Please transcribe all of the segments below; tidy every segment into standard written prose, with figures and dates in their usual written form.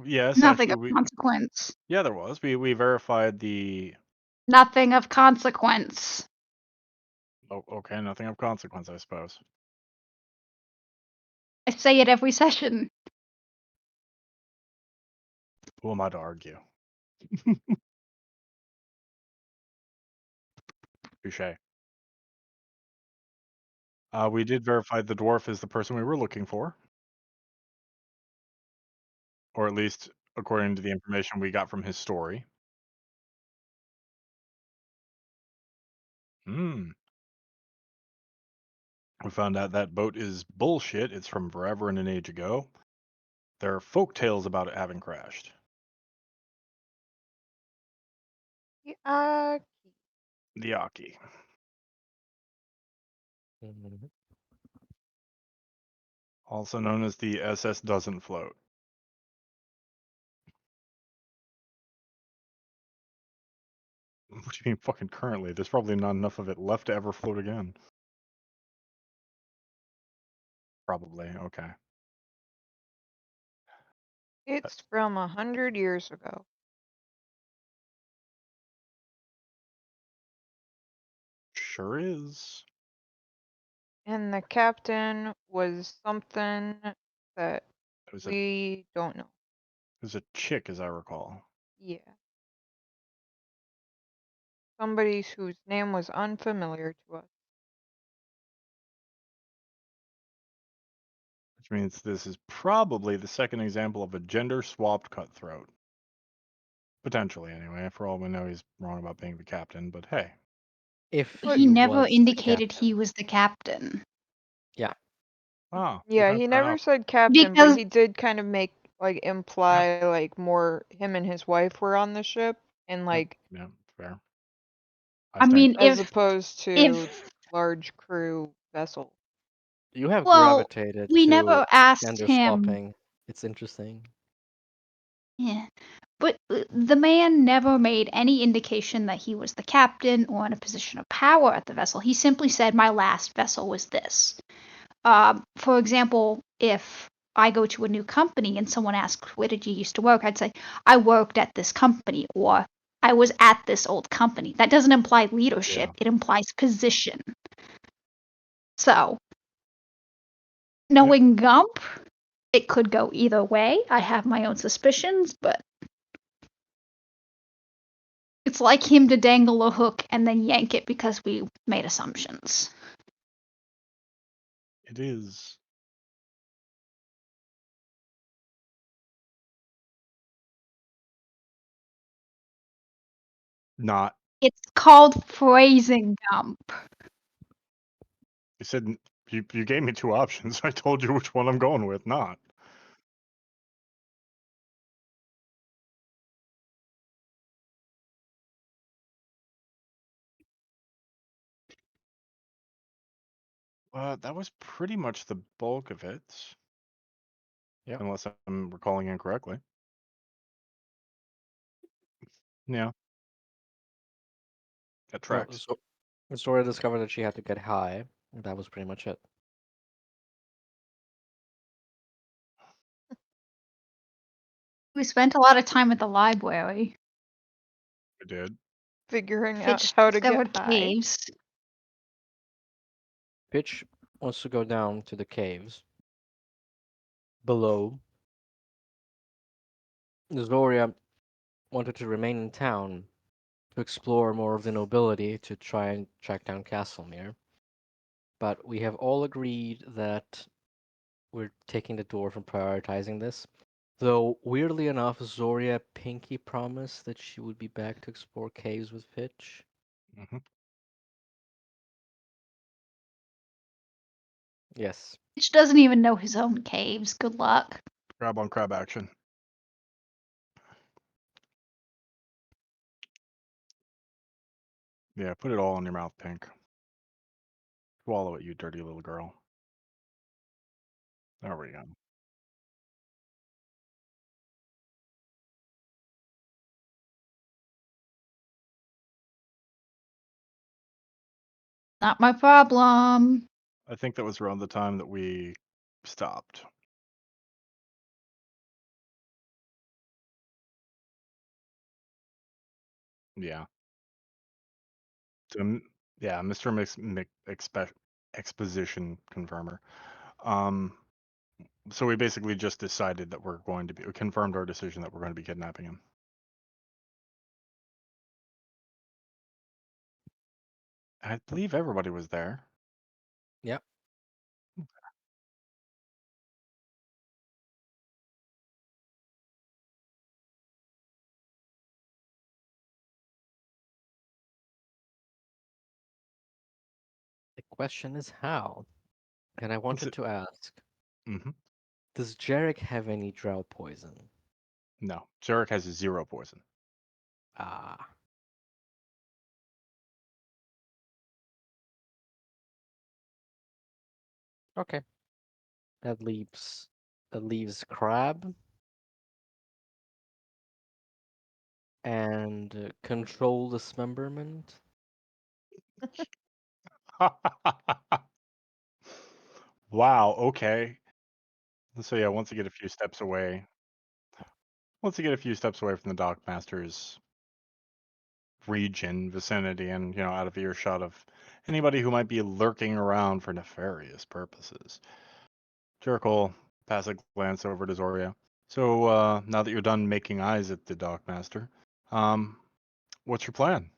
Yes, Nothing actually, of consequence. yeah, there was. We verified the. Nothing of consequence. Oh, okay, nothing of consequence, I suppose. I say it every session. Who am I to argue? Touche. We did verify the dwarf is the person we were looking for, or at least according to the information we got from his story. Hmm. We found out that boat is bullshit. It's from forever and an age ago. There are folk tales about it having crashed. Uh, The Aki. Mhm. Also known as the SS Doesn't Float. What do you mean fucking currently? There's probably not enough of it left to ever float again. Probably, okay. it's from 100 years ago. Sure is. And the captain was something that It was we don't know. a chick, as I recall. Yeah. Somebody whose name was unfamiliar to us. Which means this is probably the second example of a gender-swapped cutthroat. Potentially, anyway. For all we know, he's wrong about being the captain, but hey. If But He never was the indicated he captain. was the captain. Yeah. Ah, yeah, okay, he fair never enough. said captain, Because but he did kind of make, like, imply, like, more him and his wife were on the ship, and, like, Yeah, fair. I stand mean, as opposed to if large crew vessel. You have well, gravitated we to never asked gender him. swapping. It's interesting. Yeah, but the man never made any indication that he was the captain or in a position of power at the vessel. He simply said, "My last vessel was this." For example, if I go to a new company and someone asks, "Where did you used to work?" I'd say, "I worked at this company," or "I was at this old company." That doesn't imply leadership, Yeah. it implies position. So, knowing Gump, it could go either way. I have my own suspicions, but it's like him to dangle a hook and then yank it because we made assumptions. It is. Not. It's called phrasing, Gump. You said you gave me two options. I told you which one I'm going with. Not. That was pretty much the bulk of it. Yep. Unless I'm recalling incorrectly. Yeah. That Well, tracks. Zora discovered that she had to get high. And that was pretty much it. We spent a lot of time at the library. I did. Figuring out Fitch how to get discovered high. caves. Pitch wants to go down to the caves below. Zoria wanted to remain in town to explore more of the nobility to try and track down Castlemere. But we have all agreed that we're taking the dwarf and prioritizing this. Though, weirdly enough, Zoria Pinky promised that she would be back to explore caves with Fitch. Mm-hmm. Yes. Fitch doesn't even know his own caves. Good luck. Grab on crab action. Yeah, put it all in your mouth, Pink. Swallow it, you dirty little girl. There we go. Not my problem. I think that was around the time that we stopped. Yeah. Yeah, Mr. Exposition Confirmer. Um, so we basically just decided that we're going to be confirmed our decision that we're going to be kidnapping him. I believe everybody was there. Yep. The question is how. And I wanted to ask, Mm-hmm. does Jarek have any drow poison? No, Jarek has 0 poison. Ah. Okay. That leaves Crab and control dismemberment. Wow. Okay. So yeah, once you get a few steps away, from the Dockmaster's region, vicinity, and out of earshot of anybody who might be lurking around for nefarious purposes, Jericho will pass a glance over to Zoria. So now that you're done making eyes at the Dockmaster, what's your plan?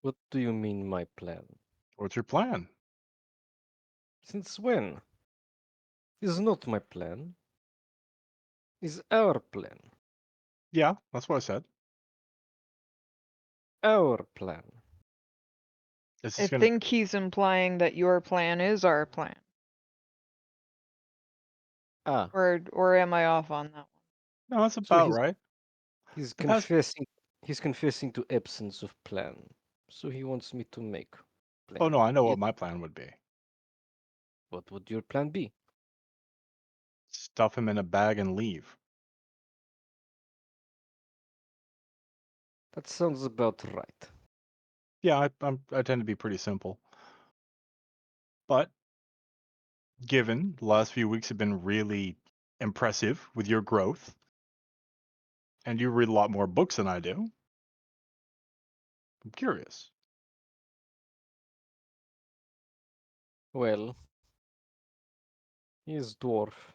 What do you mean, my plan? What's your plan? Since when? Is not my plan. Is our plan. Yeah, that's what I said. Our plan. Is I this gonna? think he's implying that your plan is our plan. Ah, Or am I off on that one? No, that's so about right. he's The past. confessing to absence of plan. So he wants me to make Oh plan. no, I know Yes. what my plan would be. What would your plan be? Stuff him in a bag and leave. That sounds about right. Yeah, I tend to be pretty simple. But given the last few weeks have been really impressive with your growth, and you read a lot more books than I do, I'm curious. Well, he is dwarf.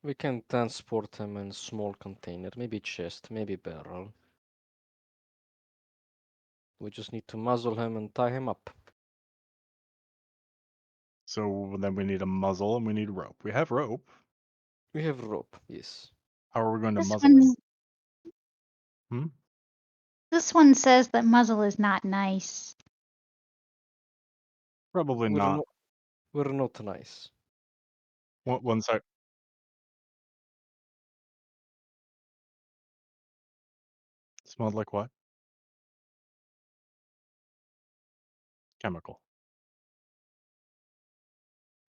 We can transport him in small container, maybe chest, maybe barrel. We just need to muzzle him and tie him up. So then we need a muzzle and we need rope. We have rope. We have rope, yes. How are we going to This muzzle him? one, Hmm? this one says that muzzle is not nice. Probably We're not. not, we're not nice. One sec. Smelled like what? Chemical.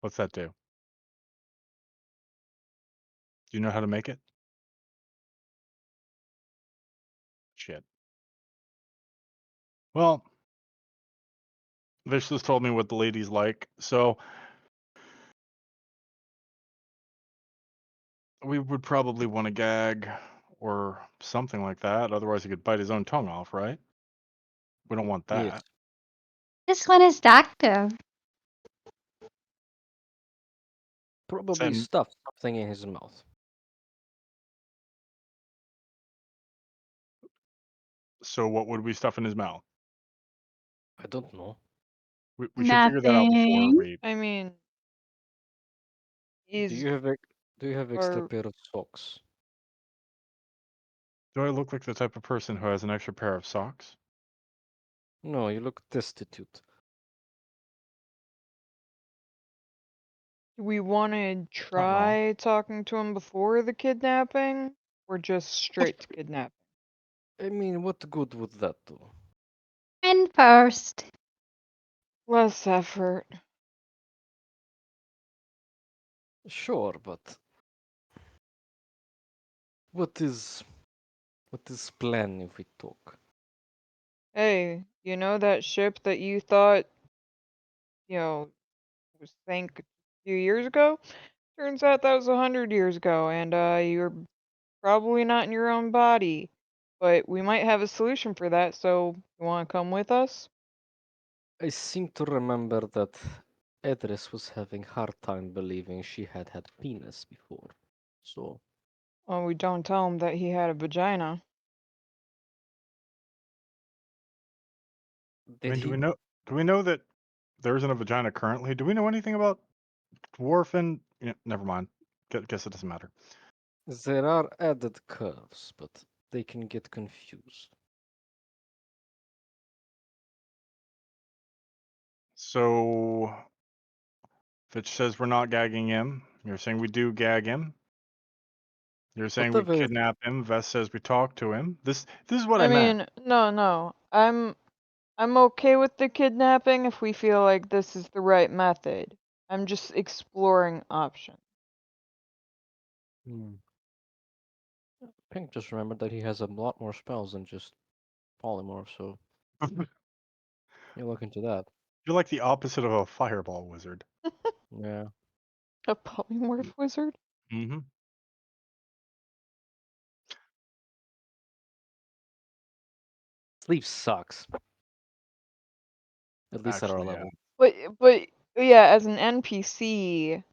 What's that do? Do you know how to make it? Shit. Well, Vishlis told me what the ladies like, so we would probably want a gag or something like that. Otherwise, he could bite his own tongue off, right? We don't want Yes. that. This one is doctor. Probably Then, stuff something in his mouth. so what would we stuff in his mouth? I don't know. We should figure that out before Nothing. we. I mean, Do he's you have do you have extra or pair of socks? Do I look like the type of person who has an extra pair of socks? No, you look destitute. do we want to Not wrong. try talking to him before the kidnapping, or just straight to kidnapping? I mean, what good would that do? And first. Less effort. Sure, but what is plan if we talk? Hey, you know that ship that you thought, was sank a few years ago? Turns out that was 100 years ago, and you're Probably not in your own body. But we might have a solution for that, so you want to come with us? I seem to remember that Edris was having hard time believing she had penis before. So, Well, we don't tell him that he had a vagina. I did mean, he? Do we know that there isn't a vagina currently? Do we know anything about dwarf and? Never mind. Guess it doesn't matter. There are added curves, but they can get confused. So, Fitch says we're not gagging him. You're saying we do gag him. You're saying we Whatever. kidnap him. Vest says we talk to him. This is what I I meant. mean, no. I'm okay with the kidnapping if we feel like this is the right method. I'm just exploring options. Hmm. Pink just remembered that he has a lot more spells than just polymorph, so you look into that. You're like the opposite of a fireball wizard. Yeah. A polymorph wizard? Mm-hmm. Sleep sucks. At least at our Actually, yeah. level. But yeah, as an NPC,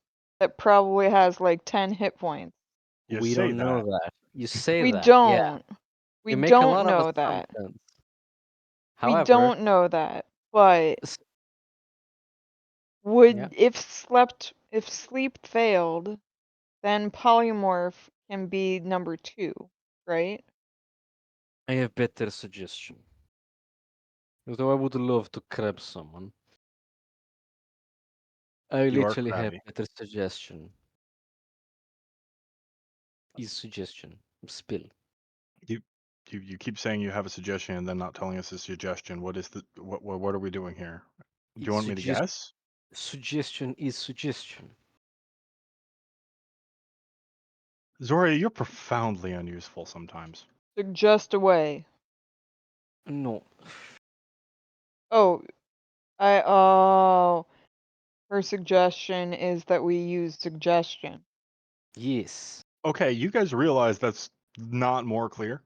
that probably has like 10 hit points. You We say don't know that. that. You say We that, yeah. don't. We You make a don't lot of know that. assumptions. We However, don't know that. But s- yeah, if sleep failed, then polymorph can be number 2, right? I have better suggestion. Though I would love to crab someone, I You are literally have crabby. better suggestion. Is suggestion. Spill. You, you keep saying you have a suggestion and then not telling us a suggestion. What is the what are we doing here? Do you Is want me to guess? suggestion is suggestion. Zoria, you're profoundly unuseful sometimes. Suggest away. No. Oh, her suggestion is that we use suggestion. Yes. Okay, you guys realize that's not more clear?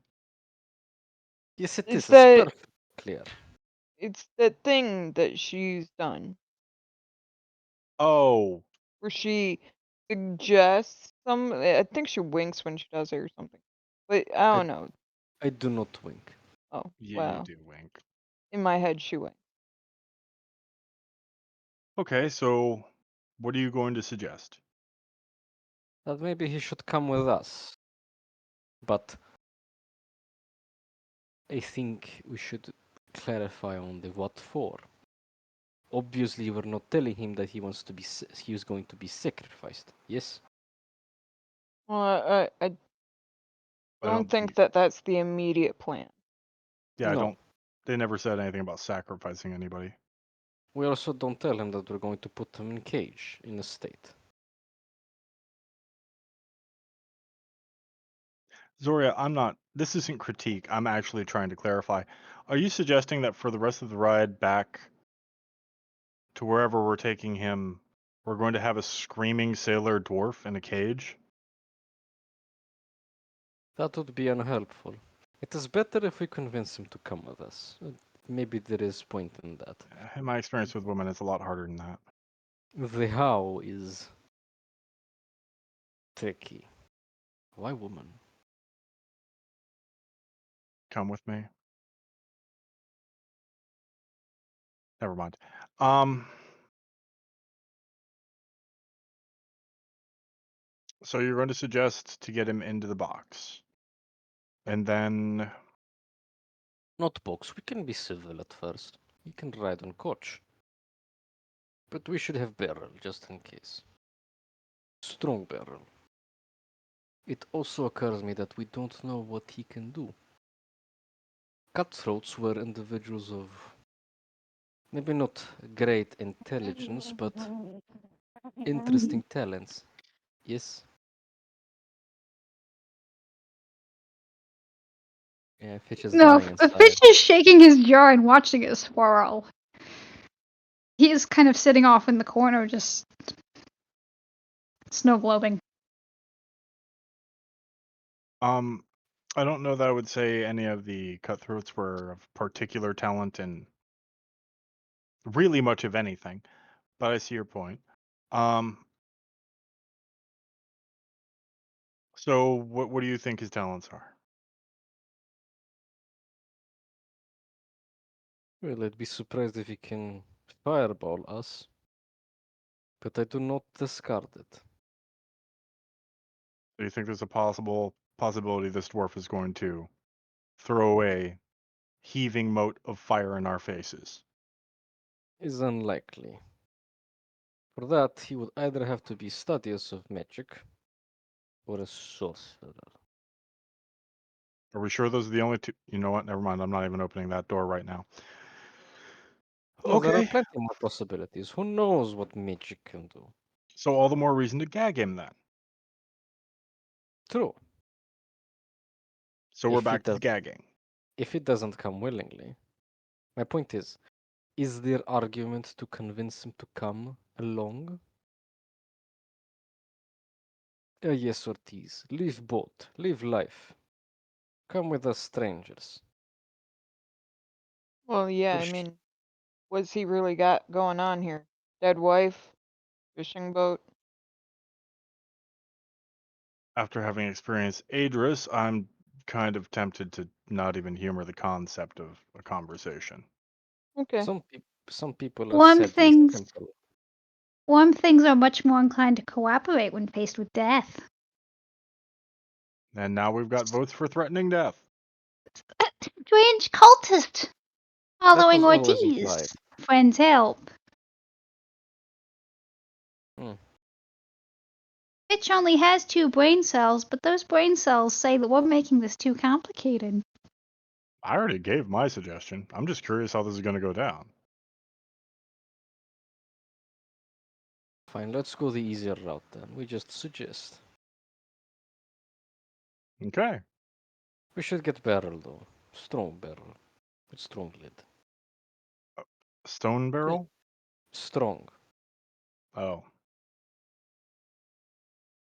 Yes, it It's is. It's that perfect clear. it's that thing that she's done Oh, where she suggests I think she winks when she does it or something. But I I, don't know. I do not wink. Oh, you well. do wink. In my head she winks. Okay, so what are you going to suggest? That maybe he should come with us. But I think we should clarify on the what for. Obviously, we're not telling him that he wants to be. He is going to be sacrificed. Yes. Well, I I don't don't. think that that's the immediate plan. Yeah, I No. don't. They never said anything about sacrificing anybody. We also don't tell him that we're going to put him in cage in a state. Zoria, I'm not. This isn't critique. I'm actually trying to clarify. Are you suggesting that for the rest of the ride back to wherever we're taking him, we're going to have a screaming sailor dwarf in a cage? That would be unhelpful. It is better if we convince him to come with us. Maybe there is point in that. In my experience with women, it's a lot harder than that. The how is tricky. Why woman? Come with me. Never mind. So you're going to suggest to get him into the box, and then Not box. We can be civil at first. He can ride on coach. But we should have barrel just in case. Strong barrel. It also occurs me that we don't know what he can do. Cutthroats were individuals of maybe not great intelligence, but interesting talents. Yes? Yeah, Fitch is No, dying inside. Fish is shaking his jar and watching it swirl. He is kind of sitting off in the corner, just snow globing. I don't know that I would say any of the cutthroats were of particular talent in really much of anything, but I see your point. Um, so what do you think his talents are? Well, I'd be surprised if he can fireball us, but I do not discard it. Do you think there's a possibility this dwarf is going to throw a heaving mote of fire in our faces? Is unlikely. For that, he would either have to be studious of magic or a sorcerer. Are we sure those are the only two? You know what? Never mind. I'm not even opening that door right now. No, there are Okay. plenty more possibilities. Who knows what magic can do? So all the more reason to gag him then. True. So we're If back it to the does, gagging. if it doesn't come willingly. My point is there argument to convince him to come along? Yes, Ortiz. Leave boat. Leave life. Come with us, strangers. Well, yeah, I Sh- mean, what's he really got going on here? Dead wife? Fishing boat? After having experienced Adris, I'm kind of tempted to not even humor the concept of a conversation. Okay. Some people are Worm sadly things simple. worm things are much more inclined to cooperate when faced with death. And now we've got votes for threatening death. Strange cultist That following was always implied. Ortiz. Friends help. Hmm. Fitch only has 2 brain cells, but those brain cells say that we're making this too complicated. I already gave my suggestion. I'm just curious how this is going to go down. Fine, let's go the easier route then. We just suggest. Okay. We should get barrel though. Strong barrel. With strong lid. Stone barrel? Strong. Oh.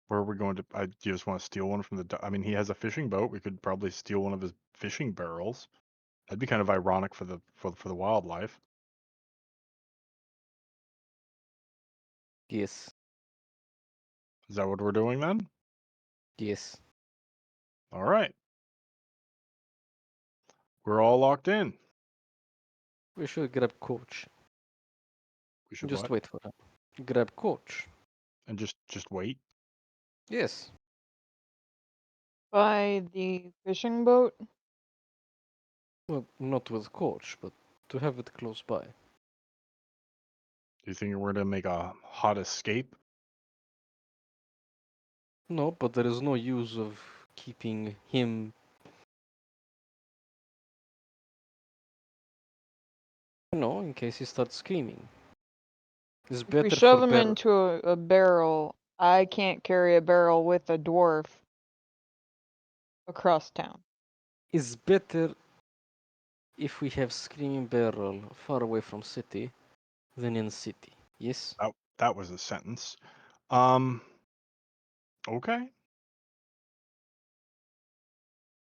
Where are we going to? Do you just want to steal one from the. I mean, he has a fishing boat. We could probably steal one of his fishing barrels. That'd be kind of ironic for the wildlife. Yes. Is that what we're doing then? Yes. All right. We're all locked in. We should grab coach. We should Just what? wait for him. Grab coach. And just wait. Yes. By the fishing boat? Well, not with coach, but to have it close by. Do you think we're going to make a hot escape? No, but there is no use of keeping him. No, in case he starts screaming. It's If we better shove for him bear. into a barrel, I can't carry a barrel with a dwarf across town. It's better if we have screaming barrel far away from city than in city. Yes. That was a sentence. Okay.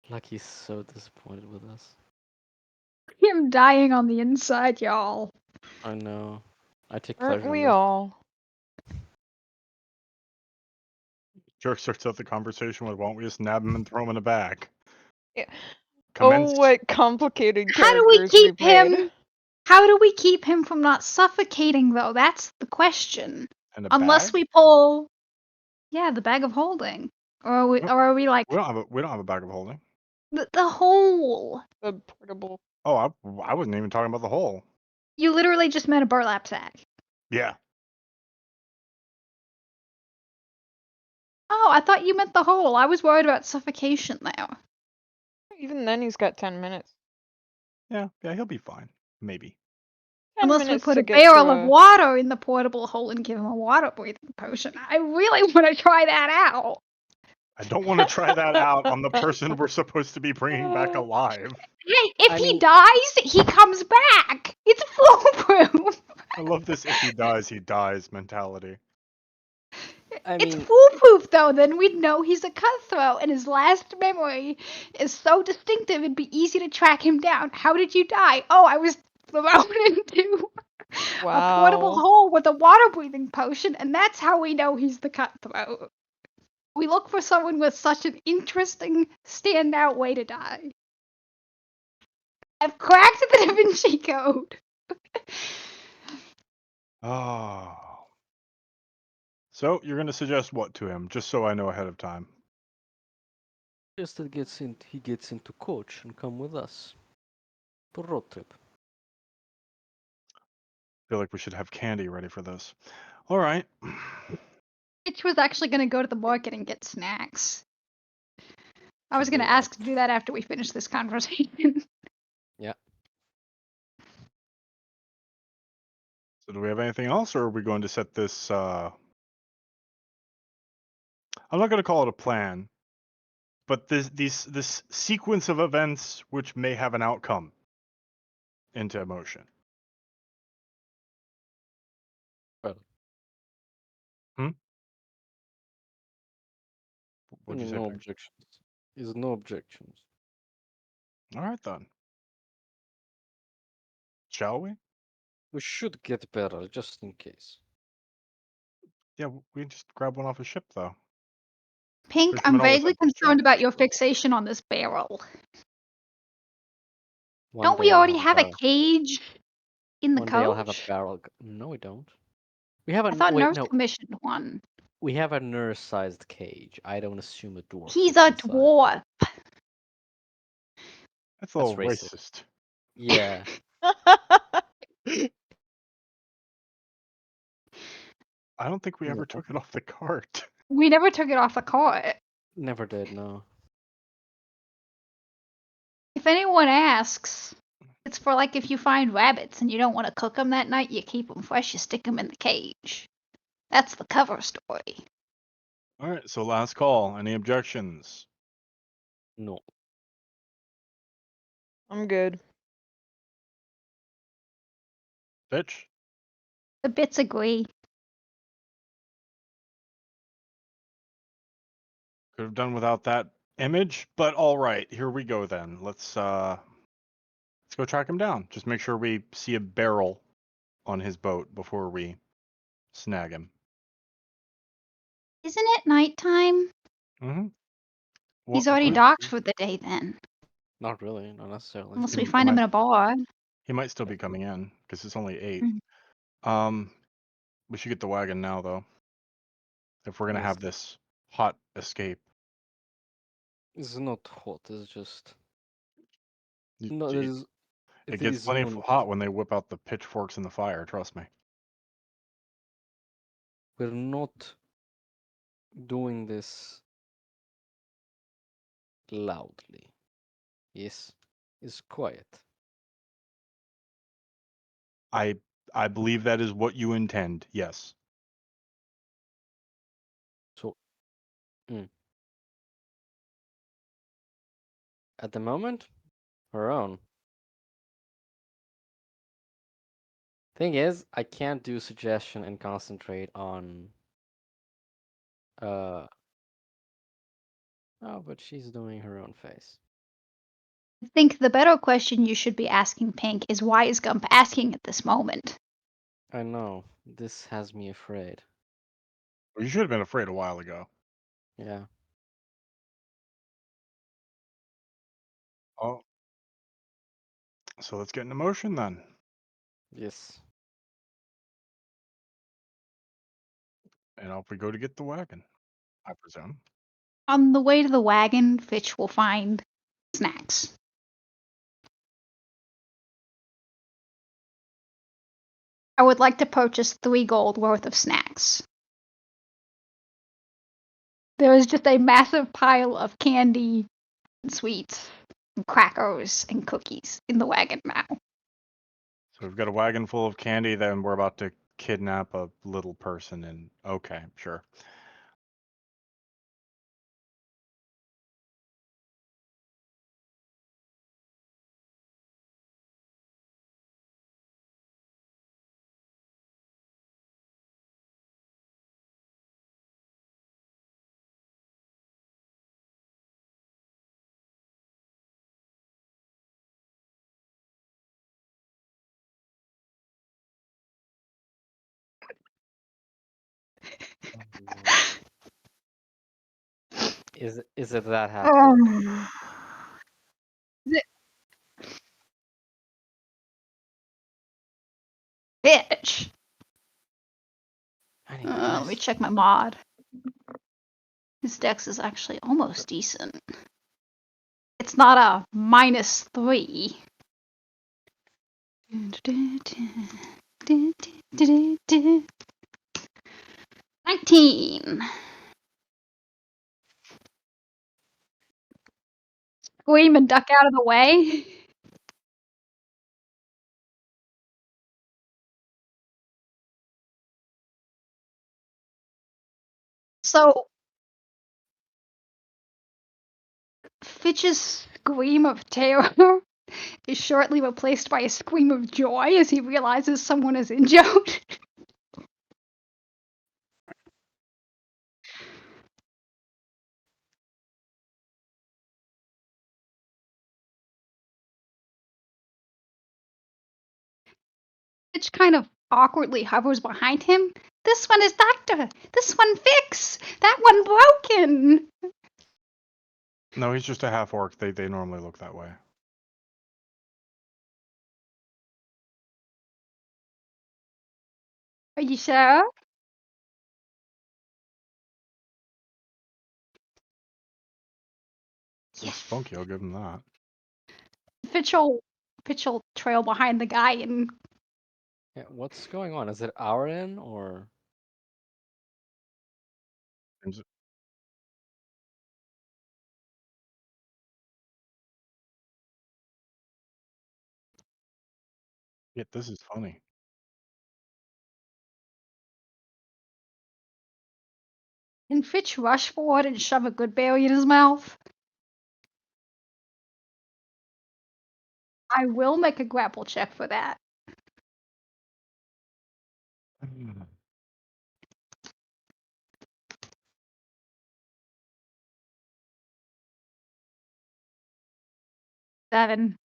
Lucky's so disappointed with us. I'm dying on the inside, y'all. I know. I take Aren't pleasure in we this. all? Jerk starts out the conversation with, "Why don't we just nab him and throw him in a bag?" Yeah. Commence Oh, what complicated How do we characters keep we've made. him? How do we keep him from not suffocating, though? That's the question. in a Unless bag. we pull, yeah, the bag of holding, or are we like We don't have a bag of holding. the hole? The portable. Oh, I wasn't even talking about the hole. You literally just meant a burlap sack. Yeah. Oh, I thought you meant the hole. I was worried about suffocation there. Even then, he's got 10 minutes. Yeah, he'll be fine. Maybe. 10 Unless we minutes put to a get to barrel of water in the portable hole and give him a water breathing potion. I really want to try that out. I don't want to try that out on the person we're supposed to be bringing back alive. Hey, if I he mean, dies, he comes back. It's foolproof. I love this "if he dies, he dies" mentality. I It's mean, foolproof, though. Then we'd know he's a cutthroat, and his last memory is so distinctive it'd be easy to track him down. How did you die? Oh, I was thrown into a portable Wow. hole with a water-breathing potion, and that's how we know he's the cutthroat. We look for someone with such an interesting, standout way to die. I've cracked the Da Vinci Code. Oh. So you're going to suggest what to him, just so I know ahead of time? just that he gets into coach and come with us for road trip. Feel like we should have candy ready for this. All right. Mitch was actually going to go to the market and get snacks. I was Should going do to that. ask to do that after we finish this conversation. Yeah. So do we have anything else, or are we going to set this? I'm not going to call it a plan, but this sequence of events which may have an outcome into motion. Well, Hmm? I What'd you mean, say, no Pick? objections. Is no objections. All right then. Shall we? We should get better just in case. Yeah, we can just grab one off a ship though. Pink, Fishermen I'm always vaguely have those concerned chances. about your fixation on this barrel. One Don't day we I'll already have a have a barrel. cage in the One day I'll have a coach? barrel. No, we don't. We have I thought wait, Nurse no. commissioned one. We have a nurse-sized cage. I don't assume a dwarf He's fits a inside. dwarf. That's a That's little racist. racist. Yeah. I don't think we ever No. took it off the cart. We never took it off the cart. Never did, no. If anyone asks, it's for like if you find rabbits and you don't want to cook them that night, you keep them fresh, you stick them in the cage. That's the cover story. All right, so last call. Any objections? No. I'm good. Bitch? The bits agree. Could have done without that image, but all right, here we go then. Let's go track him down. Just make sure we see a barrel on his boat before we snag him. Isn't it nighttime? Mm-hmm. He's already docked for the day then. Not really, not necessarily. Unless He we find him might in a bar. he might still be coming in because it's only 8. Mhm. We should get the wagon now though, if we're gonna Yes. have this hot escape. It's not hot, it's just Y- no, It, it it gets is plenty not. hot when they whip out the pitchforks in the fire. Trust me. We're not doing this loudly. Yes, it's quiet. I I believe that is what you intend. Yes. So, at the moment, our own. Thing is, I can't do suggestion and concentrate on. Uh. Oh, but she's doing her own face. I think the better question you should be asking, Pink, is why is Gump asking at this moment? I know. This has me afraid. You should have been afraid a while ago. Yeah. Oh, so let's get into motion then. Yes. And off we go to get the wagon, I presume. On the way to the wagon, Fitch will find snacks. I would like to purchase 3 gold worth of snacks. There is just a massive pile of candy and sweets and crackers and cookies in the wagon now. So we've got a wagon full of candy, then we're about to kidnap a little person and okay, sure. Is it that half-orc? The bitch. Let me Anyways, check my mod. His dex is actually almost decent. It's not a -3. 19. Scream and duck out of the way. So Fitch's scream of terror is shortly replaced by a scream of joy as he realizes someone is injured. Fitch kind of awkwardly hovers behind him. This one is Doctor. This one Fix. That one Broken. No, he's just a half orc. They normally look that way. Are you sure? He's spunky, I'll give him that. Fitch will trail behind the guy and yeah, what's going on? Is it our inn or? Seems- Yeah, this is funny. can Fitch rush forward and shove a good berry in his mouth? I will make a grapple check for that. Seven.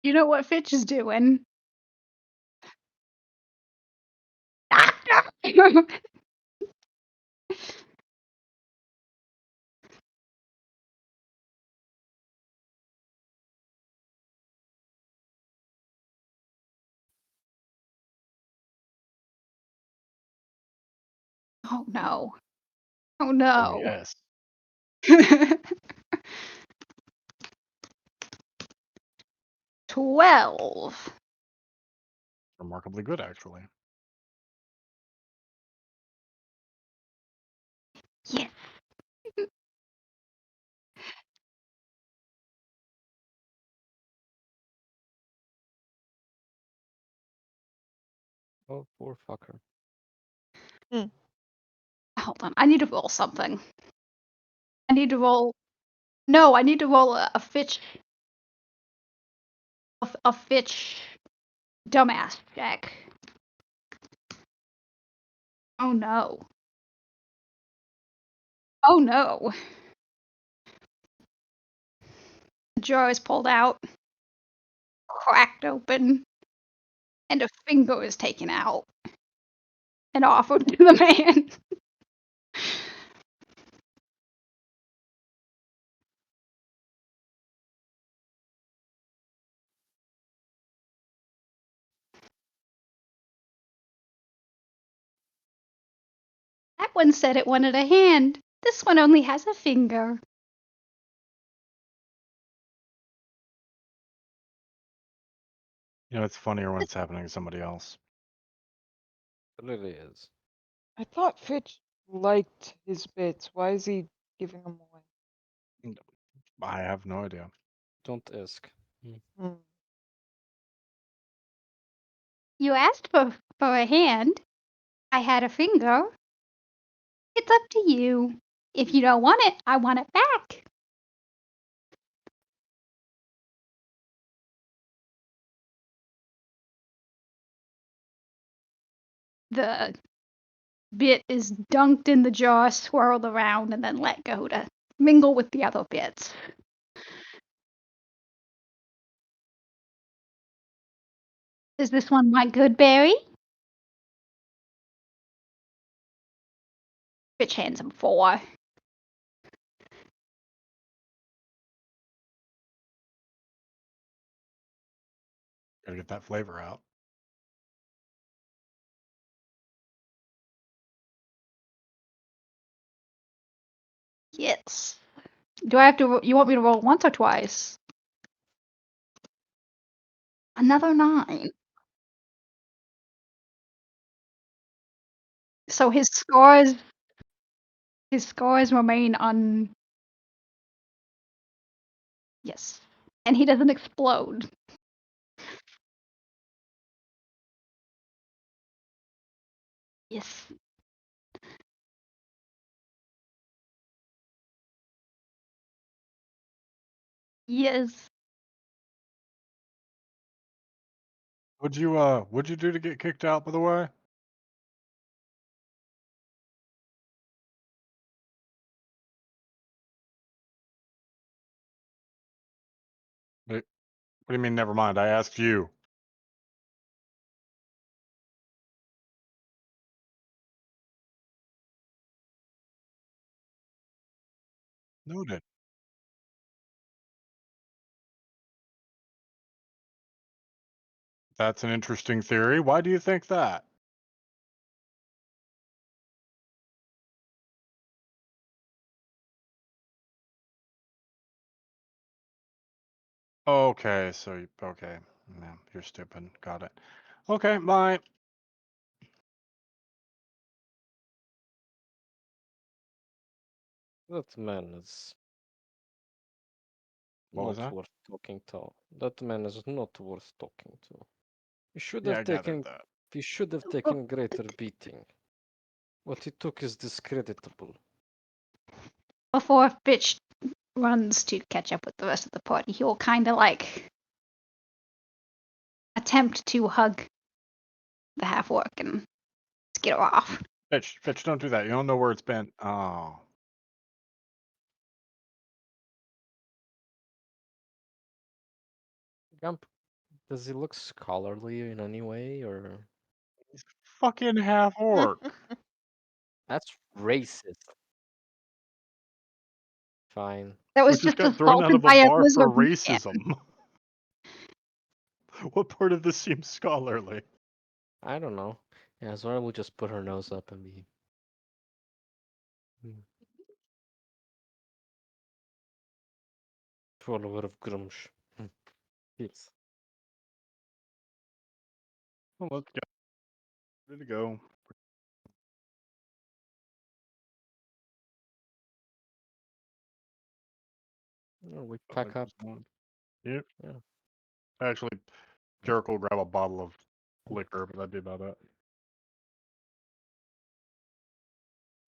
You know what Fitch is doing? Oh no. Oh Oh no. yes. 12. Remarkably good actually. Yes. Oh, poor fucker. Hold on. I need to roll something. I need to roll. No, I need to roll a Fitch. A Fitch dumbass check. Oh no. Oh no. The jar is pulled out, cracked open, and a finger is taken out and offered to the man. That one said it wanted a hand. This one only has a finger. It's funnier when it's happening to somebody else. It really is. I thought Fitch liked his bits. Why is he giving them away? I have no idea. Don't ask. Hmm. You asked for a hand. I had a finger. It's up to you. If you don't want it, I want it back. The bit is dunked in the jar, swirled around, and then let go to mingle with the other bits. Is this one my good berry? Bitch hands him 4. Gotta get that flavor out. Yes. Do I have to? You want me to roll once or twice? Another 9. So his scores remain on. Yes, and he doesn't explode. Yes. Yes. What'd you do to get kicked out, by the way? What do you mean, never mind? I asked you. Noted. That's an interesting theory. Why do you think that? Okay, okay. Yeah, you're stupid. Got it. Okay, bye. That man is What was not that? worth talking to. That man is not worth talking to. He should Yeah, have I gathered taken that. he should have taken greater beating. What he took is discreditable. Before Fitch runs to catch up with the rest of the party, he'll kind of like attempt to hug the half orc and get her off. Fitch, don't do that. You don't know where it's been. Oh. Gump, does he look scholarly in any way, or Fucking half orc. that's racist? Fine. That was Which just just got thrown out assaulted of a by a bar for lizard man. racism. What part of this seems scholarly? I don't know. Yeah, Zora will just put her nose up and be. Follower of Grumsh. Yes. Well, let's go. Ready to go. Oh, we pack up. Yep. Yeah. Actually, Jericho will grab a bottle of liquor, but that'd be about it.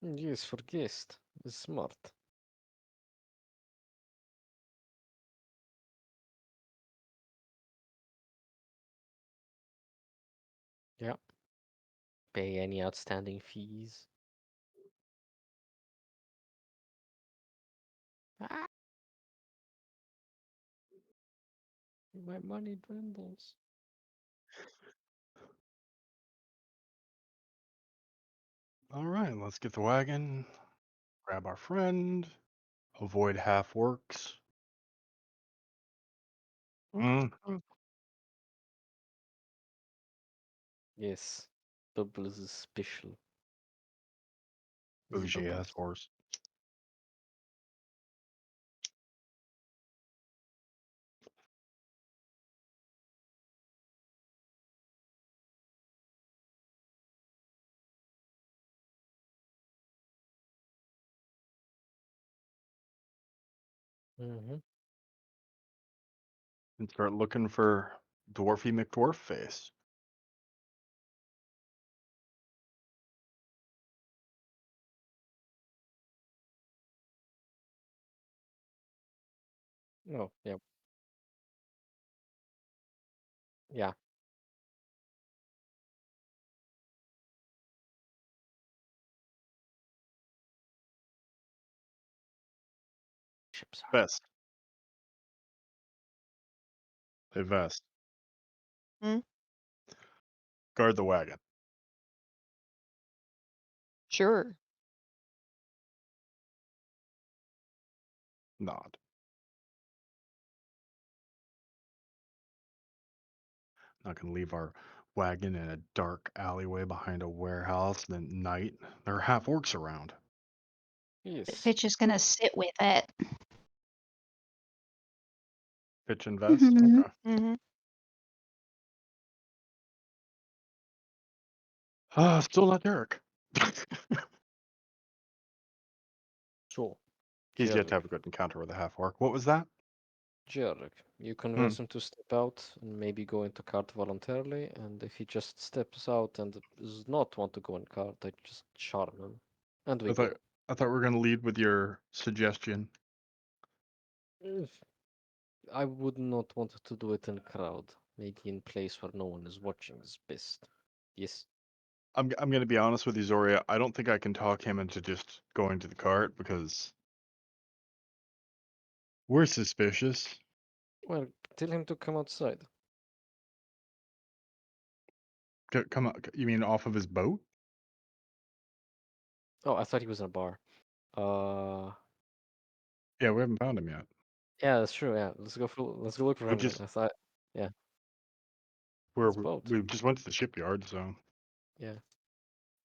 Yes, for guest. It's smart. Yeah. Pay any outstanding fees. Ah, my money dwindles. All right, let's get the wagon. Grab our friend. Avoid half works. Mm. Yes. Bubbles is special. Bougie ass horse. Mm-hmm. And start looking for Dwarfy McDwarf face. No, yeah. Yeah. Ships are. Vest. They vest. Hmm? Guard the wagon. Sure. Nod. Not gonna leave our wagon in a dark alleyway behind a warehouse. Then at night, there are half orcs around. Yes. Fitch is gonna sit with it. Pitch and vest. Mhm. Okay. Mm-hmm. Still not Derek. So, He's yet to Jarek, have a good encounter with a half orc. What was that? Jarek, you Hmm. convince him to step out and maybe go into cart voluntarily, and if he just steps out and does not want to go in cart, I just charm him, and we I thought go. I thought we were gonna lead with your suggestion. If I would not want to do it in crowd, maybe in place where no one is watching is best. Yes. I'm gonna be honest with you, Zoria. I don't think I can talk him into just going to the cart because we're suspicious. Well, tell him to come outside. Come on, you mean off of his boat? Oh, I thought he was in a bar. Uh, Yeah, we haven't found him yet. yeah, that's true. Yeah, let's go look for We him then. just I thought, yeah, we're his boat. we just went to the shipyard, so Yeah.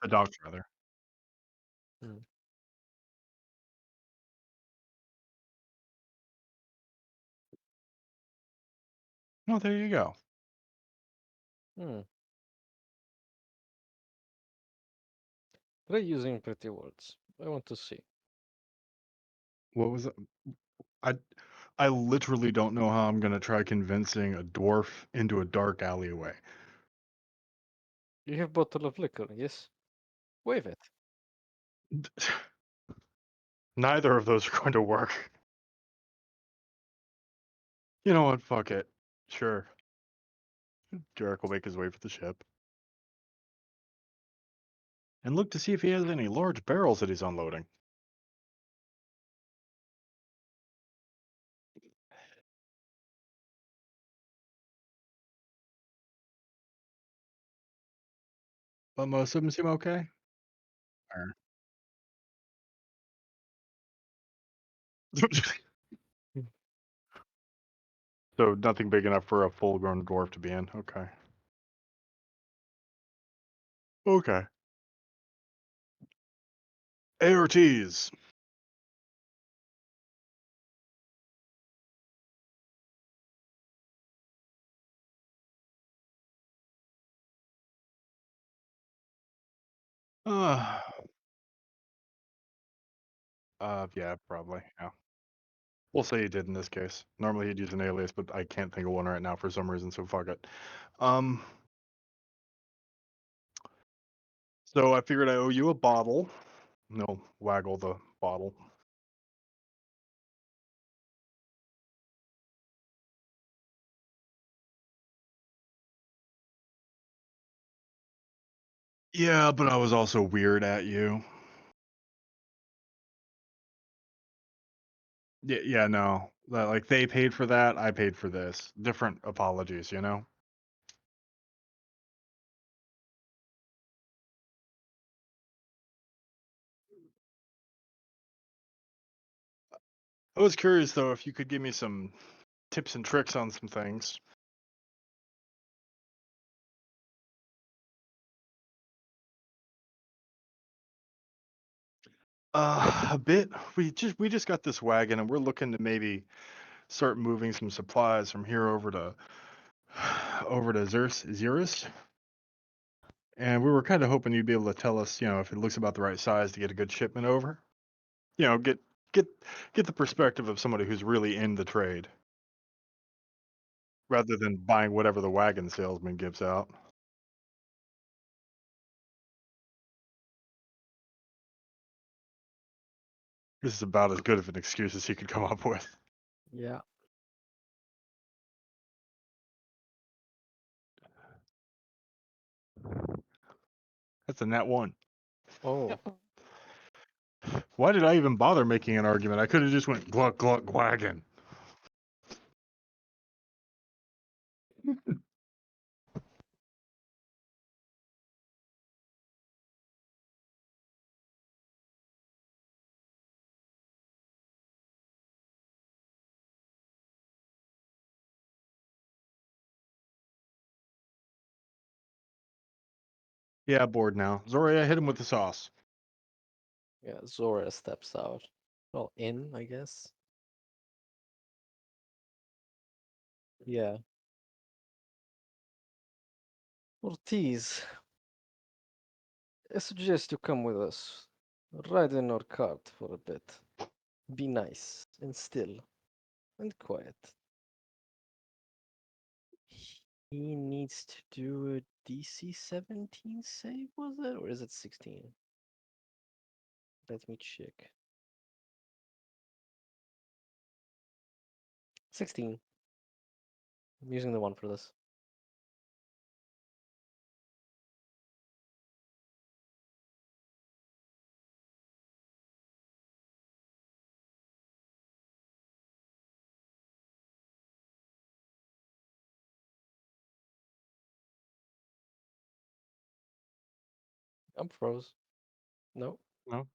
the docks rather. Hmm. Oh, there you go. Hmm. Try using pretty words. I want to see. What was it? I I literally don't know how I'm gonna try convincing a dwarf into a dark alleyway. You have bottle of liquor, yes? Wave it. Neither of those are going to work. You know what? Fuck it. Sure. Jarek will make his way for the ship and look to see if he has any large barrels that he's unloading. But most of them seem okay. Or- so nothing big enough for a full-grown dwarf to be in. Okay. Okay. ARTs. Uh, yeah, probably. Yeah. We'll say he did in this case. Normally he'd use an alias, but I can't think of one right now for some reason, so fuck it. Um, so I figured I owe you a bottle. No, waggle the bottle. Yeah, but I was also weird at you. Yeah, no. Like they paid for that, I paid for this. Different apologies, you know? I was curious though if you could give me some tips and tricks on some things. A bit. We just got this wagon, and we're looking to maybe start moving some supplies from here over to Xerus. And we were kind of hoping you'd be able to tell us, if it looks about the right size to get a good shipment over. Get get get the perspective of somebody who's really in the trade, rather than buying whatever the wagon salesman gives out. This is about as good of an excuse as he could come up with. Yeah. That's a nat one. Oh. Why did I even bother making an argument? I could have just went gluck gluck wagon. Yeah, bored now. Zoria, hit him with the sauce. Yeah, Zora steps out. Well, in, I guess. Yeah. Ortiz, I suggest you come with us. Ride in our cart for a bit. Be nice and still and quiet. He needs to do a DC 17 save, was it? Or is it 16? Let me check. 16. I'm using the one for this. I'm froze. No. No?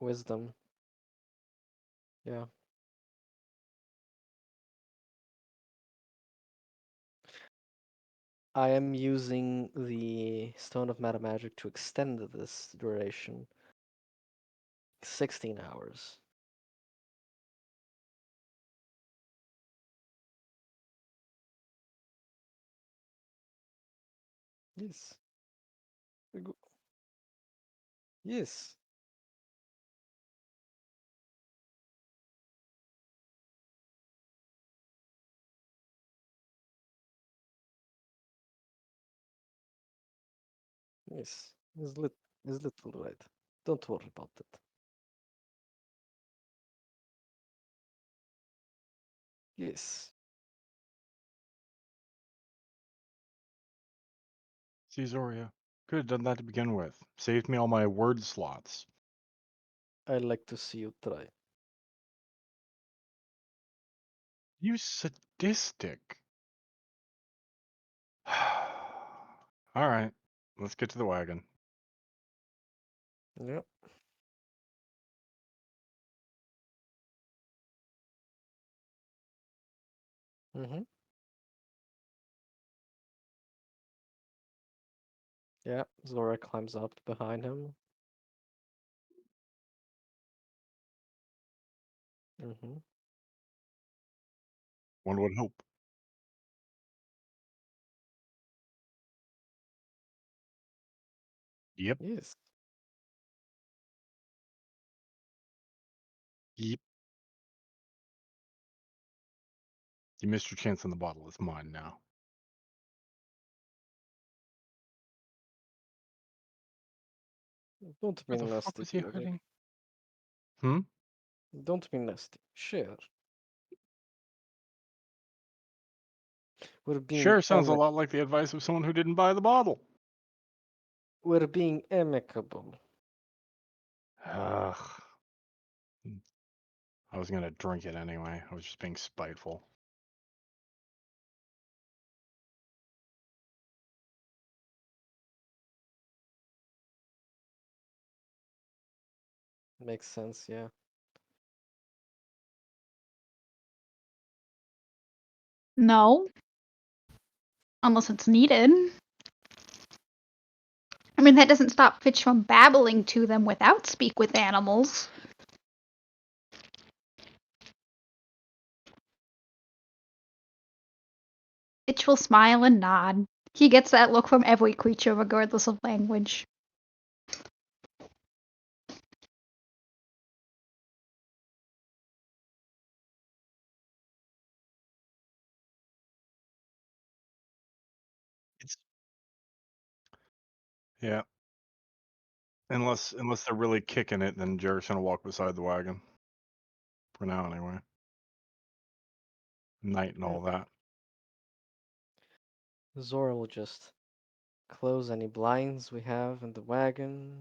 Wisdom. Yeah. I am using the Stone of Meta Magic to extend this duration. 16 hours. Yes. Yes. Yes. Is little right. Don't worry about it. Yes. See, Zoria, could have done that to begin with. Saved me all my word slots. I like to see you try. You sadistic. All right, let's get to the wagon. Yep. Mm-hmm. Yeah. Zora climbs up behind him. Mm-hmm. One would hope. Yep. Yes. Yep. You missed your chance on the bottle. It's mine now. Don't be Where the fuck nasty, was he Kiri. hiding? Hmm? Don't be nasty. Share. We're being Sure sounds a lot like the advice of someone who didn't buy the bottle. we're being amicable. Ugh. I was gonna drink it anyway. I was just being spiteful. Makes sense, yeah. No, unless it's needed. I mean, that doesn't stop Fitch from babbling to them without speak with animals. Fitch will smile and nod. He gets that look from every creature, regardless of language. It's yeah. Unless they're really kicking it, then Jarek's gonna walk beside the wagon. For now, anyway. Night and all that. Zora will just close any blinds we have in the wagon.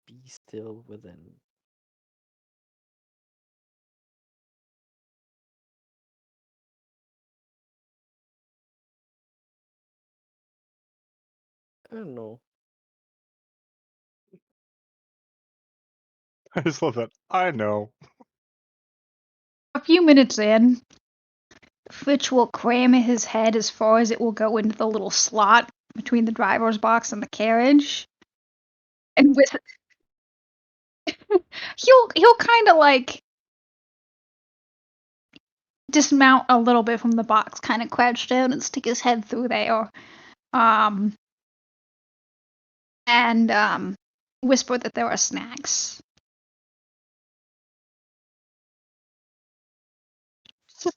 Be still within. I don't know. I just love that. I know. A few minutes in, Fitch will cram his head as far as it will go into the little slot between the driver's box and the carriage. And with he'll kind of like dismount a little bit from the box, kind of crouch down and stick his head through there. Um, and whisper that there are snacks. Just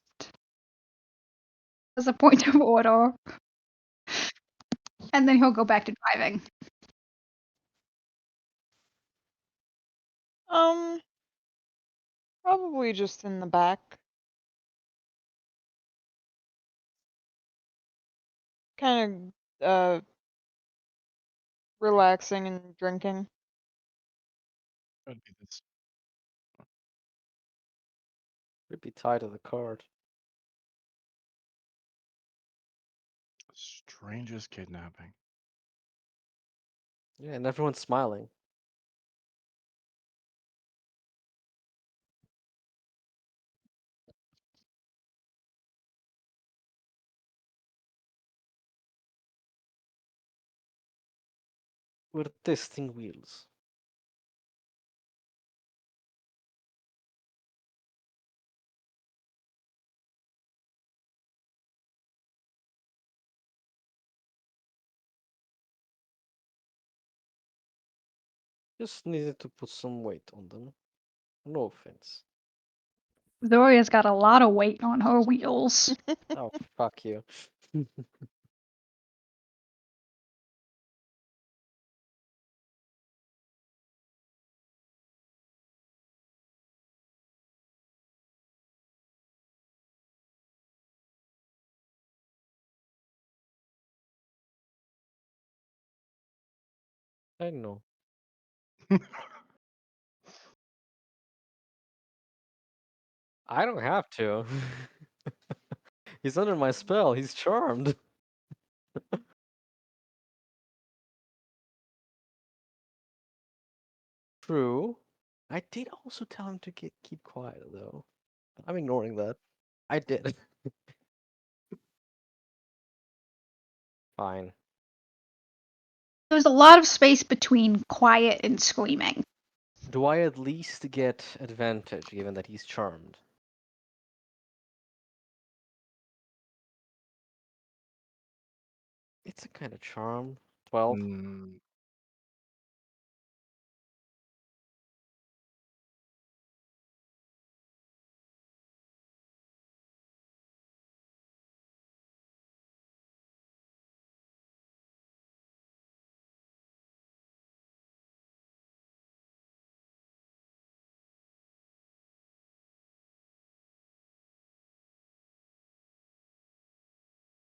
as a point of order. And then he'll go back to driving. Probably just in the back. Kind of relaxing and drinking. That'd be this We'd be tied to the cart. strangest kidnapping. Yeah, and everyone's smiling. We're testing wheels. Just needed to put some weight on them. No offense. Zoria's got a lot of weight on her wheels. Oh, fuck you. I know. I don't have to. He's under my spell. He's charmed. True. I did also tell him to keep quiet though. I'm ignoring that. I did. Fine. There's a lot of space between quiet and screaming. Do I at least get advantage given that he's charmed? It's a kind of charm. 12. Mm,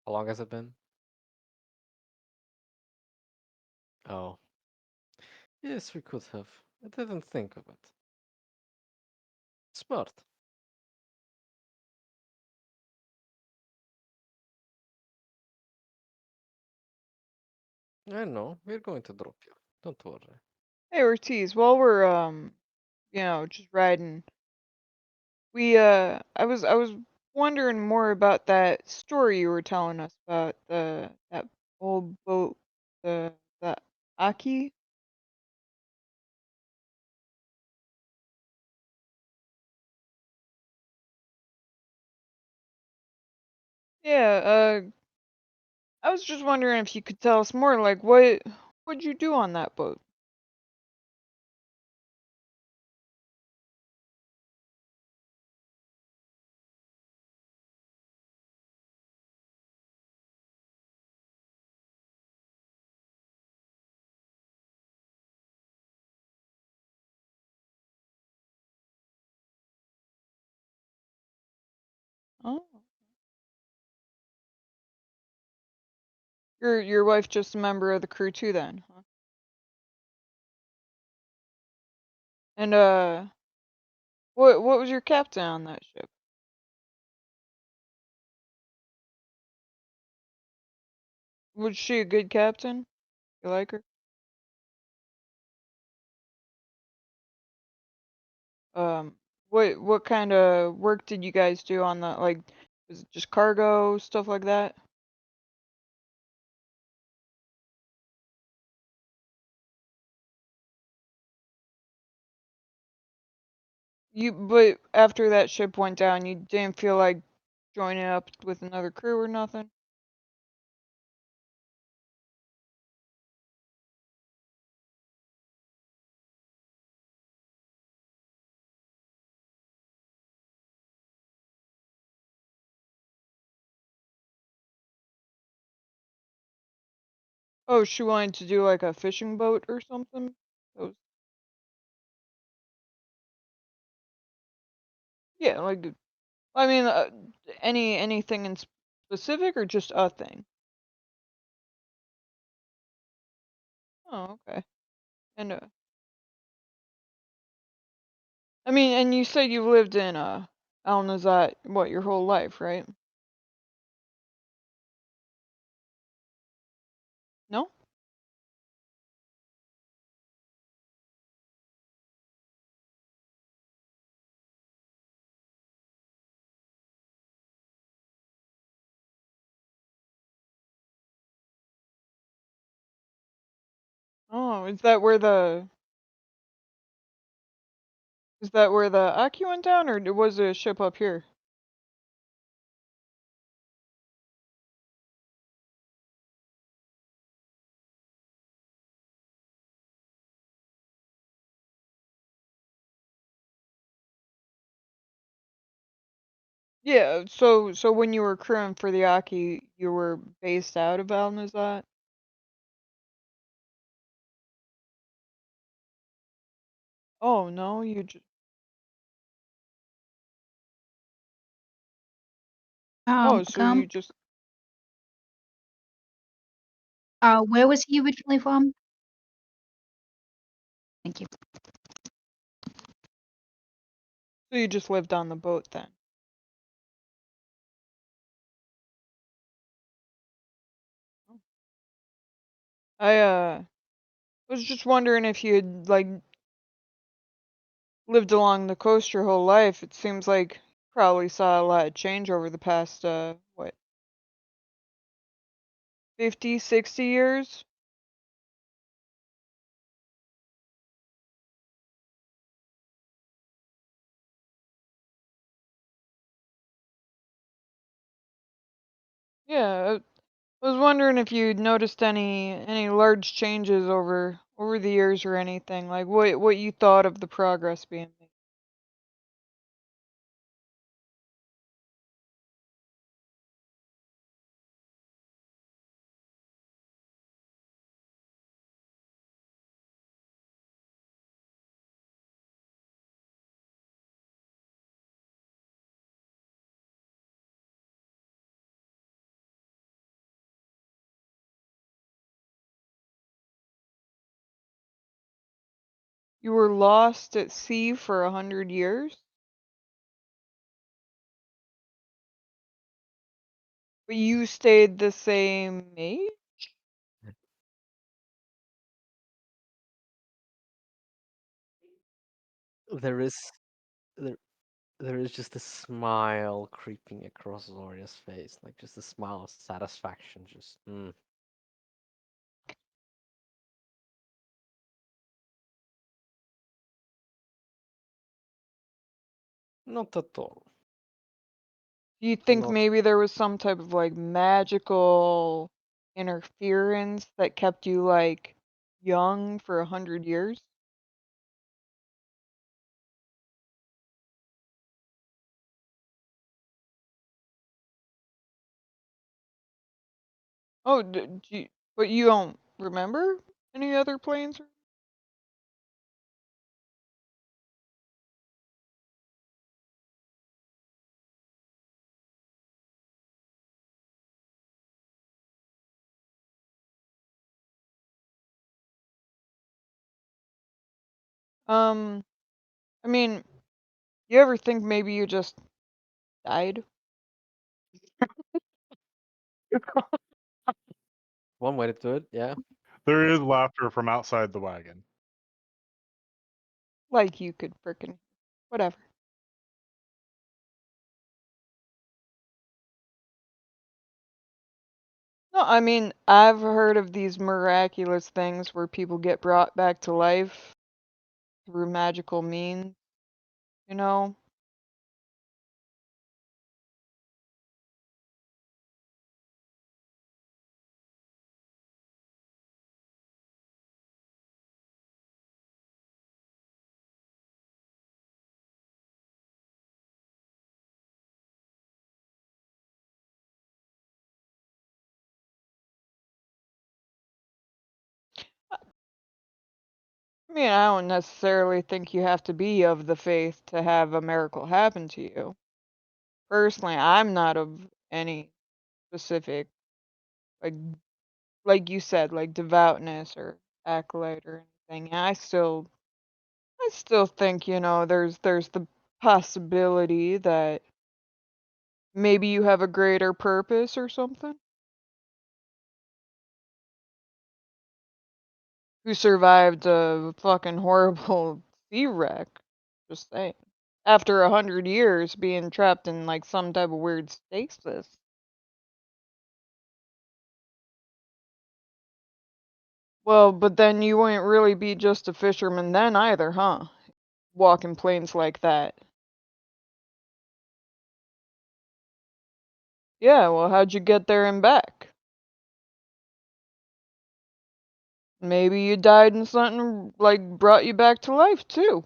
How long has it been? Oh. Yes, we could have. I didn't think of it. Smart. I know. We're going to drop you. Don't worry. Hey Ortiz, while we're just riding, I was wondering more about that story you were telling us about that old boat, the Aki? Yeah, I was just wondering if you could tell us more, like what'd you do on that boat? Oh. Your wife just a member of the crew too then, huh? And what was your captain on that ship? Was she a good captain? You like her? What kind of work did you guys do on the like? Was it just cargo stuff like that? But after that ship went down, you didn't feel like joining up with another crew or nothing? Oh, she wanted to do like a fishing boat or something? That was, yeah, like I mean, anything in specific or just a thing? Oh, okay. And I mean, and you said you lived in Al Nazat what your whole life, right? No? Oh, is that where the Aki went down, or was it a ship up here? Yeah. So when you were crewing for the Aki, you were based out of Al Nazat? Oh no, you just. Oh, so you Come. just. Where was he originally from? Thank you. So you just lived on the boat then? Oh. I was just wondering if you had like lived along the coast your whole life. It seems like you probably saw a lot of change over the past what, 50, 60 years? Yeah, I was wondering if you'd noticed any large changes over the years or anything, like what you thought of the progress being made. You were lost at sea for 100 years, but you stayed the same age? There is there there is just a smile creeping across Zoria's face, like just a smile of satisfaction. Just Not at all. Do you think Not maybe there was some type of like magical interference that kept you like young for 100 years? Oh, but you don't remember any other planes? I mean, you ever think maybe you just died? one way to do it, yeah. There is laughter from outside the wagon. Like you could frickin' whatever. No, I mean, I've heard of these miraculous things where people get brought back to life through magical means, you know? I mean, I don't necessarily think you have to be of the faith to have a miracle happen to you. Personally, I'm not of any specific, like, like you said, like devoutness or acolyte or anything. I still think, there's the possibility that maybe you have a greater purpose or something. Who survived a fucking horrible sea wreck. Just saying. After 100 years being trapped in like some type of weird stasis. Well, but then you wouldn't really be just a fisherman then either, huh? Walking plains like that. Yeah, well, how'd you get there and back? Maybe you died and something like brought you back to life too.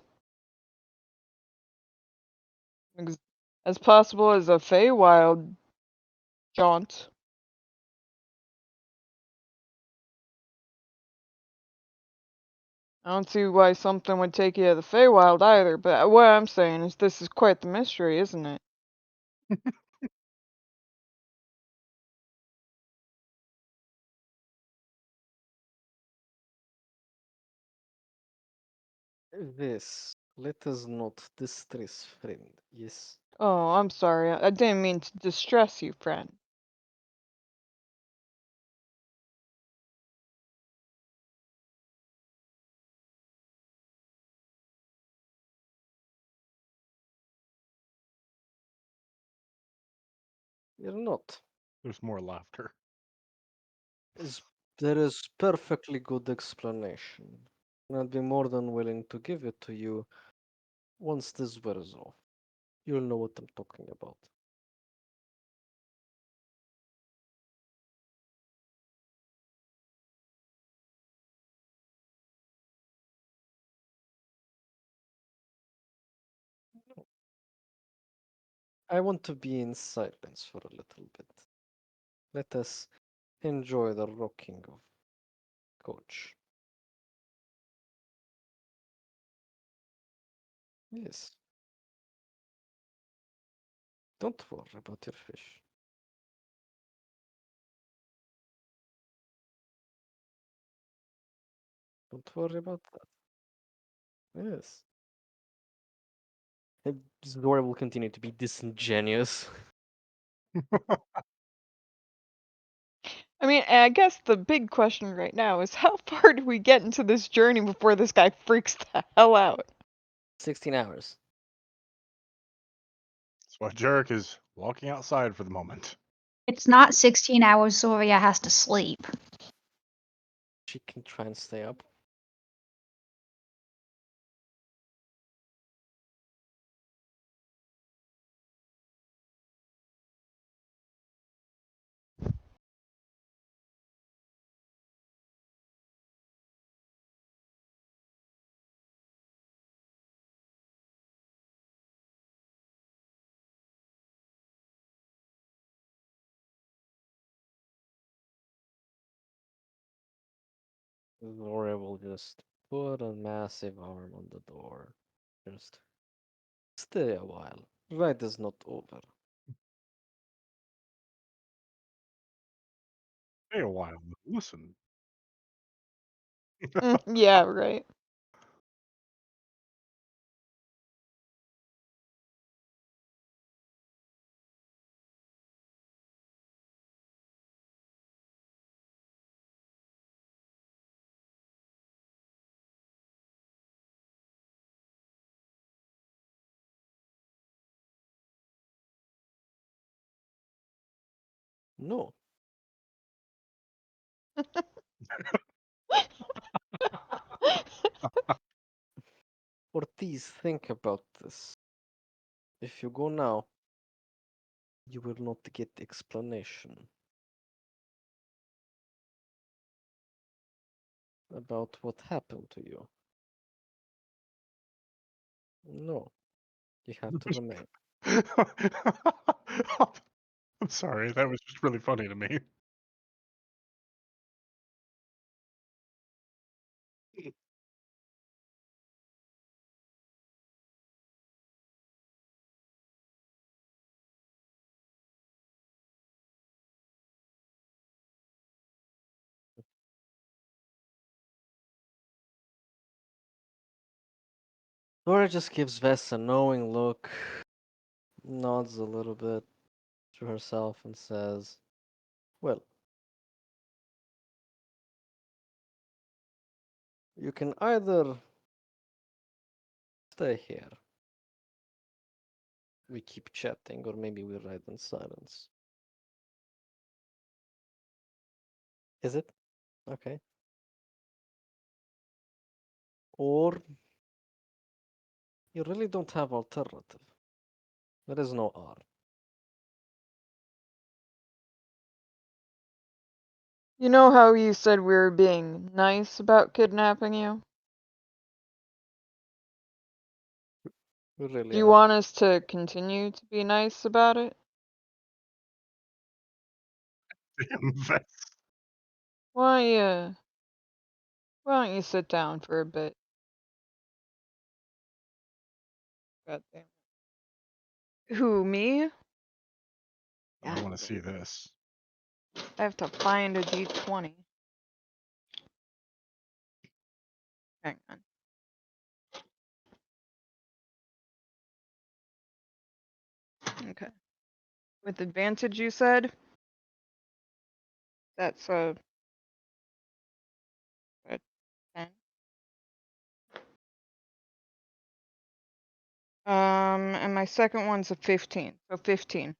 As possible as a Feywild jaunt. I don't see why something would take you to the Feywild either, but what I'm saying is this is quite the mystery, isn't it? This. Let us not distress, friend. Yes. Oh, I'm sorry. I didn't mean to distress you, friend. You're not. There's more laughter. Is There is perfectly good explanation. And I'd be more than willing to give it to you once this wears off. You'll know what I'm talking about. I want to be in silence for a little bit. Let us enjoy the rocking of coach. Yes. Don't worry about your fish. Don't worry about that. Yes. Zora will continue to be disingenuous. I mean, I guess the big question right now is how far do we get into this journey before this guy freaks the hell out? 16 hours. That's why Jarek is walking outside for the moment. It's not 16 hours Zoria has to sleep. She can try and stay up. Gloria will just put a massive arm on the door. Just stay a while. Ride is not over. Stay a while. Listen. Yeah, right. No. Ortiz, think about this. If you go now, you will not get explanation about what happened to you. No, you have to remain. I'm sorry. That was just really funny to me. Laura just gives Vess a knowing look, nods a little bit to herself, and says, well, you can either stay here, we keep chatting, or maybe we ride in silence. Is it? Okay. Or you really don't have alternative. There is no R. You know how you said we were being nice about kidnapping you? We Do really you are. want us to continue to be nice about it? Damn, that's Why don't you sit down for a bit? God damn it. Who, me? I God want to damn see it. this. I have to find a D20. Hang on. Okay. With advantage, you said? That's a 10. And my second one's a 15. So 15.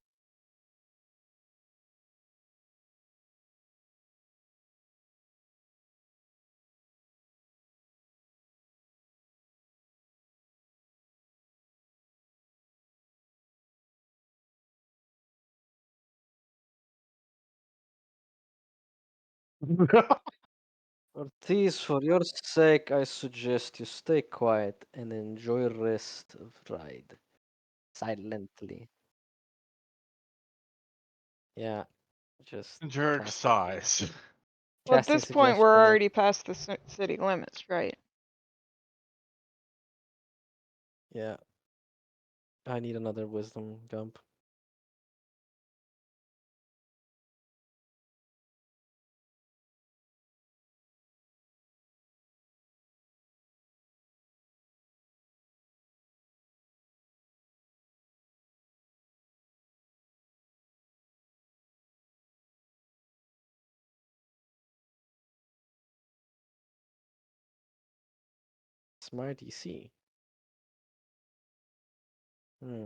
Ortiz, for your sake, I suggest you stay quiet and enjoy rest of ride. Silently. Yeah, just Jerk size. Well, at casting this point, we're suggestion that, already past the city limits, right? yeah, I need another wisdom jump. It's my DC. Hmm.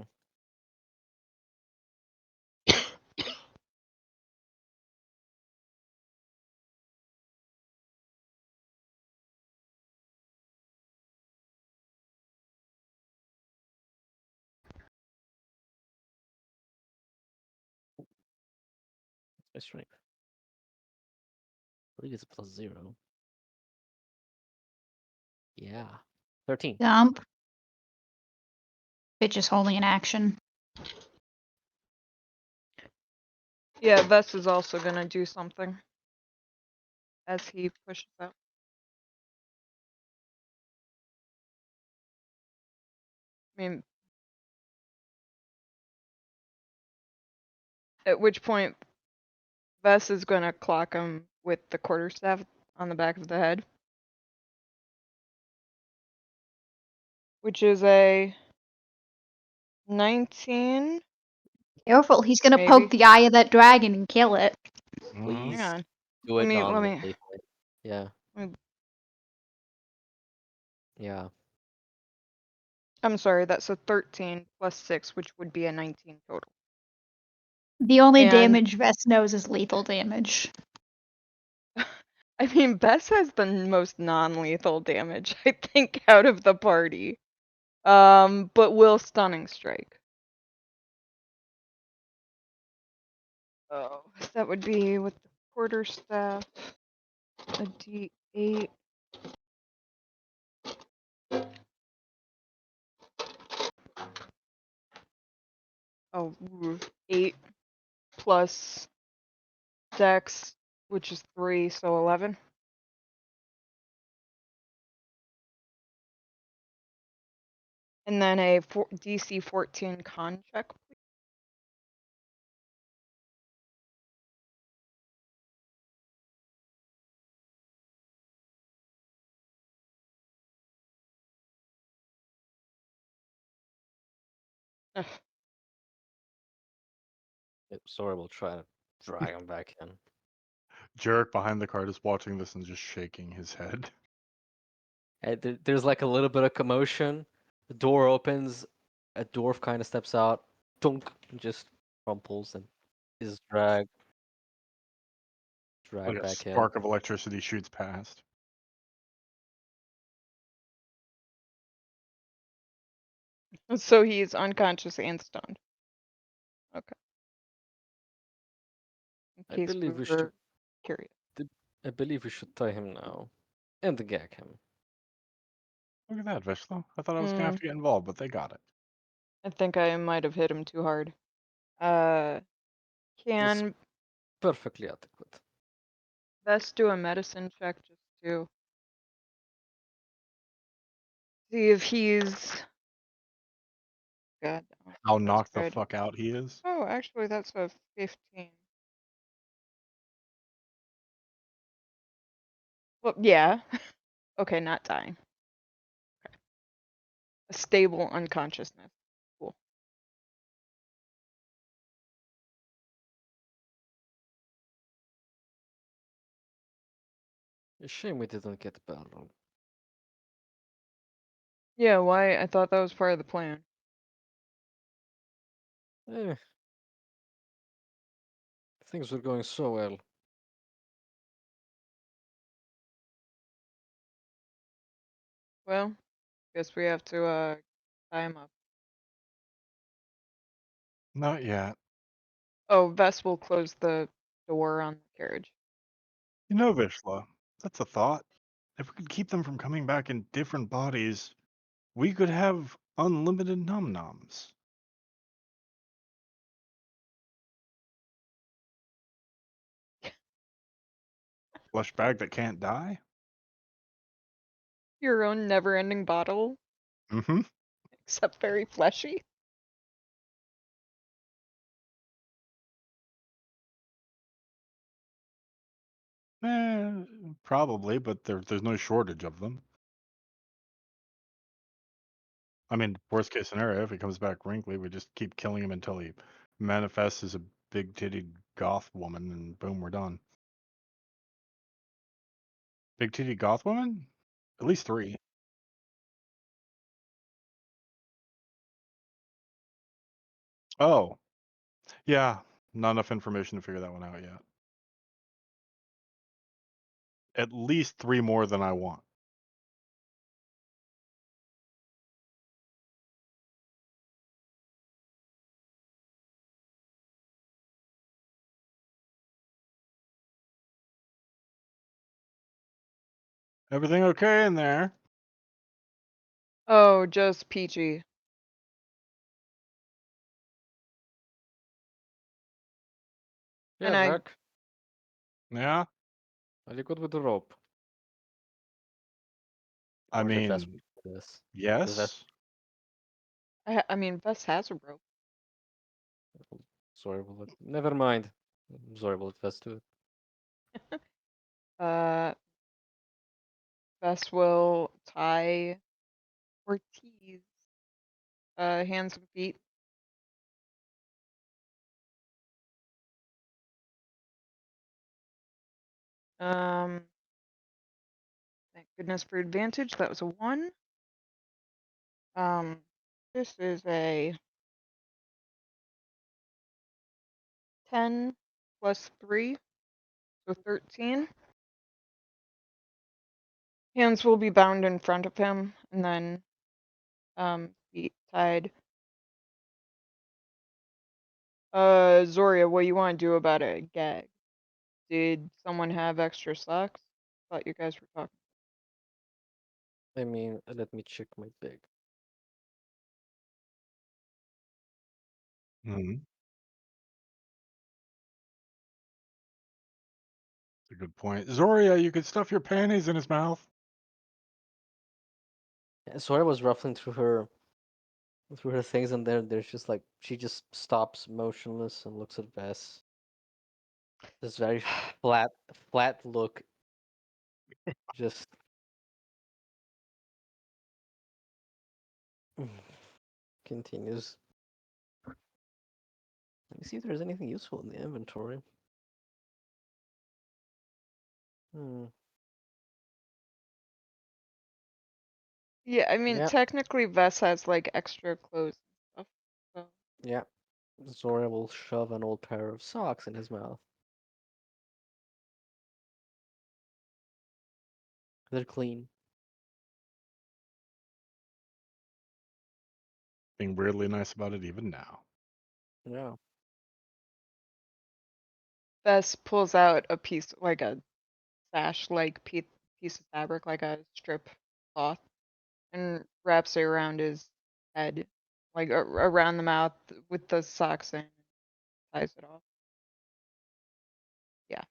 My strength. I believe it's +0. Yeah. 13. Dump. Bitch is holding an action. Yeah, Vess is also gonna do something as he pushes out. I mean, at which point Vess is gonna clock him with the quarterstaff on the back of the head, which is a 19, Careful, he's gonna maybe. poke the eye of that dragon and kill it. Mhm. Please Hang on. do Let it me- non-lethally. Yeah. let me- Yeah. I'm sorry, that's a 13 plus 6, which would be a 19 total. The only And- damage Vess knows is lethal damage. I mean, Bess has the most non-lethal damage, I think, out of the party. But will stunning strike. Oh, that would be with the quarterstaff, a D8. Oh, 8 plus Dex, which is 3, so 11. And then a DC 14 con check, please. Ugh. Sorry, we'll try to drag him back in. Jarek behind the cart is watching this and just shaking his head. There's like a little bit of commotion. The door opens. A dwarf kind of steps out. Dunk, and just crumples and is dragged Like a back in. spark of electricity shoots past. So he's unconscious and stunned. Okay. In I case we believe we should. were curious. I believe we should tie him now, and gag him. Look at that, Vishlo. I thought I was gonna have to get involved, but they got it. I think I might have hit him too hard. Can Perfectly adequate. Best do a medicine check just to see if he's. God. How that's knocked the good. fuck out he is. Oh, actually, that's a 15. Well, yeah. Okay, not dying. Okay. A stable unconsciousness. Cool. A shame we didn't get the battle. Yeah, why? I thought that was part of the plan. Eh. Things were going so well. Well, guess we have to tie him up. Not yet. Oh, Vess will close the door on the carriage. You know, Vishla, that's a thought. If we could keep them from coming back in different bodies, we could have unlimited num-noms. Flesh bag that can't die? Your own never-ending bottle, Mm-hmm. except very fleshy. Probably, but there's no shortage of them. I mean, worst case scenario, if he comes back wrinkly, we just keep killing him until he manifests as a big-titted goth woman, and boom, we're done. Big-titted goth woman? At least 3. Oh, yeah. Not enough information to figure that one out yet. At least 3 more than I want. Everything okay in there? Oh, just peachy. Yeah, And I- Jack. Yeah? Are you good with the rope? I Or did Vess mean, do this? yes. I mean, Vess has a rope. Zora will never mind. Zora will attest to it. Vess will tie Ortiz hands and feet. Thank goodness for advantage. That was a 1. This is a 10 plus 3, so 13. Hands will be bound in front of him, and then feet tied. Zoria, what you want to do about a gag? Did someone have extra socks? Thought you guys were talking. I mean, let me check my bag. Mhm. That's a good point. Zoria, you could stuff your panties in his mouth. Yeah, Zora was ruffling through her things, and there's just like she just stops motionless and looks at Vess. This very flat look. Just continues. Let me see if there's anything useful in the inventory. Hmm. Yeah, I mean, Yeah, technically Vess has like extra clothes and stuff. So yeah. Zora will shove an old pair of socks in his mouth. They're clean. Being weirdly nice about it even now. Yeah. Vess pulls out a piece, like a sash-like piece of fabric, like a strip cloth, and wraps it around his head, like around the mouth with the socks in, ties it off. Yeah.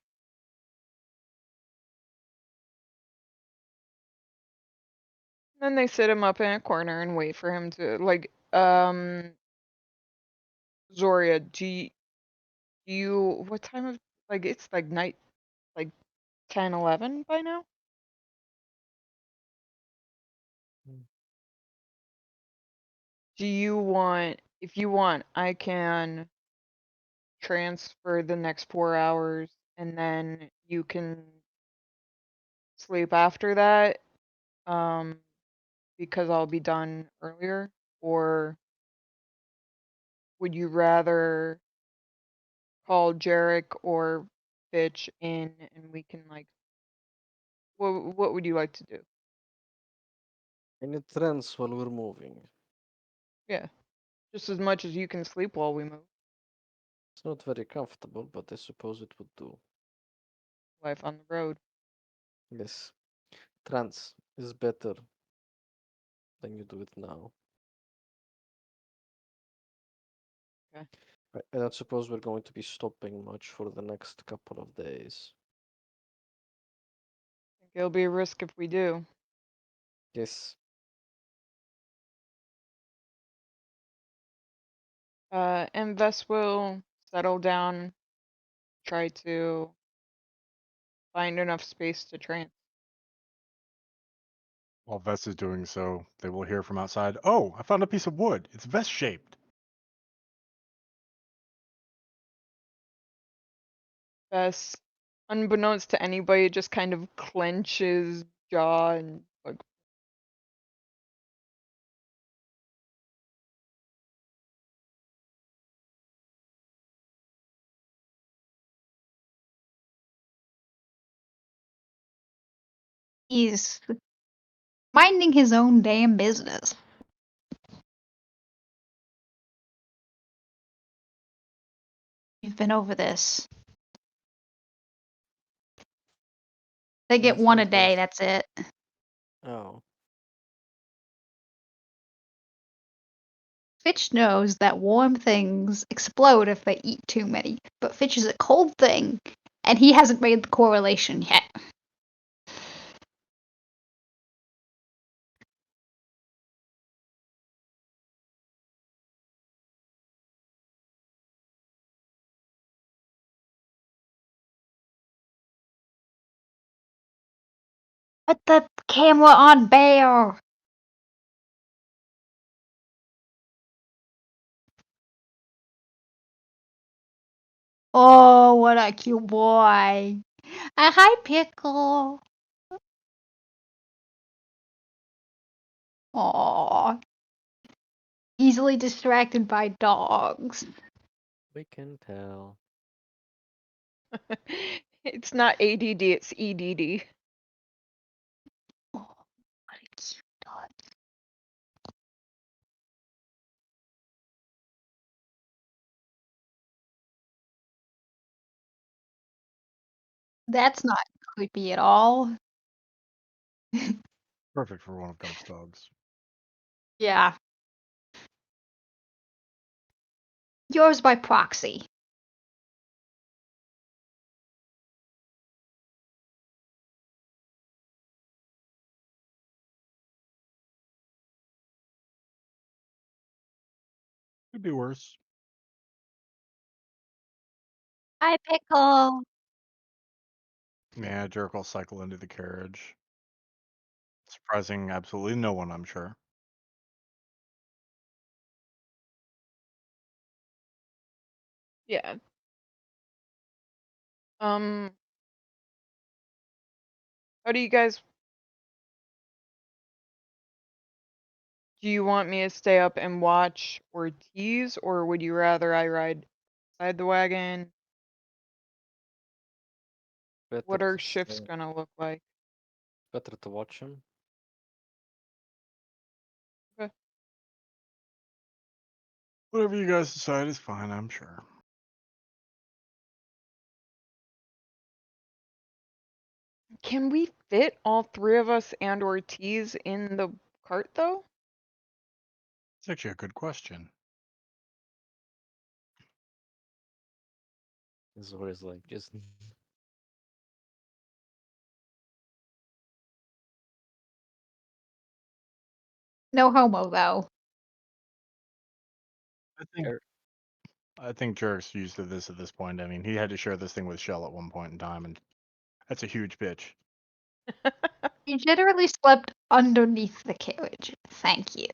Then they sit him up in a corner and wait for him to like Zoria, do you what time of like it's like night like 10, 11 by now? Mm. Do you want if you want, I can transfer the next 4 hours and then you can sleep after that, um, because I'll be done earlier, or would you rather call Jarek or Fitch in and we can like what would you like to do? In a trance while we're moving. Yeah, just as much as you can sleep while we move. It's not very comfortable, but I suppose it would do. Life on the road. Yes. Trance is better than you do it now. Okay. I don't suppose we're going to be stopping much for the next couple of days. Think it'll be a risk if we do. Yes. And Vess will settle down, try to find enough space to train. While Vess is doing so, they will hear from outside, "Oh, I found a piece of wood. It's Vess-shaped." Vess, unbeknownst to anybody, just kind of clenches jaw and like He's minding his own damn business. You've been over this. They get That's one a not day, worth. that's it. Oh. Fitch knows that warm things explode if they eat too many, but Fitch is a cold thing, and he hasn't made the correlation yet. Put the camera on Bear. Oh, what a cute boy. Hi, Pickle. Aw. Easily distracted by dogs. We can tell. It's not ADD, it's EDD. Oh, what a cute dog. That's not creepy at all. Perfect for one of Gump's dogs. Yeah. Yours by proxy. Could be worse. Hi, Pickle. Yeah, Jerk will cycle into the carriage. Surprising absolutely no one, I'm sure. Yeah. How do you guys... Do you want me to stay up and watch Ortiz, or would you rather I ride beside the wagon? Better What are to shifts stay, gonna look like? better to watch him. Okay. Whatever you guys decide is fine, I'm sure. Can we fit all three of us and Ortiz in the cart, though? It's actually a good question. This is what it's like. Just No homo, though. I think Er, I think Jerk's used to this at this point. I mean, he had to share this thing with Shell at one point in time, and that's a huge bitch. You generally slept underneath the carriage. Thank you.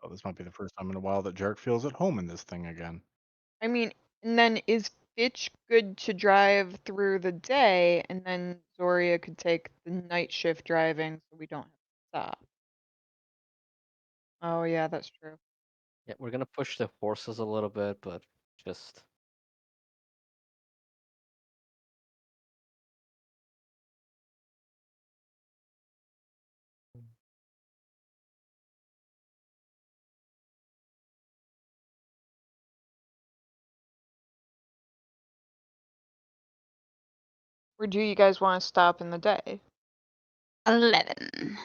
Oh, this might be the first time in a while that Jerk feels at home in this thing again. I mean, and then is Fitch good to drive through the day, and then Zoria could take the night shift driving so we don't have to stop? Oh, yeah, that's true. yeah, we're gonna push the horses a little bit, but just Or do you guys want to stop in the day? 11.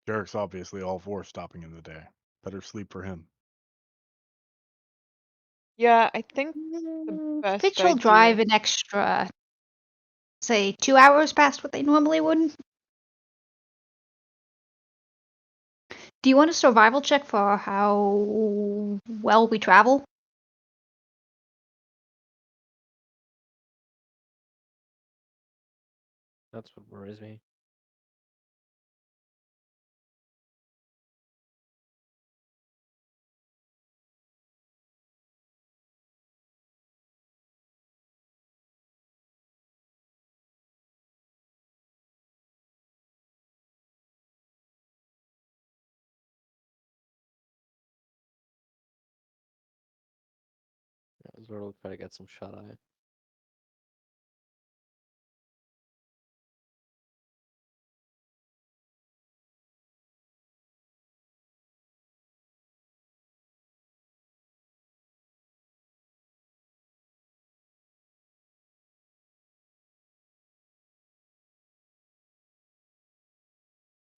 Jerk's obviously all for stopping in the day. Better sleep for him. Yeah, I think the best Fitch will drive idea. an extra, say, 2 hours past what they normally would. Do you want a survival check for how well we travel? that's what worries me. Yeah, Zoro will try to get some shut eye.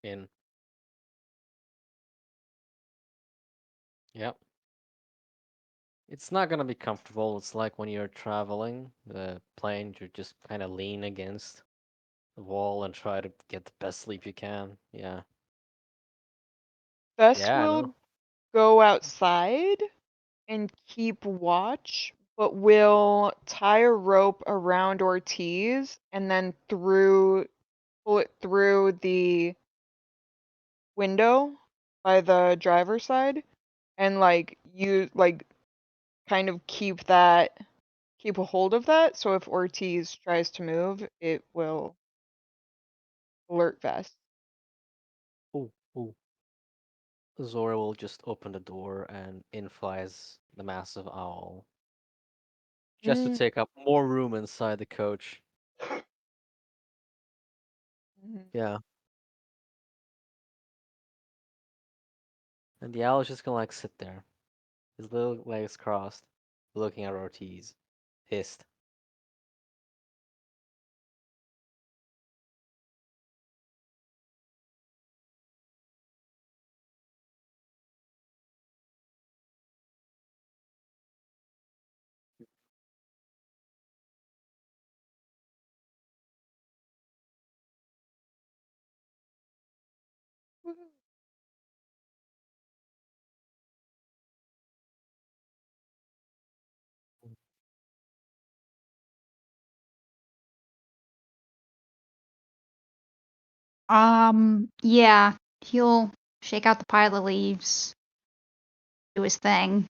In Yep. It's not gonna be comfortable. It's like when you're traveling the plane, you just kind of lean against the wall and try to get the best sleep you can. Yeah. Bess Yeah, I know. will go outside and keep watch, but will tie a rope around Ortiz and then pull it through the window by the driver's side and kind of keep a hold of that, so if Ortiz tries to move, it will alert Vest. Ooh, ooh. Zora will just open the door and in flies the massive owl, just to Mm. take up more room inside the coach. Mhm. Yeah. And the owl is just gonna like sit there, his little legs crossed, looking at Ortiz, pissed. Woohoo. Yeah, he'll shake out the pile of leaves, do his thing,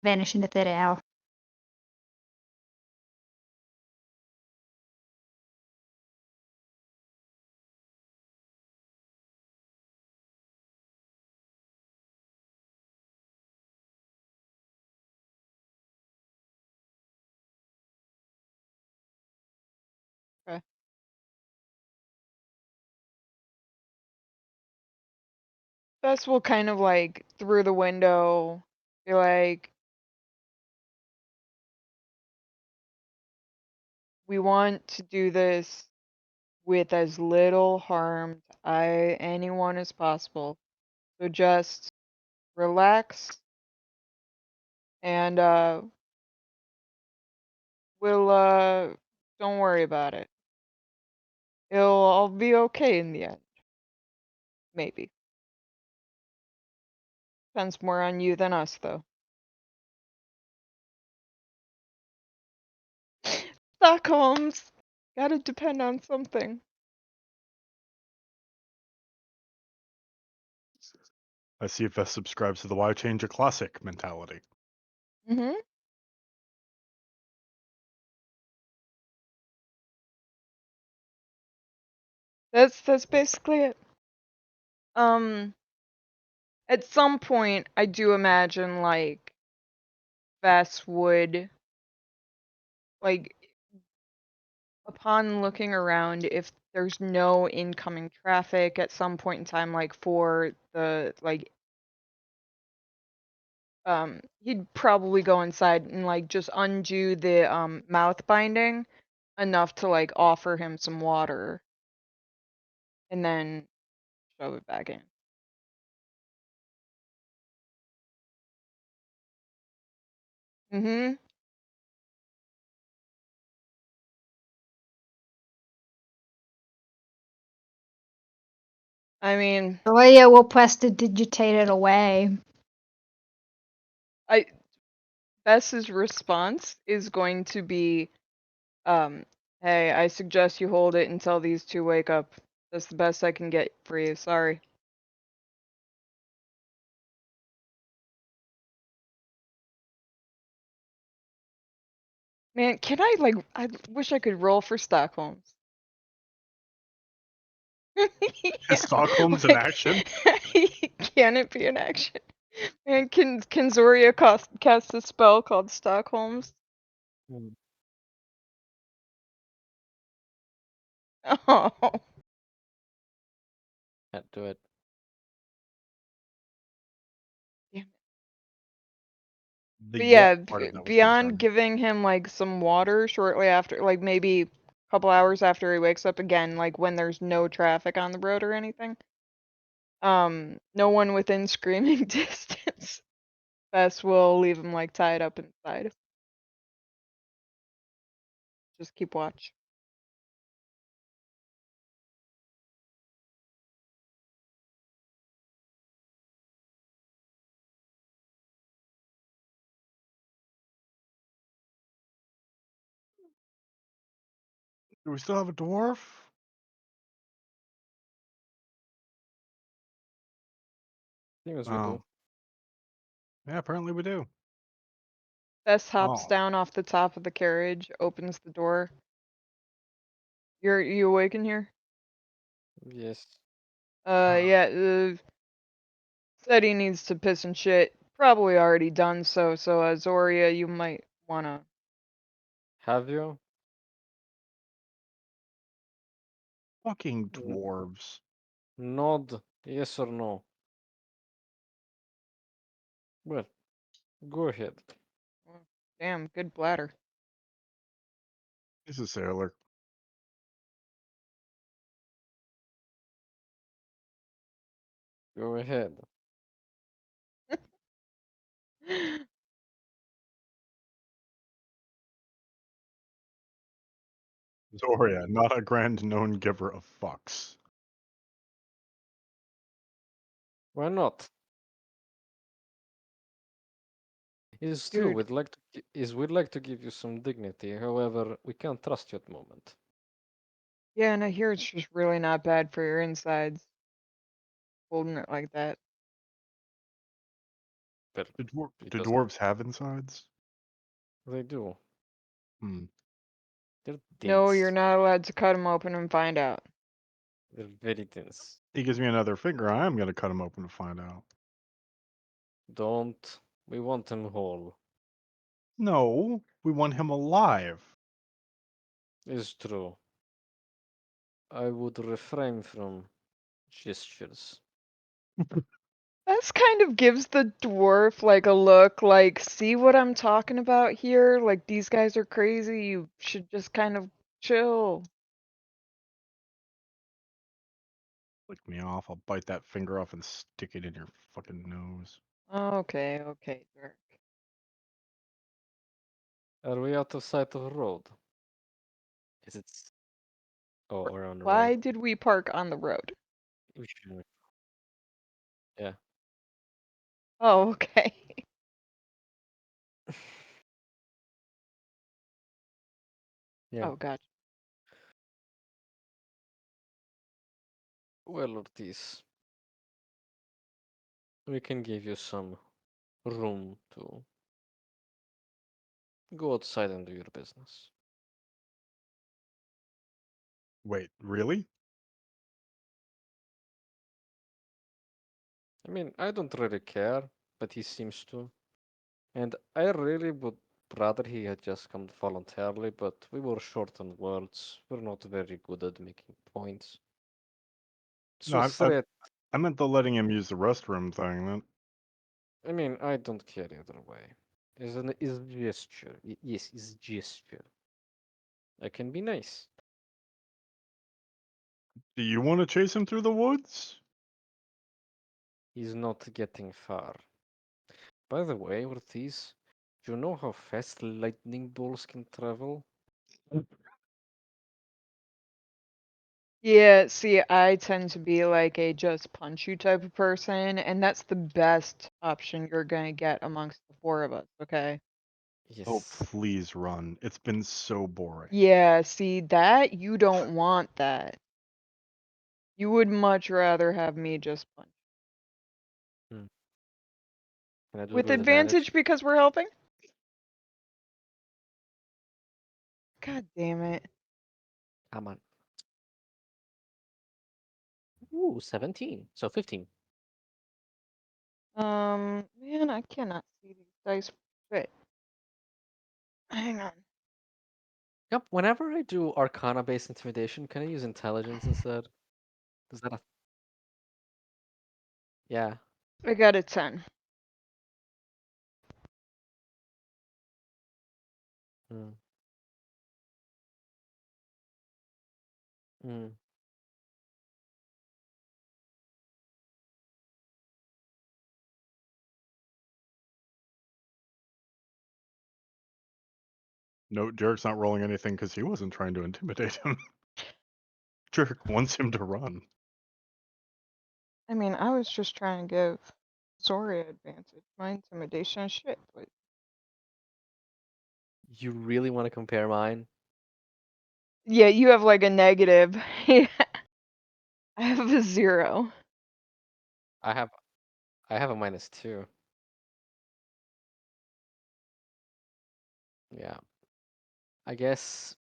vanish into thin air. Okay. Vest will kind of like through the window be like, we want to do this with as little harm to anyone as possible. So just relax and we'll don't worry about it. It'll all be okay in the end. Maybe. Depends more on you than us though. Stockholms. Gotta depend on something. I see if Vest subscribes to the why change a classic mentality. Mhm. That's basically it. At some point I do imagine like Vess would like upon looking around, if there's no incoming traffic at some point in time, like for the he'd probably go inside and like just undo the mouth binding enough to like offer him some water and then shove it back in. Mhm. I mean, Leia will prestidigitate it away. I Bess's response is going to be, hey, I suggest you hold it until these two wake up. That's the best I can get for you. Sorry. Man, can I wish I could roll for Stockholms. Is Yeah, Stockholm's in like, action? can it be an action? And can Zoria cast a spell called Stockholms? Hmm. Oh, Can't do it. damn. The But yet yeah, part of that was beyond concerning. giving him like some water shortly after, like maybe a couple hours after he wakes up again, like when there's no traffic on the road or anything, No one within screaming distance. Bess will leave him like tied up inside. Just keep watch. Do we still have a dwarf? Seems we Oh, do. yeah, apparently we do. Bess hops Oh, down off the top of the carriage, opens the door. You awake in here? Yes. Yeah, said he needs to piss and shit. Probably already done so, Zoria, you might wanna. Have you? fucking N- dwarves. Nod, yes or no? Well, go ahead. Well, damn, good bladder. He's a sailor. Go ahead. Zoria, not a grand known giver of fucks. Why not? It's true. Dude, We'd like to give you some dignity. However, we can't trust you at the moment. yeah, and I hear it's just really not bad for your insides, holding it like that. But it Do doesn't. dwarves have insides? They do. Hmm. They're No, you're dense. not allowed to cut them open and find out. They're very dense. He gives me another finger, I am gonna cut him open to find out. Don't. We want them whole. No, we want him alive. It's true. I would refrain from gestures. This kind of gives the dwarf like a look like, see what I'm talking about here? Like, these guys are crazy. You should just kind of chill. Lick me off, I'll bite that finger off and stick it in your fucking nose. Okay, okay, Dirk. Are we out of sight of a road? Is it? Oh, we're on the road. Why did we park on the road? We should. Yeah. Oh, okay. Yeah. Oh, gotcha. Well, Ortiz, we can give you some room to go outside and do your business. Wait, really? I mean, I don't really care, but he seems to. And I really would rather he had just come voluntarily, but we were short on words. We're not very good at making points. No, So threat, I meant the letting him use the restroom thing. I mean, I don't care either way. Is gesture. Yes, is gesture. I can be nice. Do you want to chase him through the woods? He's not getting far. By the way, Ortiz, do you know how fast lightning bolts can travel? Yeah, see, I tend to be like a just punch you type of person, and that's the best option you're gonna get amongst the four of us, okay? Oh, Yes. please run. It's been so boring. Yeah, see, that, you don't want that. You would much rather have me just punch. Hmm. Can I do it With with advantage? advantage because we're helping? God damn it. Come on. Ooh, 17. So 15. Man, I cannot see these dice. Shit. Hang on. Yep, whenever I do Arcana-based intimidation, can I use intelligence instead? Is that a... Yeah. I got a 10. Hmm. Hmm. No, Derek's not rolling anything because he wasn't trying to intimidate him. Derek wants him to run. I mean, I was just trying to give Zoria advantage. My intimidation is shit, but You really want to compare mine? yeah, you have like a negative. I have a 0. I have a -2. Yeah. I guess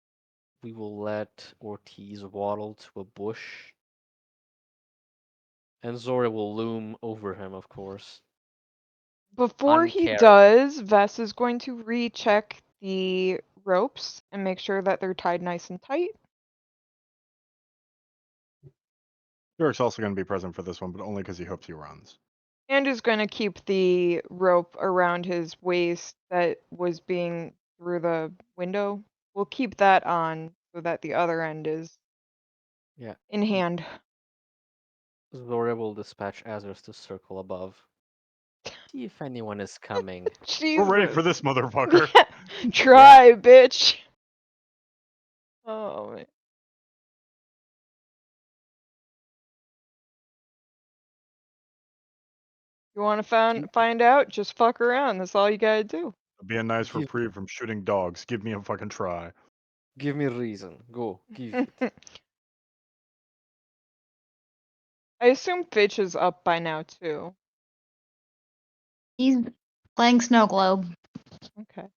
we will let Ortiz waddle to a bush, and Zora will loom over him, of course. Before he Uncaring. does, Vess is going to recheck the ropes and make sure that they're tied nice and tight. Derek's also going to be present for this one, but only because he hopes he runs. And is going to keep the rope around his waist that was being through the window. We'll keep that on so that the other end is Yeah. in hand. Zora will dispatch Azers to circle above. See if anyone is coming. We're ready for Jesus. this motherfucker. Try, bitch. Oh, man. You want to find out? Just fuck around. That's all you gotta do. It'll be a nice Give, reprieve from shooting dogs. Give me a fucking try. give me a reason. Go, give it. I assume Fitch is up by now too. He's playing Snow Globe. Okay.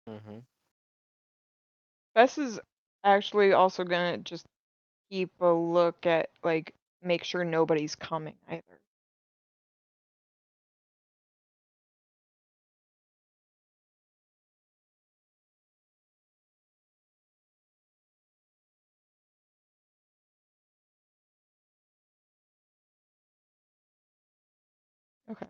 Mm-hmm. Bess is actually also gonna just keep a look at, like, make sure nobody's coming either. Okay.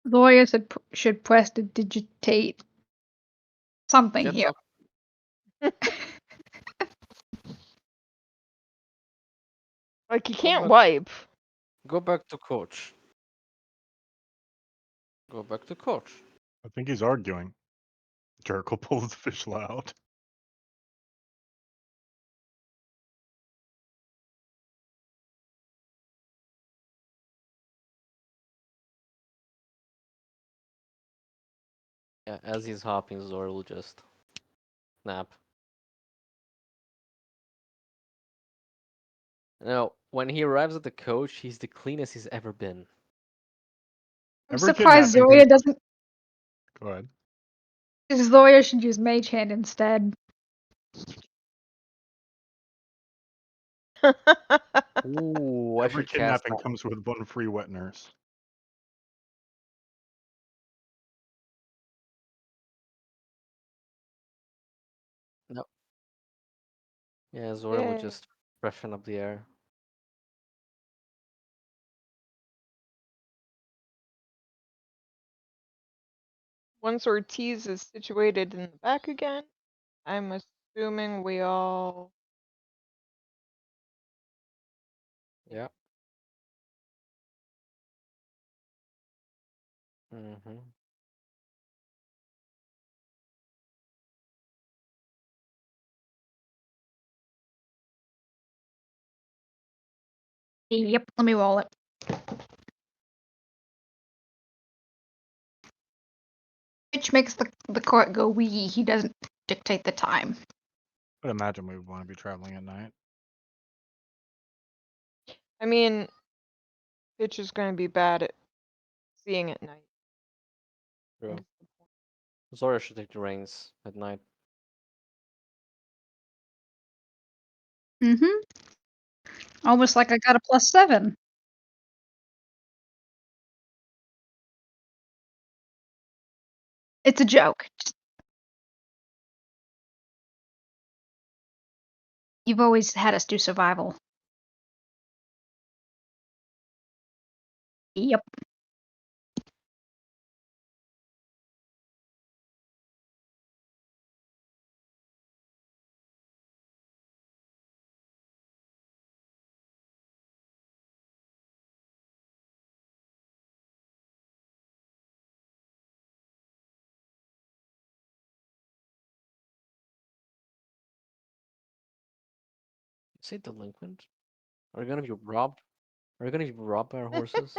Lawyers should press to digitate something Get here. up. Like, you Go can't back. wipe. Go back to coach. Go back to coach. I think he's arguing. Derek will pull his fish out. Yeah, as he's hopping, Zora will just snap. Now, when he arrives at the coach, he's the cleanest he's ever been. I'm Every surprised kidnapping Zoya can... doesn't. Go ahead. Zoya should use Mage Hand instead. Ooh, I Every should cast kidnapping that. comes with one free wet nurse. No. Yeah, Zora would Yay. just freshen up the air. Once Ortiz is situated in the back again, I'm assuming we all... Yeah. Mm-hmm. Yep, let me roll it. Which makes the court go wee. He doesn't dictate the time. I'd imagine we would want to be traveling at night. I mean, Pitch is going to be bad at seeing at night. True. Zora should take the reins at night. Mm-hmm. Almost like I got a +7. It's a joke. You've always had us do survival. Yep. Say delinquent? Are we gonna be robbed? Are we gonna be robbed by our horses?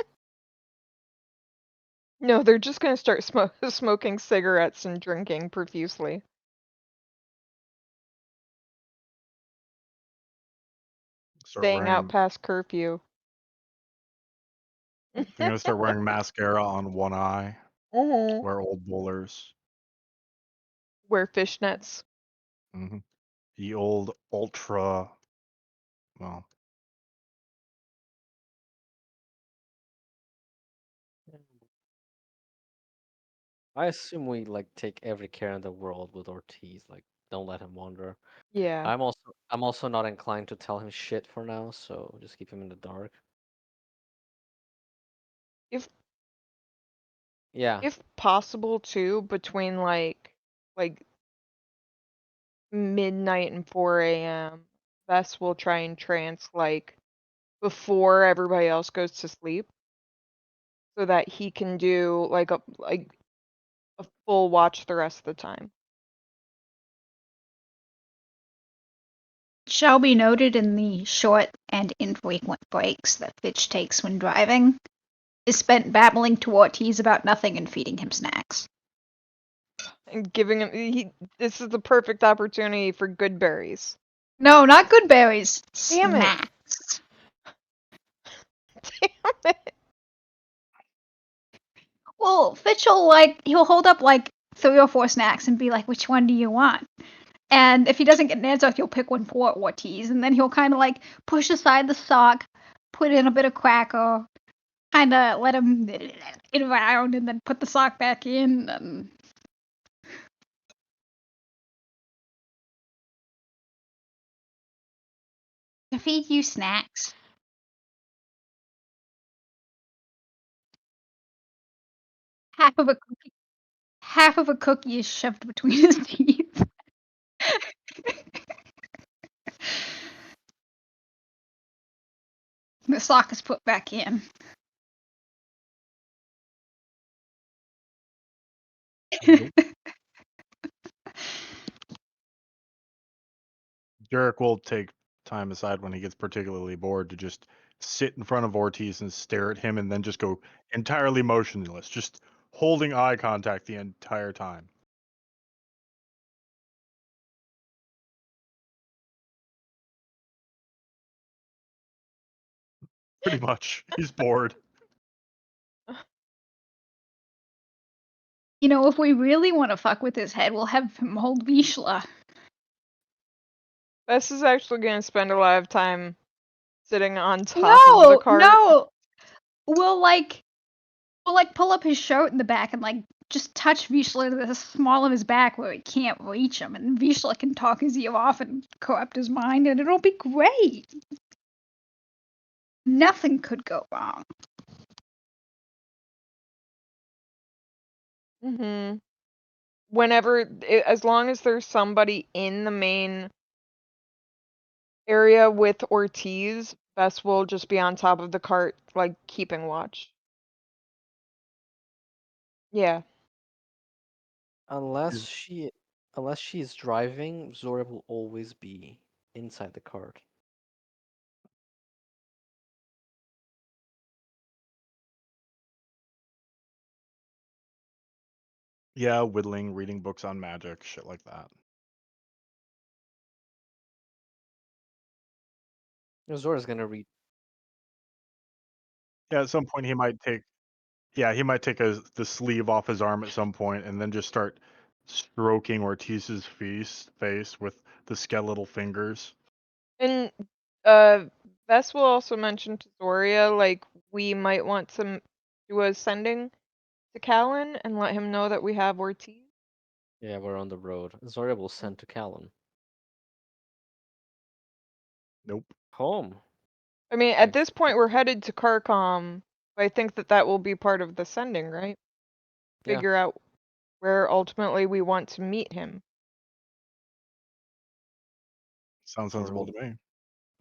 No, they're just going to start smoking cigarettes and drinking profusely. Start Staying out wearing. past curfew. They're gonna start wearing mascara on one eye. Wear old bowlers. Wear fishnets. Hmm. The old ultra. Well, I assume we like take every care in the world with Ortiz. Like, don't let him wander. Yeah. I'm also not inclined to tell him shit for now, so just keep him in the dark. If Yeah, if possible too, between like midnight and 4 a.m. Bess will try and trance like before everybody else goes to sleep so that he can do like a full watch the rest of the time. Shall be noted in the short and infrequent breaks that Fitch takes when driving is spent babbling to Ortiz about nothing and feeding him snacks. And giving him this is the perfect opportunity for good berries. No, not good berries. Damn it. Snacks. Damn it. Well, Fitch will he'll hold up like 3 or 4 snacks and be like, "Which one do you want?" And if he doesn't get an answer, he'll pick one for Ortiz, and then he'll kind of like push aside the sock, put in a bit of cracker, kind of let him it around, and then put the sock back in. And to feed you snacks. Half of a cookie, half of a cookie is shoved between his teeth. The sock is put back in. nope. Derek will take time aside when he gets particularly bored to just sit in front of Ortiz and stare at him and then just go entirely motionless, just holding eye contact the entire time. Pretty much. He's bored. You know, if we really want to fuck with his head, we'll have him hold Vishla. Bess is actually going to spend a lot of time sitting on top of the No, cart. no. We'll pull up his shirt in the back and like just touch Vishla to the small of his back where it can't reach him, and Vishla can talk his ear off and corrupt his mind, and it'll be great. Nothing could go wrong. Mhm. Whenever as long as there's somebody in the main area with Ortiz, Bess will just be on top of the cart like keeping watch. Yeah. unless He's- she unless she is driving, Zora will always be inside the cart. Yeah, whittling, reading books on magic, shit like that. Zora's gonna read. Yeah, at some point he might take. Yeah, he might take the sleeve off his arm at some point, and then just start stroking Ortiz's face with the skeletal fingers. And uh, Vess will also mention to Zoria, like, we might want to do a sending to Callan and let him know that we have Ortiz. Yeah, we're on the road. Zora will send to Callan. Nope. Home. I mean, at Thanks. this point, we're headed to Carcom. I think that that will be part of the sending, right? Yeah. Figure out where ultimately we want to meet him. Sounds Zora sensible will, to me.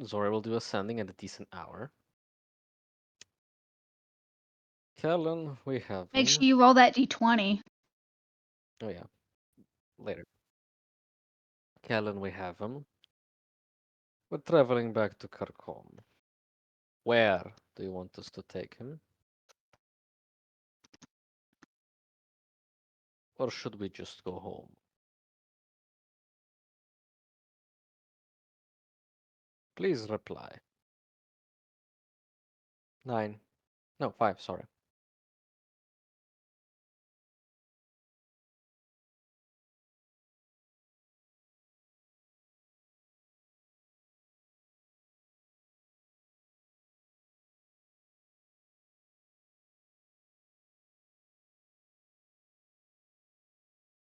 Zora will do a sending at a decent hour. Callan, we have Make him. sure you roll that d20. Oh yeah, later. Callan, we have him. We're traveling back to Kharkov. Where do you want us to take him? Or should we just go home? Please reply. 9. No, 5, sorry.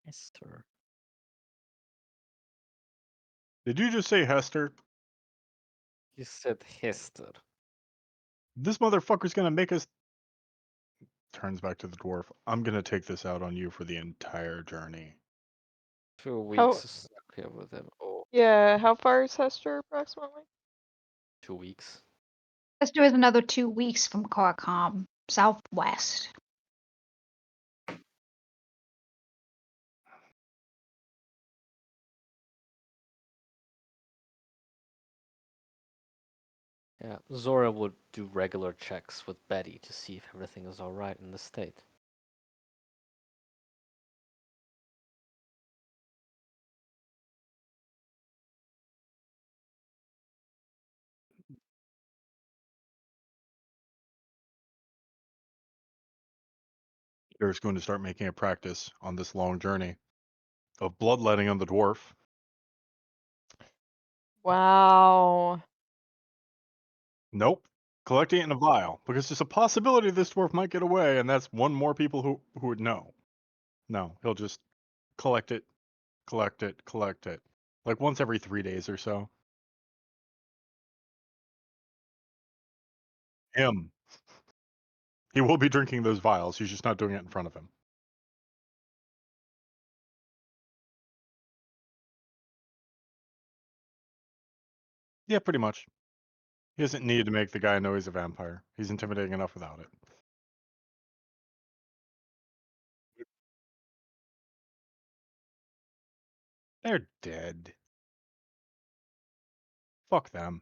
Esther. Did you just say Hester? You said Hester. This motherfucker's gonna make us. Turns back to the dwarf. I'm gonna take this out on you for the entire journey. 2 weeks How? stuck here with him. Oh, Yeah. How far is Hester approximately? 2 weeks. Let's do it another 2 weeks from Carcom, southwest. Yeah, Zora would do regular checks with Betty to see if everything is alright in the state. Derek's going to start making a practice on this long journey of bloodletting on the dwarf. Wow. Nope. Collecting it in a vial because there's a possibility this dwarf might get away, and that's one more people who would know. No, he'll just collect it, collect it, collect it, like once every 3 days or so. Him. He will be drinking those vials. He's just not doing it in front of him. Yeah, pretty much. He doesn't need to make the guy know he's a vampire. He's intimidating enough without it. They're dead. Fuck them.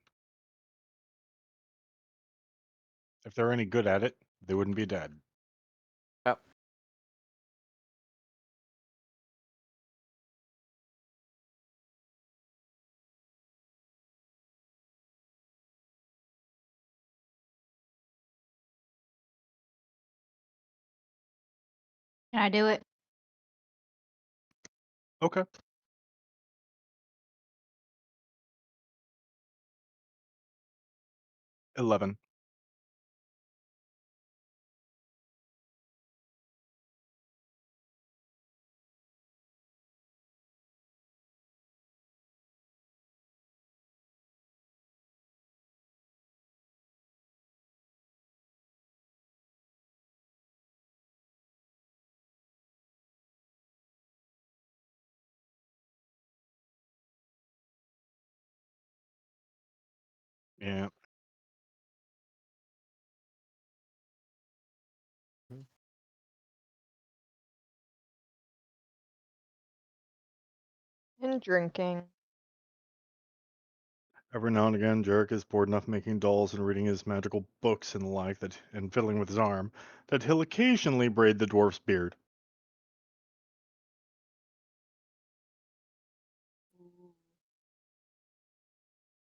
If they're any good at it, they wouldn't be dead. Yep. Can I do it? Okay. $11. Yeah. And drinking. Every now and again, Jarek is bored enough making dolls and reading his magical books and the like and fiddling with his arm that he'll occasionally braid the dwarf's beard.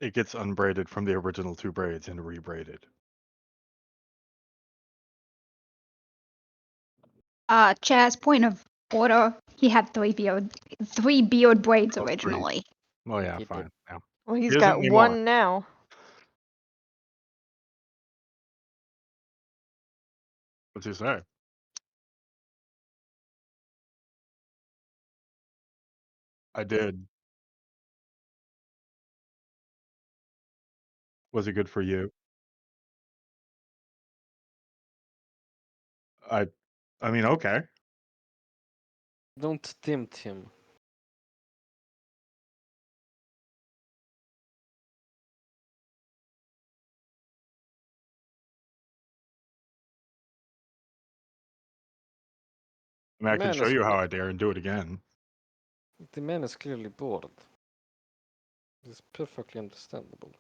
It gets unbraided from the original 2 braids and rebraided. Chaz, point of order. He had three beard braids Oh, 3. originally. Oh, yeah, He did. fine. Yeah. Well, He he's doesn't got anymore. one now. What's he say? I did. Was it good for you? I I mean, okay. Don't tempt him. I mean, The I can man show is you how I dare and do it again. the man is clearly bored. It's perfectly understandable.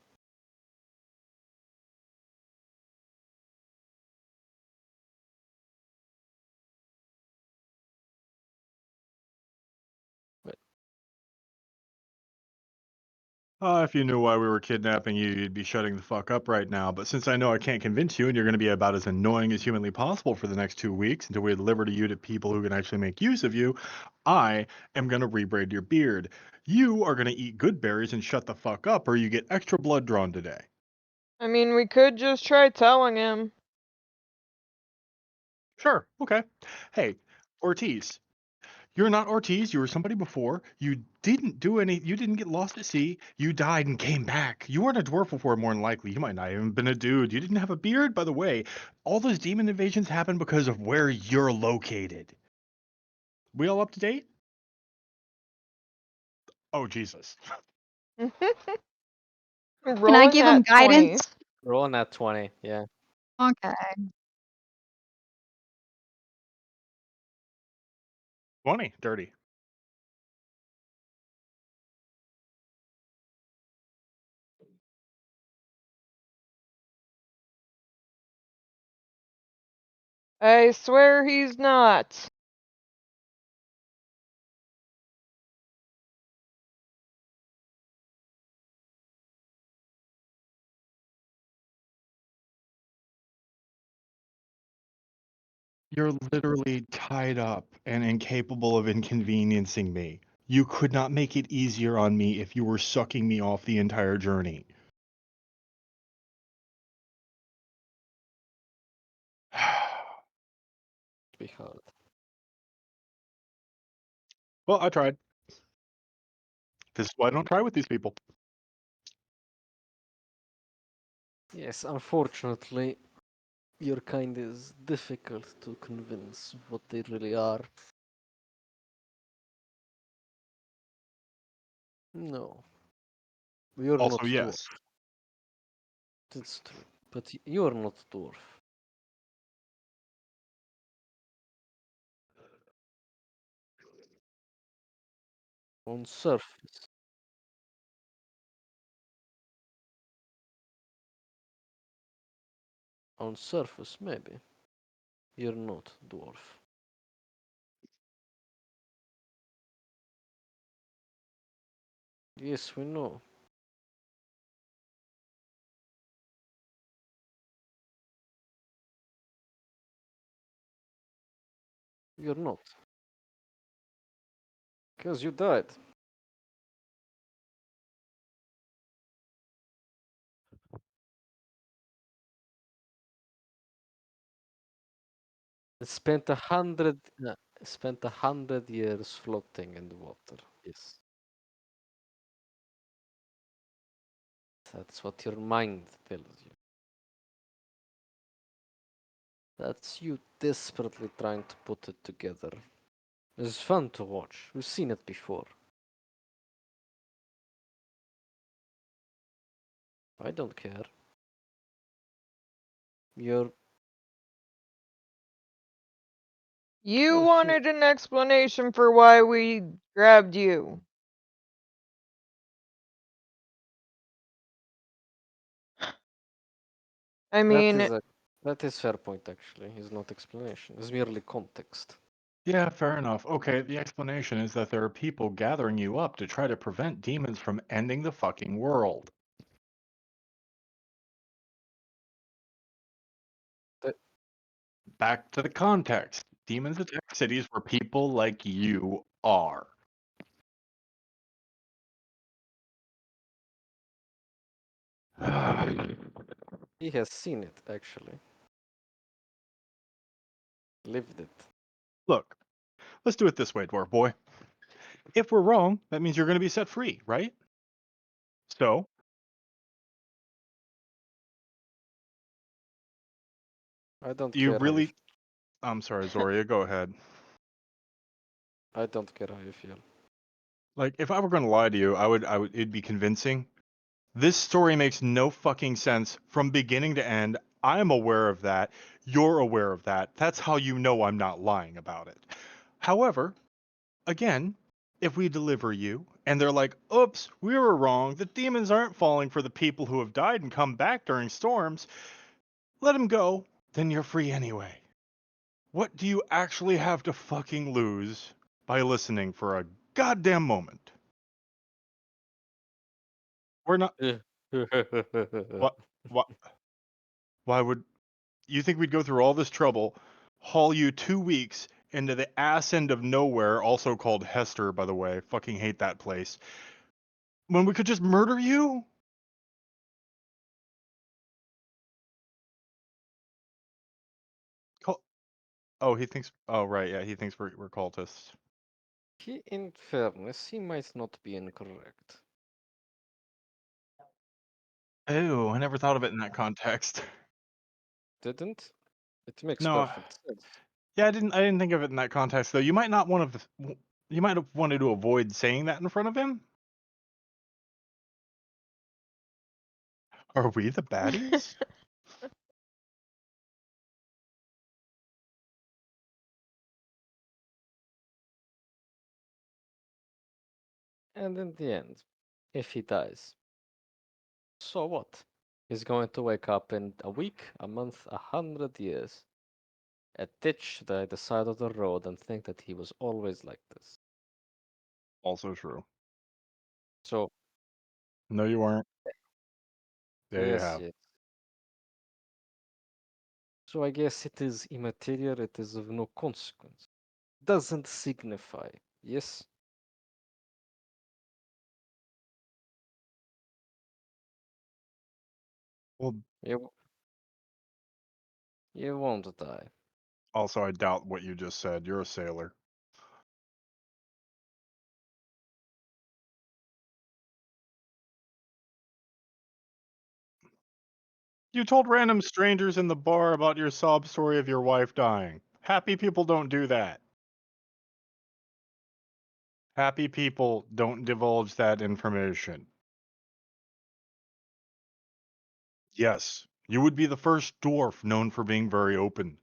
If you knew why we were kidnapping you, you'd be shutting the fuck up right now. But since I know I can't convince you and you're going to be about as annoying as humanly possible for the next 2 weeks until we deliver to you to people who can actually make use of you, I am going to rebraid your beard. You are going to eat good berries and shut the fuck up or you get extra blood drawn today. I mean, we could just try telling him. Sure, okay. Hey, Ortiz, you're not Ortiz. You were somebody before. You didn't do any. You didn't get lost at sea. You died and came back. You weren't a dwarf before, more than likely. You might not even been a dude. You didn't have a beard, by the way. All those demon invasions happened because of where you're located. We all up to date? Oh Jesus. Can I Rolling give him that 20. guidance? Rolling that 20, yeah. Okay. 20, dirty. I swear he's not. You're literally tied up and incapable of inconveniencing me. You could not make it easier on me if you were sucking me off the entire journey. Be hard. Well, I tried. This is why I don't try with these people. Yes, unfortunately, your kind is difficult to convince what they really are. No, you're Also, not dwarf. yes. That's true. But you're not dwarf. On surface. On surface, maybe. You're not dwarf. Yes, we know. You're not. Because you died. It spent 100 years floating in the water. Yes. That's what your mind tells you. That's you desperately trying to put it together. It's fun to watch. We've seen it before. I don't care. You're You well, sure. wanted an explanation for why we grabbed you. I That mean, is a that is fair point actually. It's not explanation. It's merely context. Yeah, fair enough. Okay, the explanation is that there are people gathering you up to try to prevent demons from ending the fucking world. Back to the context. Demons attack cities where people like you are. He has seen it, actually. Lived it. Look, let's do it this way, dwarf boy. If we're wrong, that means you're going to be set free, right? So, I don't you care how you really. I'm sorry, Zoria, go ahead. I don't care how you feel. Like, if I were going to lie to you, it'd be convincing. This story makes no fucking sense from beginning to end. I'm aware of that. You're aware of that. That's how you know I'm not lying about it. However, again, if we deliver you and they're like, oops, we were wrong. The demons aren't falling for the people who have died and come back during storms. Let them go. Then you're free anyway. What do you actually have to fucking lose by listening for a goddamn moment? We're not. What? What? Why would you think we'd go through all this trouble, haul you 2 weeks into the ass end of nowhere, also called Hester, by the way? Fucking hate that place. When we could just murder you? Cul- Oh, he thinks. Oh, right. Yeah, he thinks we're cultists. In fairness, he might not be incorrect. Oh, I never thought of it in that context. Didn't? It makes No. perfect sense. Yeah, I didn't think of it in that context though. You might not want to. You might have wanted to avoid saying that in front of him. Are we the baddies? And in the end, if he dies, so what? He's going to wake up in a week, a month, 100 years, a ditch by the side of the road, and think that he was always like this. Also true. So, No, you weren't. There you yes, have. yes. So I guess it is immaterial, it is of no consequence. Doesn't signify. Yes? Well, You, you won't die. also, I doubt what you just said. You're a sailor. You told random strangers in the bar about your sob story of your wife dying. Happy people don't do that. Happy people don't divulge that information. Yes, you would be the first dwarf known for being very open.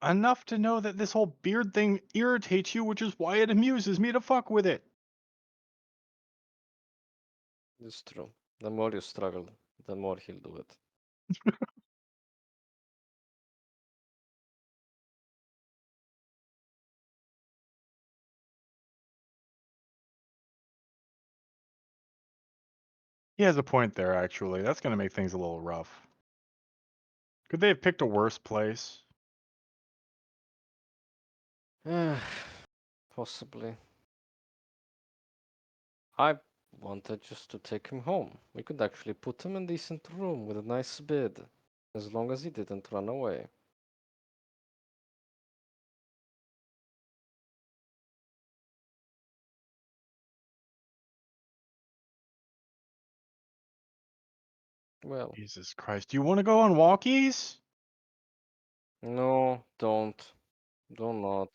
Enough to know that this whole beard thing irritates you, which is why it amuses me to fuck with it. It's true. The more you struggle, the more he'll do it. He has a point there, actually. That's going to make things a little rough. Could they have picked a worse place? Possibly. I wanted just to take him home. We could actually put him in a decent room with a nice bed, as long as he didn't run away. Well, Jesus Christ. Do you want to go on walkies? no, don't. Do not.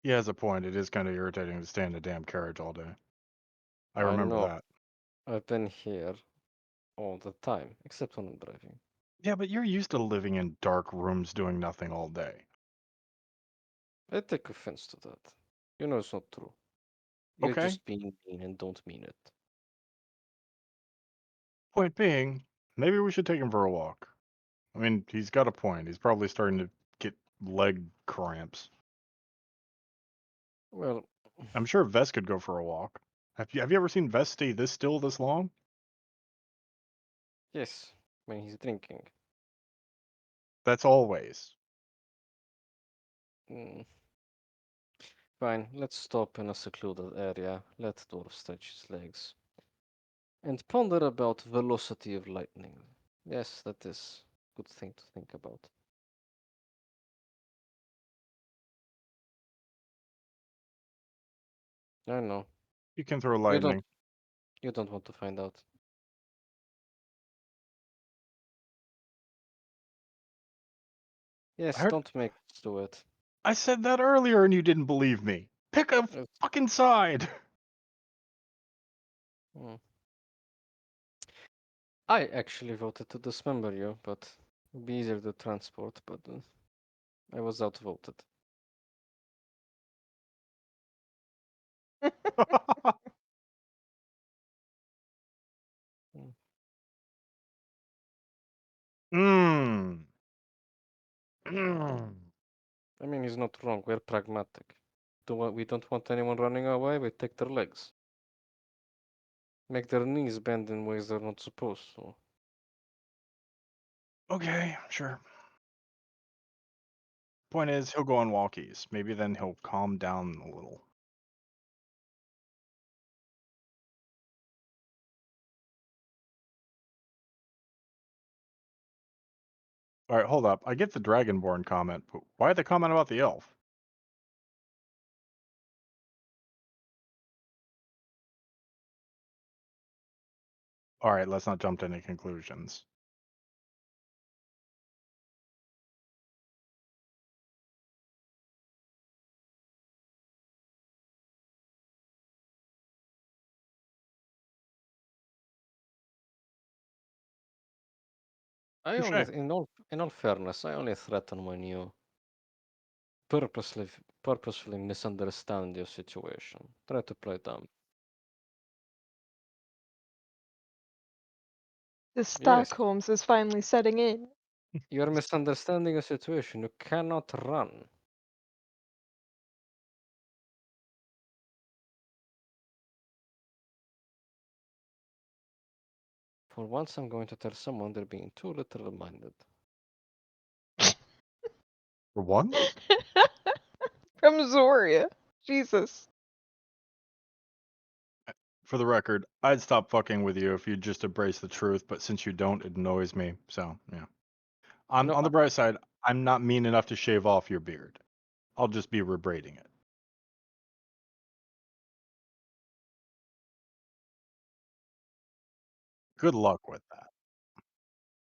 He has a point. It is kind of irritating to stay in the damn carriage all day. I I remember know. that. I've been here all the time, except when I'm driving. Yeah, but you're used to living in dark rooms doing nothing all day. I take offense to that. You know it's not true. You're Okay? just being mean and don't mean it. Point being, maybe we should take him for a walk. I mean, he's got a point. He's probably starting to get leg cramps. Well, I'm sure Vest could go for a walk. Have you ever seen Vest stay this still this long? Yes, when he's drinking. That's always. Mm. Fine, let's stop in a secluded area, let Dwarf stretch his legs, and ponder about velocity of lightning. Yes, that is a good thing to think about. I know. You can throw You don't lightning. you don't want to find out. I Yes, heard don't make us do it. I said that earlier and you didn't believe me. Pick a It's- fucking side. mm. I actually voted to dismember you, but it'd be easier to transport, but I was outvoted. Mm. Mmm. Mmm. I mean, he's not wrong. We're pragmatic. We don't want anyone running away. We take their legs, make their knees bend in ways they're not supposed to. Okay, sure. Point is, he'll go on walkies. Maybe then he'll calm down a little. All right, hold up. I get the Dragonborn comment, but why the comment about the elf? All right, let's not jump to any conclusions. I only, Touche. in all fairness, I only threaten when you purposely, purposefully misunderstand your situation. Try to play dumb. The Yes, Stockholms is finally setting in. you're misunderstanding a situation. You cannot run. For once, I'm going to tell someone they're being too literal-minded. For once? From Zoria. Jesus. For the record, I'd stop fucking with you if you just embrace the truth, but since you don't, it annoys me. So, yeah. You know, On the bright side, I'm not mean enough to shave off your beard. I'll just be rebraiding it. Good luck with that.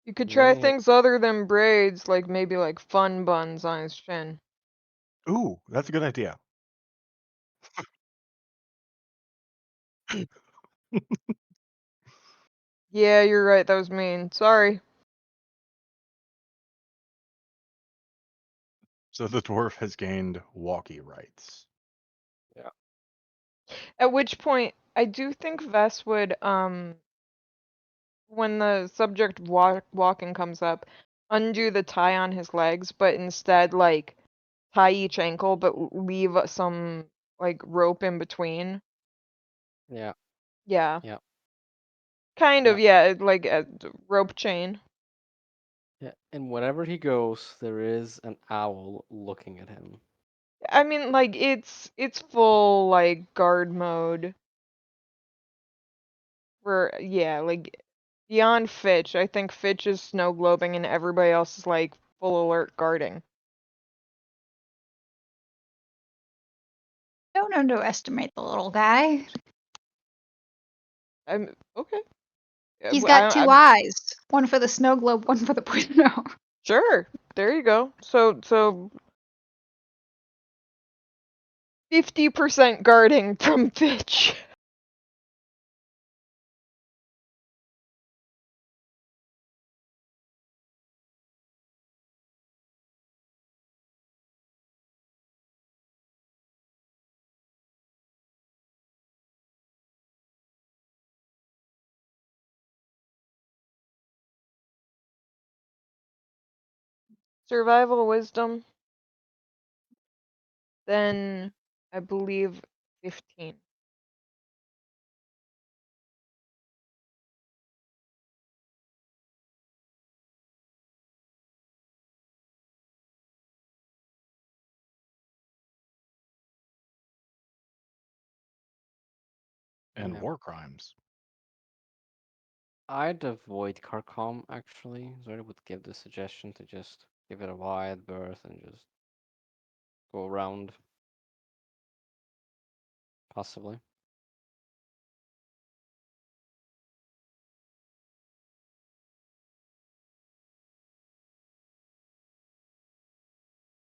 You could you try may, things other than braids, like maybe like fun buns on his chin. Ooh, that's a good idea. Yeah, you're right, that was mean. Sorry. So the dwarf has gained walkie rights. yeah, At which point, I do think Vess would, when the subject walking comes up, undo the tie on his legs, but instead, like, tie each ankle, but leave some, like, rope in between. yeah, Yeah. yeah, Kind yeah, of, yeah, like a rope chain. yeah. And wherever he goes, there is an owl looking at him. I mean, like, it's full, like, guard mode. For, yeah, like, beyond Fitch, I think Fitch is snow globing and everybody else is, like, full alert guarding. Don't underestimate the little guy. I'm, okay. He's got two I'm eyes. One for the snow globe, one for the poison owl. sure. There you go. So 50% guarding from Fitch. Survival wisdom. Then I believe 15. and Yeah. war crimes. I'd avoid Carcom actually. Zora would give the suggestion to just give it a wide berth and just go around, possibly.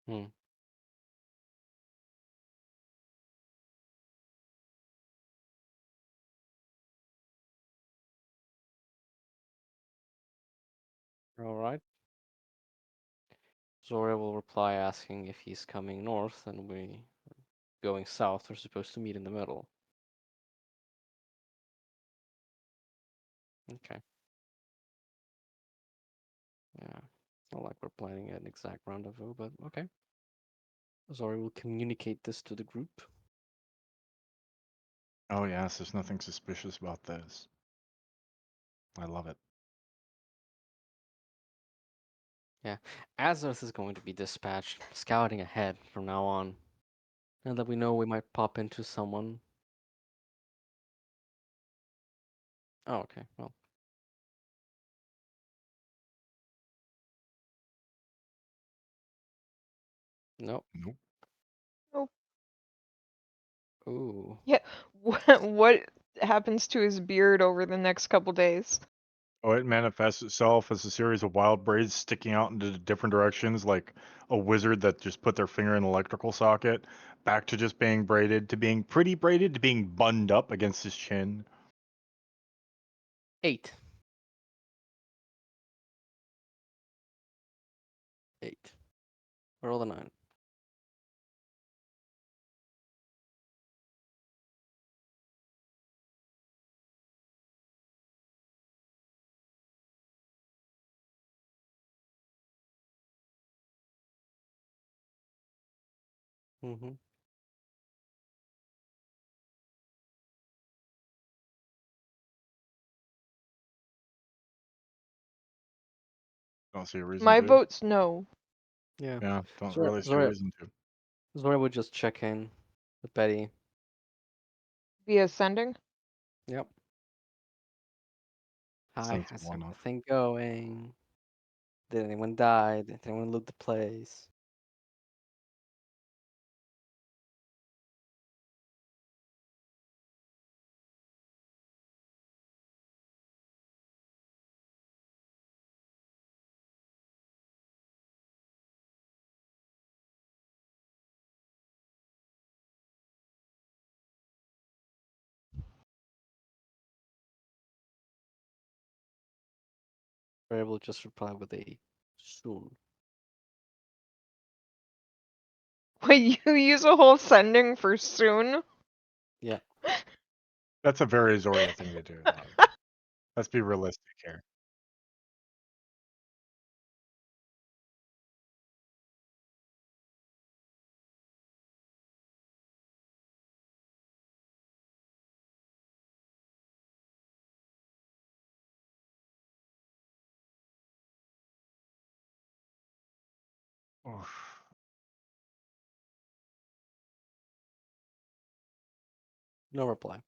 Hmm. All right. Zora will reply asking if he's coming north and we going south. We're supposed to meet in the middle. Okay. Yeah. Not like we're planning an exact rendezvous, but okay. Zora will communicate this to the group. Oh yes, there's nothing suspicious about this. I love it. Yeah. Azoth is going to be dispatched, scouting ahead from now on. And that we know we might pop into someone. Oh, okay. Well, nope. Nope. Oh, Ooh. yeah. What happens to his beard over the next couple days? Oh, it manifests itself as a series of wild braids sticking out into different directions, like a wizard that just put their finger in an electrical socket, back to just being braided, to being pretty braided, to being bunned up against his chin. 8. 8. Roll the 9. Mm-hmm. Don't see a reason My to. vote's no. Yeah. Yeah, don't Zora, really see a Zora, reason to. Zora would just check in with Betty. Be ascending. Yep. Hi, how's Sensible enough. everything going? Did anyone die? Did anyone loot the place? Zora will just reply with a soon. Wait, you use a whole sending for soon? Yeah. That's a very Zoria thing to do, though. Let's be realistic here. Oof. No reply.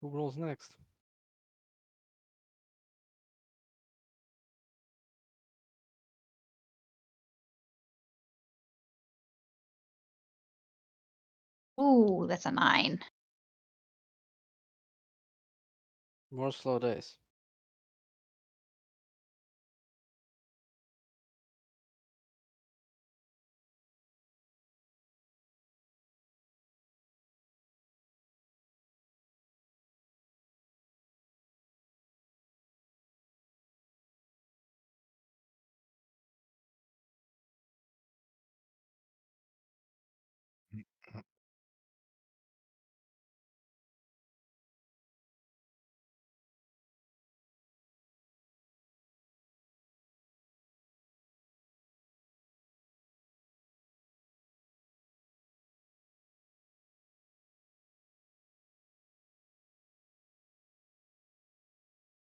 Who rolls next? Ooh, that's a 9. More slow days.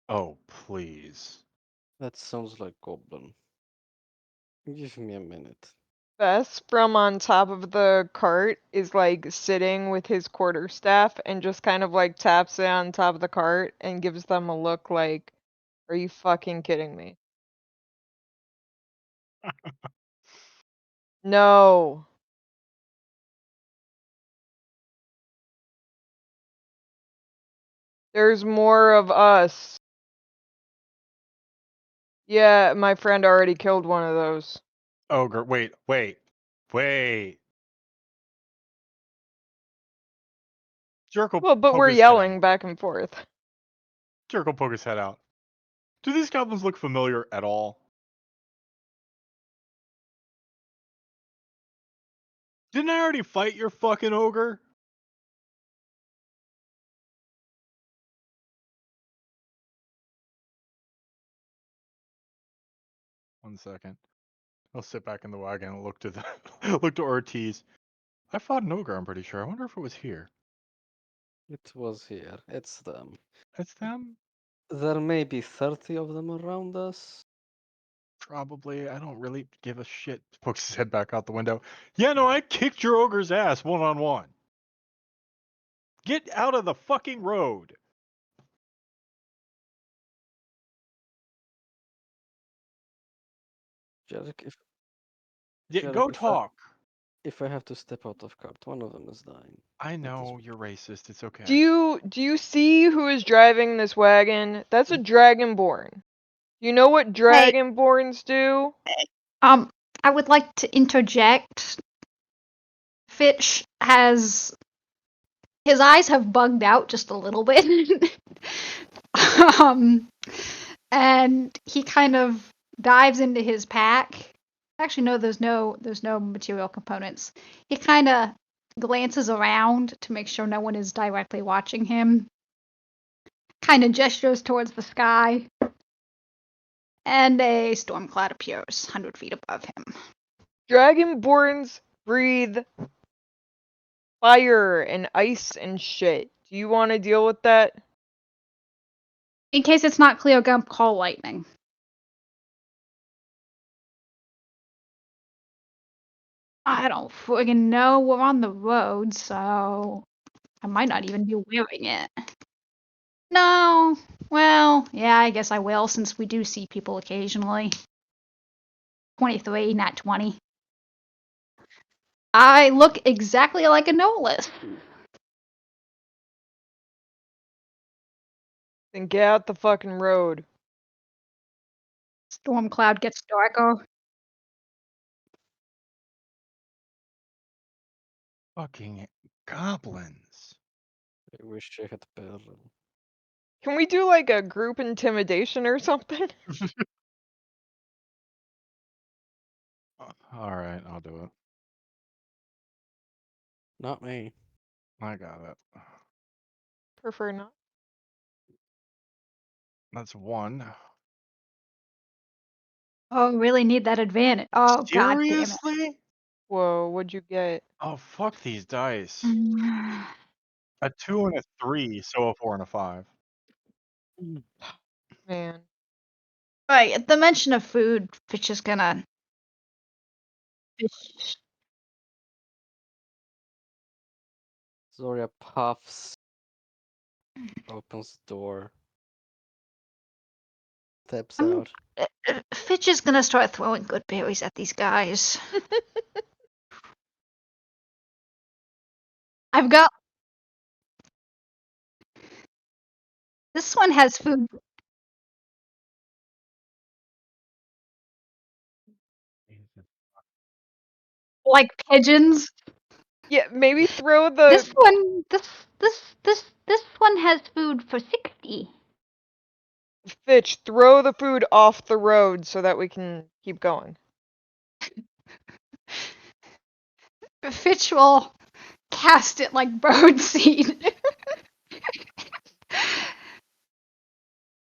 Oh, please. That sounds like goblin. Give me a minute. Bess from on top of the cart is like sitting with his quarterstaff and just kind of like taps it on top of the cart and gives them a look like, are you fucking kidding me? No. There's more of us. Yeah, my friend already killed one of those. Ogre, wait. Jerk Well, but poke we're his head yelling out. back and forth. Jerk will poke his head out. Do these goblins look familiar at all? Didn't I already fight your fucking ogre? One second. I'll sit back in the wagon and look to the look to Ortiz. I fought an ogre, I'm pretty sure. I wonder if it was here. It was here. It's them. It's them? There may be 30 of them around us. Probably. I don't really give a shit. Pokes his head back out the window. Yeah, no, I kicked your ogre's ass one-on-one. Get out of the fucking road. Jarek, Yeah, Jarek, go talk. if I have to step out of cart, one of them is dying. I That is know you're racist. It's okay. Do you see who is driving this wagon? That's a dragonborn. You know what Hey, dragonborns do? I would like to interject. Fitch has his eyes have bugged out just a little bit. um, and he kind of dives into his pack. Actually, no, there's no material components. He kind of glances around to make sure no one is directly watching him. Kind of gestures towards the sky, and a storm cloud appears 100 feet above him. Dragonborns breathe fire and ice and shit. Do you want to deal with that? In case it's not clear, Gump, call lightning. I don't friggin' know. We're on the road, so I might not even be wearing it. No. Well, yeah, I guess I will, since we do see people occasionally. 23, not 20. I look exactly like a Nolus. Then get out the fucking road. Storm cloud gets darker. Fucking goblins. I wish I had barrel. Can we do like a group intimidation or something? Alright, I'll do it. Not me. I got it. Prefer not. That's one. Oh, really need that advantage. Oh, god damn it. Seriously? Whoa, what'd you get? Oh, fuck these dice. Mm. A 2 and a 3, so a 4 and a 5. Man. Right, at the mention of food, Fitch is gonna. Fitch. Zoria puffs, opens the door, steps I'm- out. Fitch is gonna start throwing good berries at these guys. I've got. This one has food like pigeons. Yeah, maybe throw This the one, this one has food for 60. Fitch, throw the food off the road so that we can keep going. Fitch will cast it like birdseed.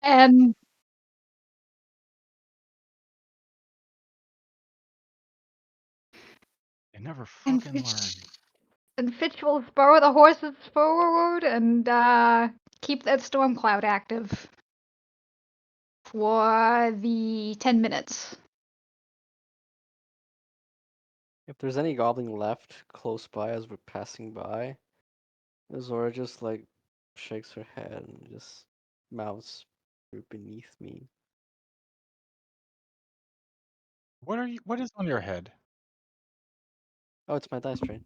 and They never and fucking learn. Fitch will spur the horses forward and keep that storm cloud active. for the 10 minutes. If there's any goblin left close by as we're passing by, Zora just like shakes her head and just mouths beneath me. What is on your head? Oh, it's my dice tray.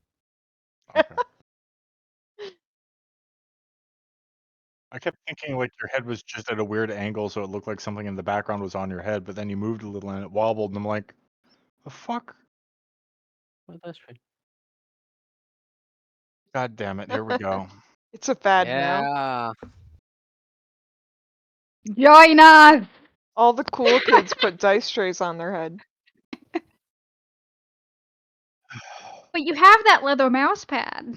Okay. I kept thinking like your head was just at a weird angle, so it looked like something in the background was on your head, but then you moved a little and it wobbled, and I'm like, the fuck? My dice tray. God damn it! Here we go. It's a fad now. Yeah. Join us! All the cool kids put dice trays on their head. But you have that leather mouse pad.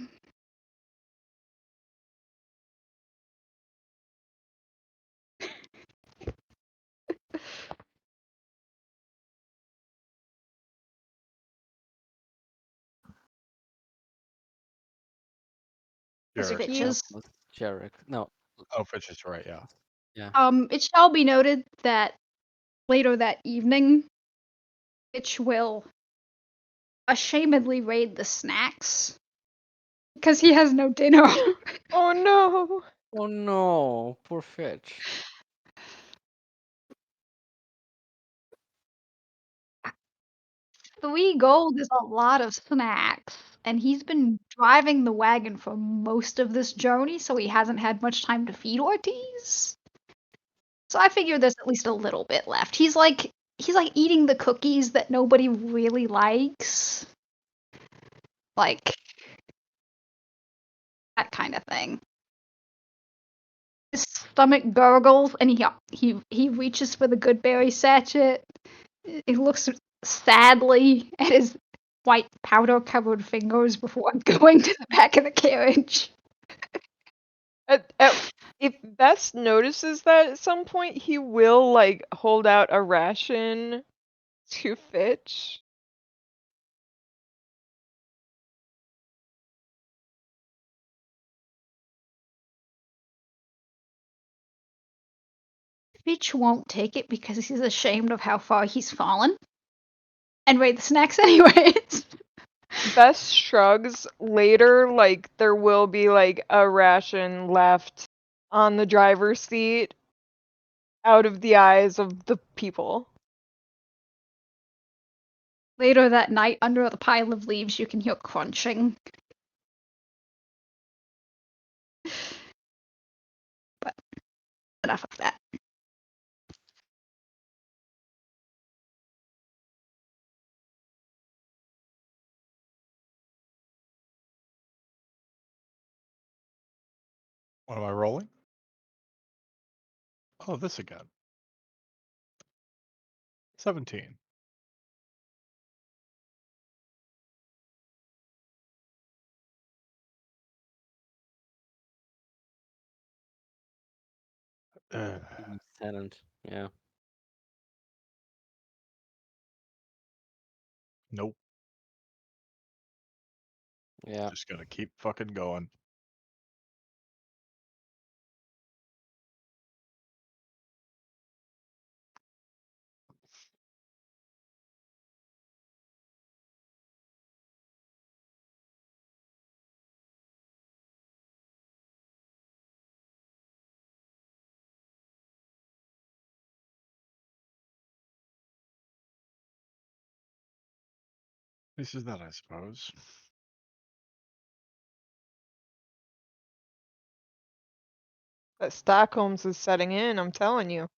As a Jarek. key, Bitches. With Jarek. No. Oh, Fitch is right. Yeah. Yeah. It shall be noted that later that evening, Bitch will ashamedly raid the snacks because he has no dinner. oh no! Oh no, poor Fitch. 3 gold is a lot of snacks, and he's been driving the wagon for most of this journey, so he hasn't had much time to feed Ortiz. So I figure there's at least a little bit left. He's like eating the cookies that nobody really likes. Like that kind of thing. His stomach gurgles and he reaches for the good berry sachet. He looks sadly at his white powder covered fingers before going to the back of the carriage. If Bess notices that at some point, he will like hold out a ration to Fitch. Fitch won't take it because he's ashamed of how far he's fallen. And raid the snacks anyways. Bess shrugs. Later, like there will be like a ration left on the driver's seat, out of the eyes of the people. Later that night, under the pile of leaves, you can hear crunching. But enough of that. What am I rolling? Oh, this again. 17. Tenant. Yeah. Nope. Yeah. Just gonna keep fucking going. This is that, I suppose. That Stockholm's is setting in, I'm telling you.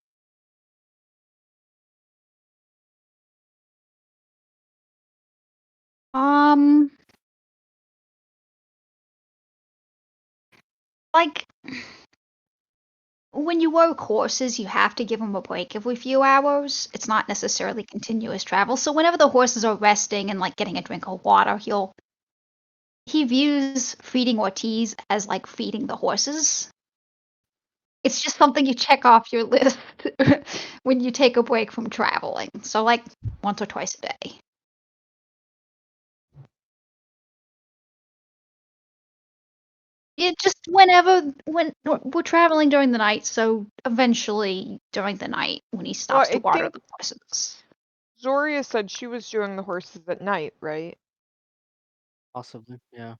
Like, when you work horses, you have to give them a break every few hours. It's not necessarily continuous travel. So whenever the horses are resting and like getting a drink of water, he views feeding Ortiz as like feeding the horses. It's just something you check off your list when you take a break from traveling. So like once or twice a day. It just when we're traveling during the night, so eventually during the night when he stops to I water think the horses. Zoria said she was doing the horses at night, right? Possibly, yeah.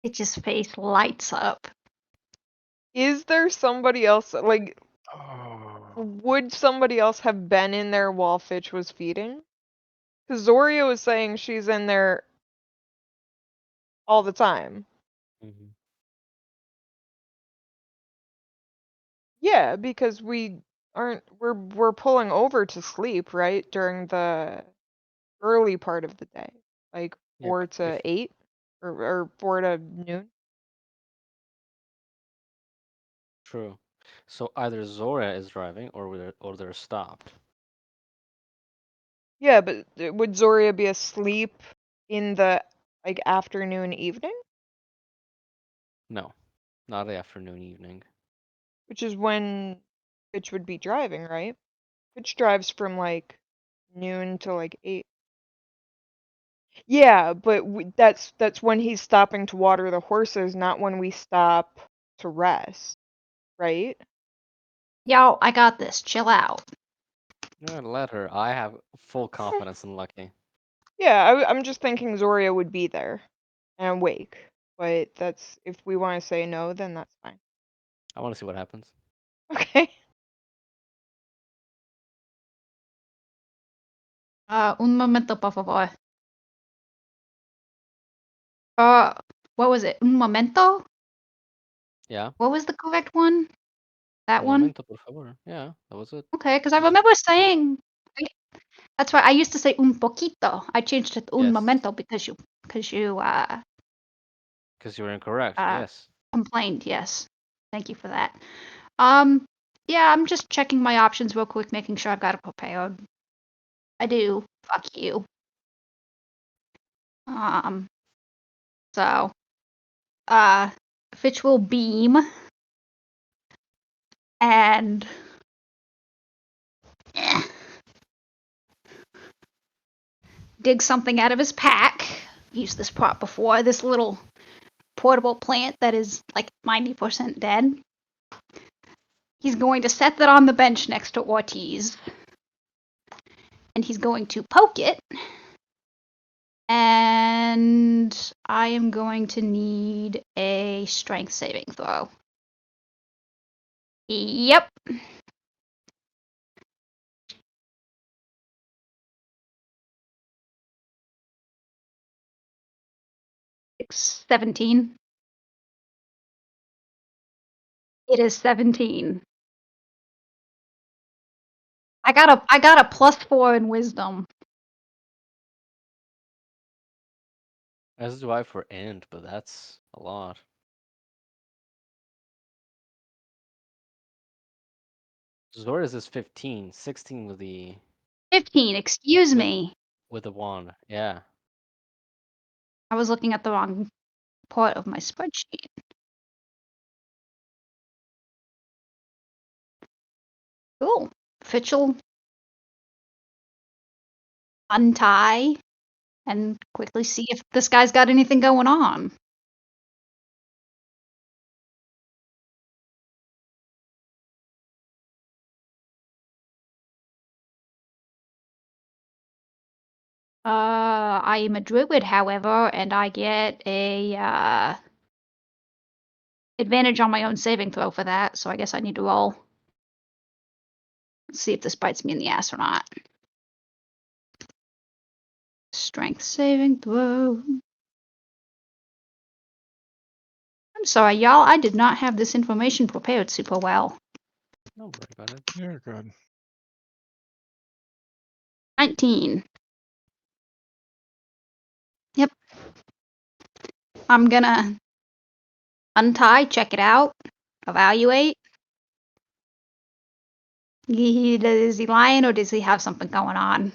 It just face lights up. Is there somebody else, like, Oh. would somebody else have been in there while Fitch was feeding? Because Zoria was saying she's in there all the time. Mhm. Yeah, because we're pulling over to sleep, right? During the early part of the day. Like Yeah, 4 but if to 8 or 4 to noon. true. So either Zora is driving or they're stopped. Yeah, but would Zoria be asleep in the like afternoon evening? No, not the afternoon, evening. Which is when Fitch would be driving, right? Fitch drives from like noon to like 8. Yeah, but that's when he's stopping to water the horses, not when we stop to rest, right? Y'all, I got this. Chill out. Yeah, let her. I have full confidence in Lucky. Yeah, I'm just thinking Zoria would be there and awake, but that's if we want to say no, then that's fine. I want to see what happens. Okay. Un momento, por favor. What was it? Un momento? Yeah. What was the correct one? That Un one? momento, por favor. Yeah, that was it. Okay, because I You should- remember saying. That's why I used to say un poquito. I changed it to un Yes, momento because you because you were incorrect. Yes. complained. Yes, thank you for that. Yeah, I'm just checking my options real quick, making sure I've got it prepared. I do. Fuck you. Um, so, Fitch will beam and dig something out of his pack. Used this prop before. This little portable plant that is like 90% dead. He's going to set that on the bench next to Ortiz. And he's going to poke it. And I am going to need a strength saving throw. Yep. It's 17. It is 17. I got a +4 in wisdom. As do I for int, but that's a lot. Zora's is 15, 16 with the 15, excuse with me. with the wand. Yeah. I was looking at the wrong part of my spreadsheet. Cool. Fitch'll untie and quickly see if this guy's got anything going on. I am a druid, however, and I get a advantage on my own saving throw for that, so I guess I need to roll. Let's see if this bites me in the ass or not. Strength saving throw. I'm sorry, y'all. I did not have this information prepared super well. Don't worry about it. You're good. 19. Yep. I'm gonna untie, check it out, evaluate. Is he lying or does he have something going on?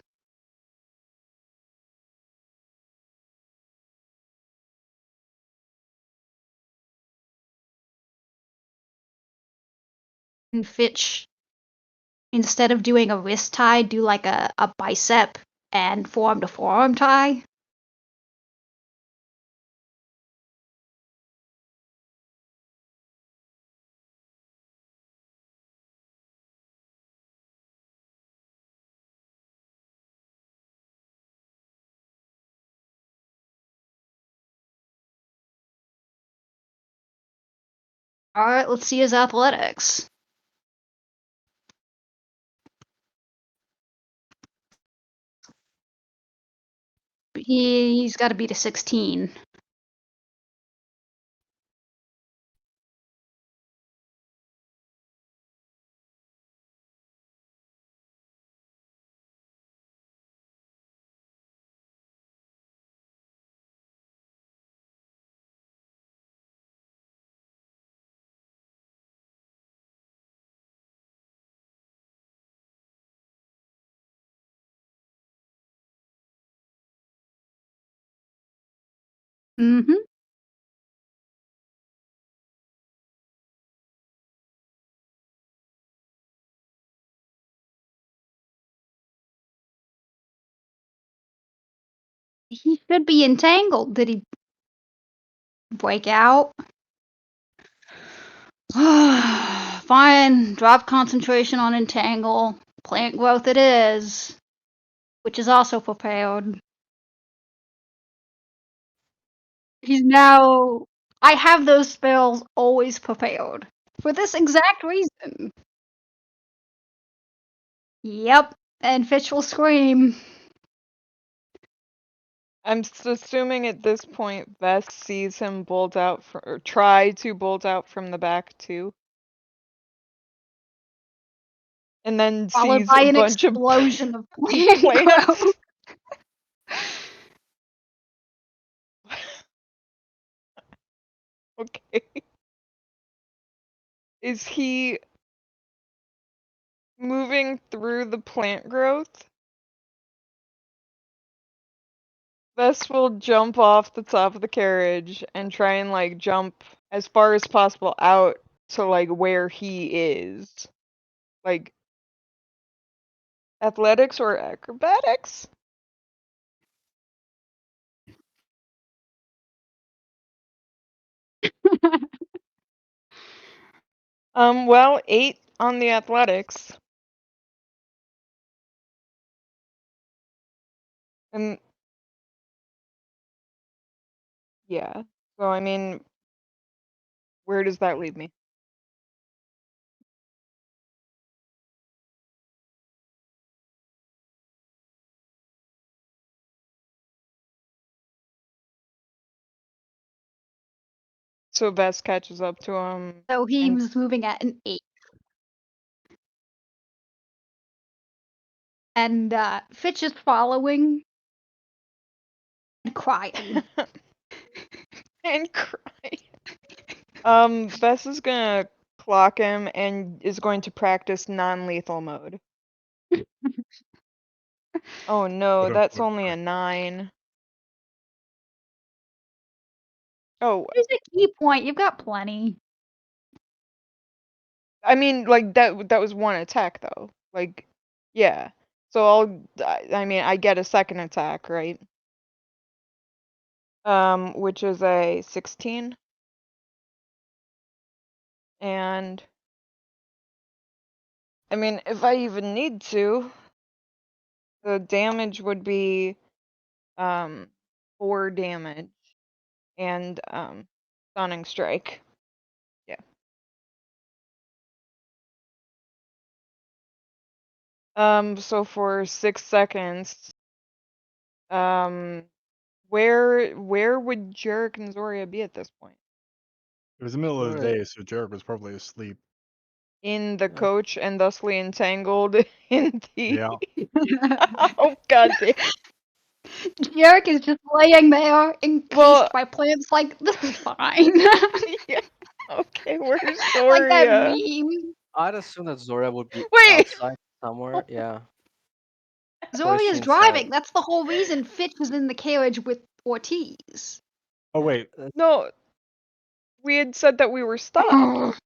And Fitch, instead of doing a wrist tie, do like a bicep and forearm to forearm tie. All right, let's see his athletics. He's got to beat a 16. Mm-hmm. He should be entangled. Did he break out? Fine. Drop concentration on entangle. Plant growth it is, which is also prepared. He's now. I have those spells always prepared for this exact reason. Yep, and Fitch will scream. I'm assuming at this point Vess sees him bolt out or try to bolt out from the back too. And then Followed sees by a an bunch of explosion of plant plants. growth. Okay. Is he moving through the plant growth? Vess will jump off the top of the carriage and try and like jump as far as possible out to like where he is. Like athletics or acrobatics? Well, 8 on the athletics. And yeah. So I mean, where does that leave me? So Vess catches up to him. So he And was moving at an 8. And Fitch is following and crying. and cry. Vess is gonna clock him and is going to practice non-lethal mode. Oh no, that's only a 9. Oh, There's a key point. You've got plenty. I mean, like that was one attack though. Like, yeah. So I mean, I get a second attack, right? Which is a 16. And I mean, if I even need to, the damage would be 4 damage and stunning strike. Yeah. So for 6 seconds, where would Jarek and Zoria be at this point? It was the middle of the Alright. day, so Jarek was probably asleep. In the Yeah. coach and thusly entangled in the Yeah. oh god damn. Jerick is just laying there, encased Well- by plants, like, this is fine. Yeah. Okay, where's Like that Soria? meme. I'd assume that Zora would be Wait! outside somewhere. Yeah. Zoria's inside. driving. That's the whole reason Fitch was in the carriage with Ortiz. Oh wait, No, we had said that we were stopped.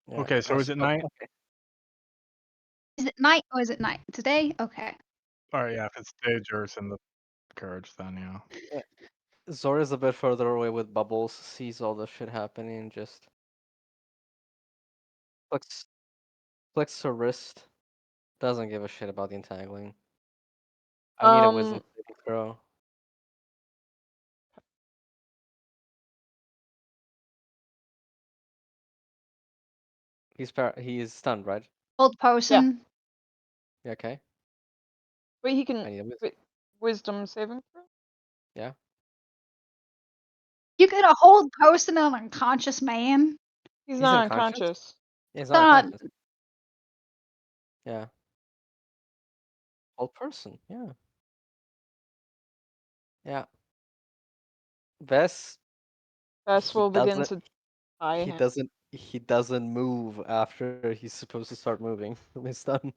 Yeah, okay. So is it night? Okay. Is it night or is it night? Today? Okay. All right, yeah. If it's day, Jer's in the carriage, then yeah. Zora's a bit further away with Bubbles, sees all this shit happening, and just flicks her wrist. Doesn't give a shit about the entangling. I need a wisdom saving throw. He's stunned, right? Old person. Yeah, okay. Wait, he I can need a wisdom. wisdom saving throw? Yeah. You get a hold person on an unconscious man. He's He's not unconscious? unconscious. Yeah, he's not Not- unconscious. Yeah. Whole person, yeah. Yeah. Vess, Bess he will begin doesn't to tie he him. doesn't move after he's supposed to start moving from his stun.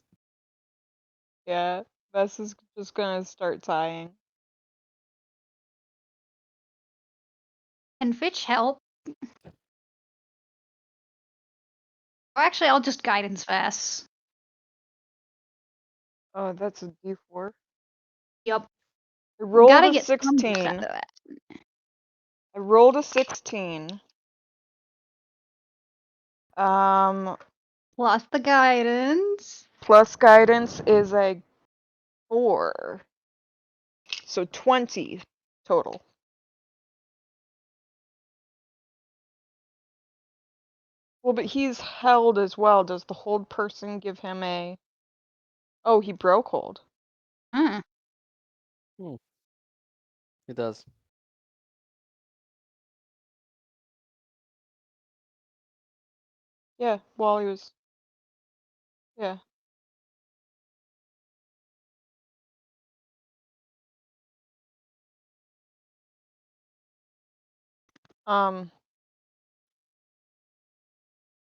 Yeah, Bess is just gonna start tying. Can Fitch help? Or actually, I'll just guidance Vess. Oh, that's a D4. Yep. I rolled Gotta a get some use out 16. of that. I rolled a 16. Plus the guidance. Plus guidance is a 4. So 20 total. Well, but he's held as well. Does the hold person give him a... Oh, he broke hold. Hmm. He does. Yeah, while he was... Yeah.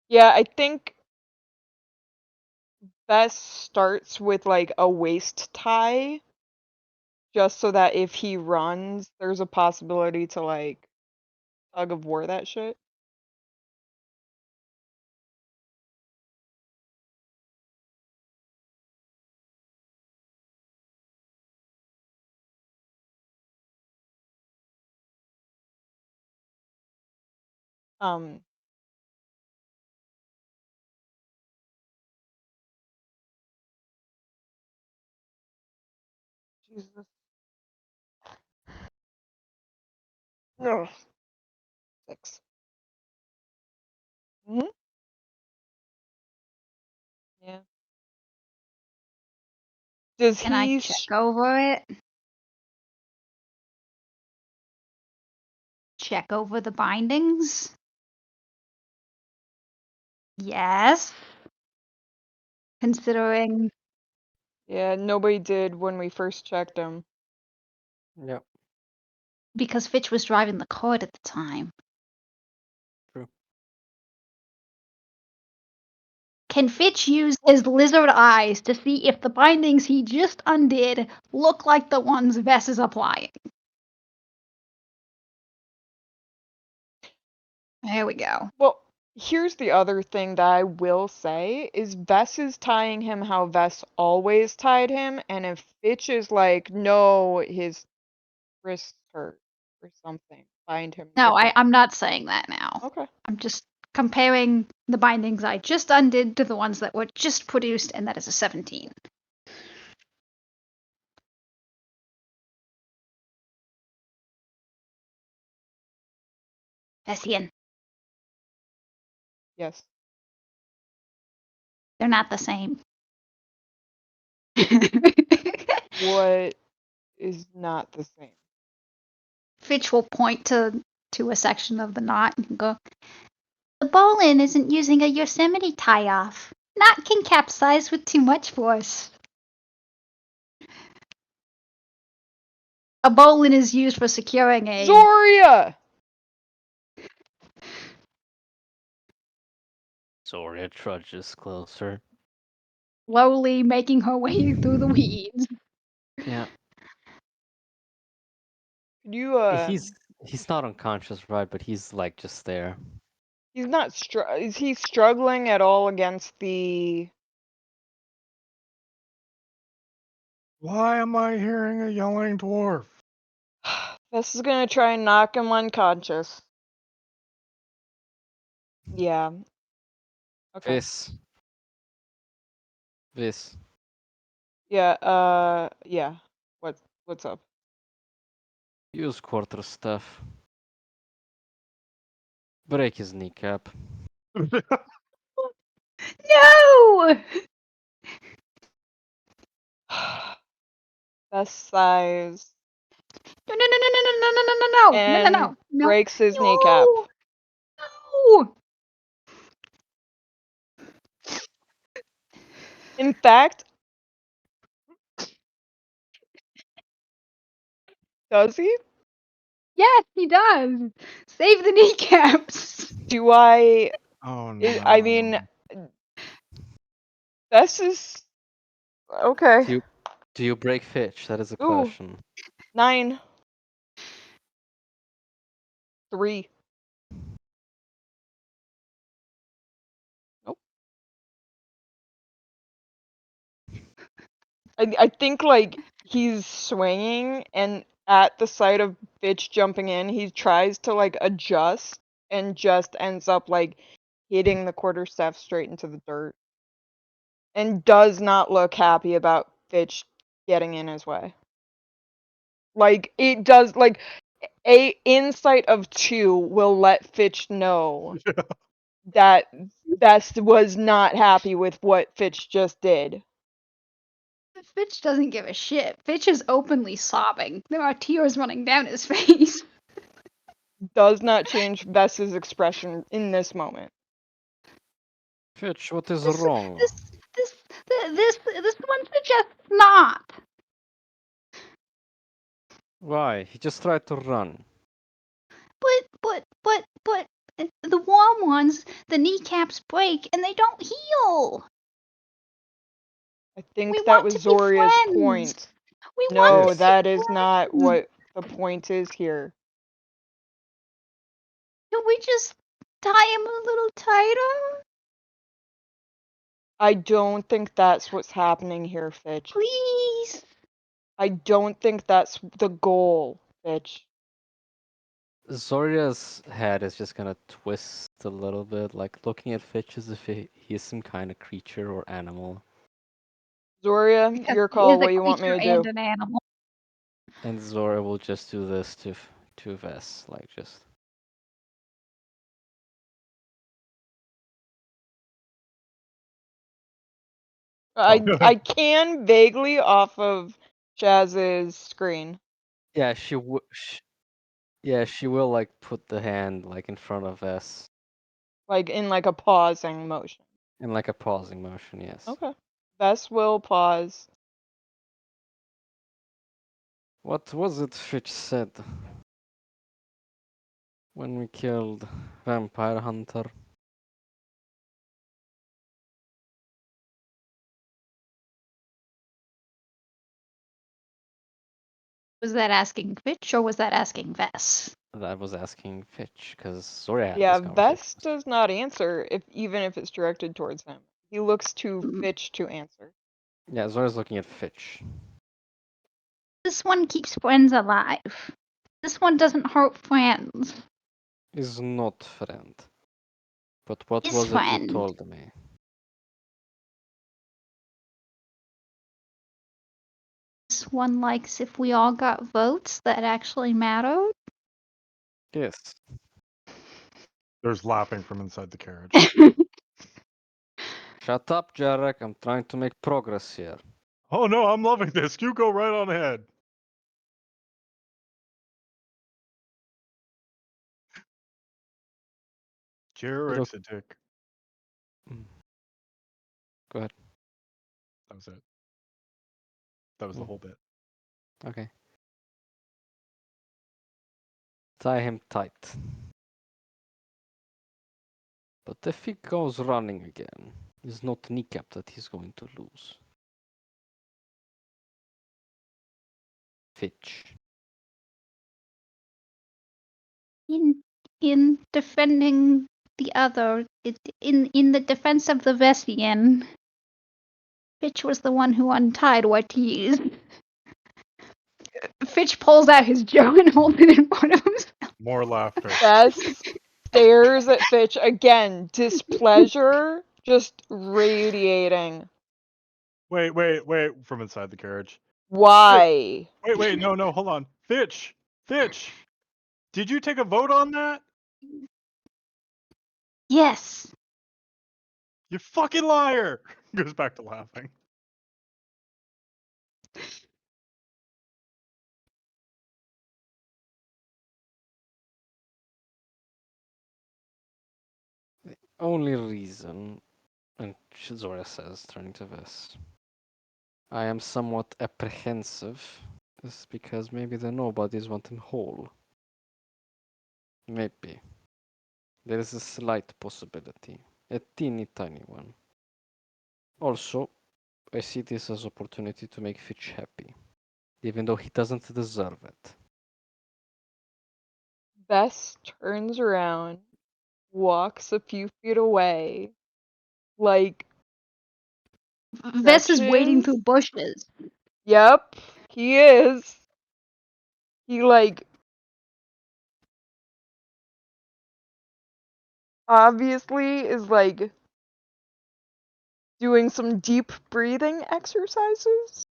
Yeah, I think Bess starts with like a waist tie, just so that if he runs, there's a possibility to like tug of war that shit. Um, Jesus. No. 6. Hmm. Yeah. Does Can I he? check over it? Check over the bindings? Yes. Considering Yeah, nobody did when we first checked him. Yep. because Fitch was driving the cart at the time. True. Can Fitch use his lizard eyes to see if the bindings he just undid look like the ones Vess is applying? There we go. Well, here's the other thing that I will say is Vess is tying him how Vess always tied him, and if Fitch is like, no, his wrists hurt or something, bind him No, different. I'm not saying that now. Okay. I'm just comparing the bindings I just undid to the ones that were just produced, and that is a 17. Vessian. Yes. They're not the same. What is not the same? Fitch will point to a section of the knot and go, the bowline isn't using a Yosemite tie-off. Knot can capsize with too much force. A bowline is used for securing a. Zoria! Zoria trudges closer. Slowly making her way through the weeds. Yeah, Could you, he's not unconscious, right? But he's like just there. he's not is he struggling at all against the... Why am I hearing a yelling dwarf? This is gonna try and knock him unconscious. Yeah. Okay. This. Yeah, yeah. What's up? Use quarter staff. Break his kneecap. No! Best size. No, no, no, no, no, no, no, no, no, no, no, And no, no. breaks his kneecap. No! In fact, does he? Yes, he does. Save the kneecaps. Do I... Oh I mean, no. this is... Okay. Do you break Fitch? That is a Ooh. question. 9. 3. Nope. I think, like, he's swinging, and at the sight of Fitch jumping in, he tries to, like, adjust, and just ends up, like, hitting the quarterstaff straight into the dirt. And does not look happy about Fitch getting in his way. Like, it does, like, a insight of 2 will let Fitch know that Best was not happy with what Fitch just did. Fitch doesn't give a shit. Fitch is openly sobbing. There are tears running down his face. Does not change Best's expression in this moment. Fitch, what is This, wrong? this one suggests not. Why? He just tried to run. But the warm ones, the kneecaps break and they don't heal. I think We that want was to be Zoria's friends. point. We No, want to that be is not friends. what the point is here. Can we just tie him a little tighter? I don't think that's what's happening here, Fitch. Please. I don't think that's the goal, Fitch. Zoria's head is just gonna twist a little bit, like looking at Fitch as if he's some kind of creature or animal. Zoria, Because your he is call. a What do you want me creature to and do? an animal. And Zoria will just do this to Vess, like just. I can vaguely off of Chaz's screen. Yeah, yeah, she will like put the hand like in front of Vess Like in like a pausing motion. in like a pausing motion. Yes. Okay. Vess will pause. What was it Fitch said when we killed Vampire Hunter? Was that asking Fitch or was that asking Vess? That was asking Fitch because Zoria had Yeah, this conversation. Vess does not answer even if it's directed towards him. He looks to Mm. Fitch to answer. Yeah, Zoria's looking at Fitch. This one keeps friends alive. This one doesn't hurt friends. Is not friend. But what Is was it you friend. told me? This one likes if we all got votes that actually mattered. Yes. There's laughing from inside the carriage. Shut up, Jarek. I'm trying to make progress here. Oh no, I'm loving this. You go right on ahead. Jarek's a dick. Go ahead. That was it. That was the whole bit. Okay. Tie him tight. But if he goes running again, it's not kneecap that he's going to lose. Fitch. In defending the other, in the defense of the Vessian, Fitch was the one who untied Ortiz. Fitch pulls out his Joe and holds it in front of him. More laughter. Bess stares at Fitch again, displeasure just radiating. Wait, from inside the carriage. Why? Wait, no, hold on. Fitch! Did you take a vote on that? Yes. You fucking liar! Goes back to laughing. Only reason, and Shizora says, turning to Vess, I am somewhat apprehensive is because maybe the nobodies want him whole. Maybe. There is a slight possibility. A teeny tiny one. Also, I see this as opportunity to make Fitch happy. Even though he doesn't deserve it. Bess turns around, walks a few feet away, like Vess is wading stretches. through bushes. Yep, he is. He like obviously is like doing some deep breathing exercises.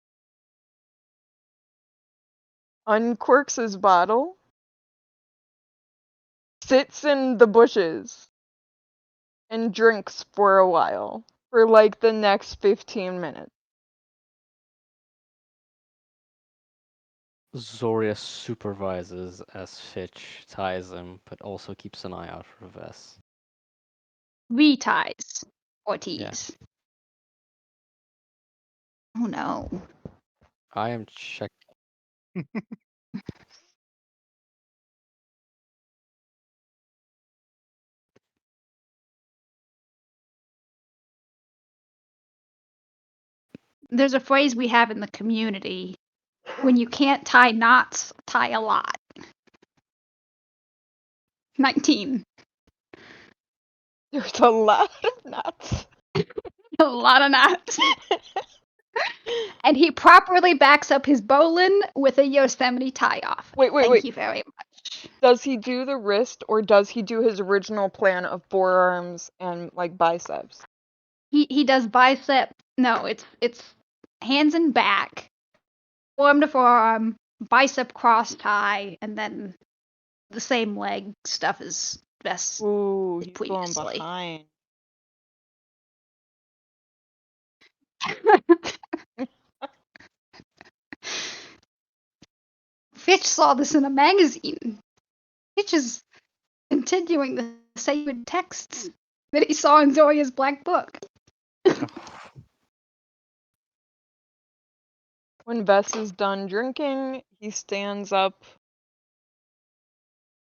Uncorks his bottle. Sits in the bushes. And drinks for a while. For like the next 15 minutes. Zoria supervises as Fitch ties him, but also keeps an eye out for Vess. Reties Ortiz. Oh no. I am checking. There's a phrase we have in the community. When you can't tie knots, tie a lot. 19. There's a lot of nuts. A lot of knots. And he properly backs up his bowline with a Yosemite tie-off. Thank you very much. Does he do the wrist or does he do his original plan of forearms and like biceps? He does bicep. No, it's hands and back, forearm to forearm, bicep cross tie, and then the same leg stuff as best Ooh, he's going previously. behind. Fitch saw this in a magazine. Fitch is continuing the sacred texts that he saw in Zoria's black book. When Bess is done drinking, he stands up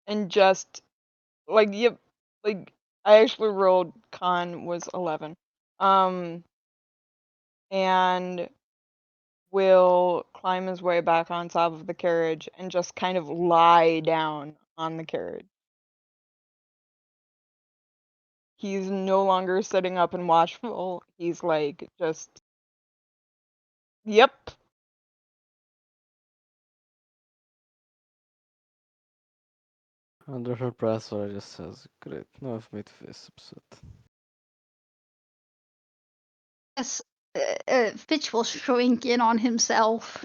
and just like yep, like I actually rolled con was 11. And will climb his way back on top of the carriage and just kind of lie down on the carriage. He's no longer sitting up and watchful. He's like just yep. Under her breath, Zora just says, great, now I've made Fizz upset. Yes, Fitch will shrink in on himself.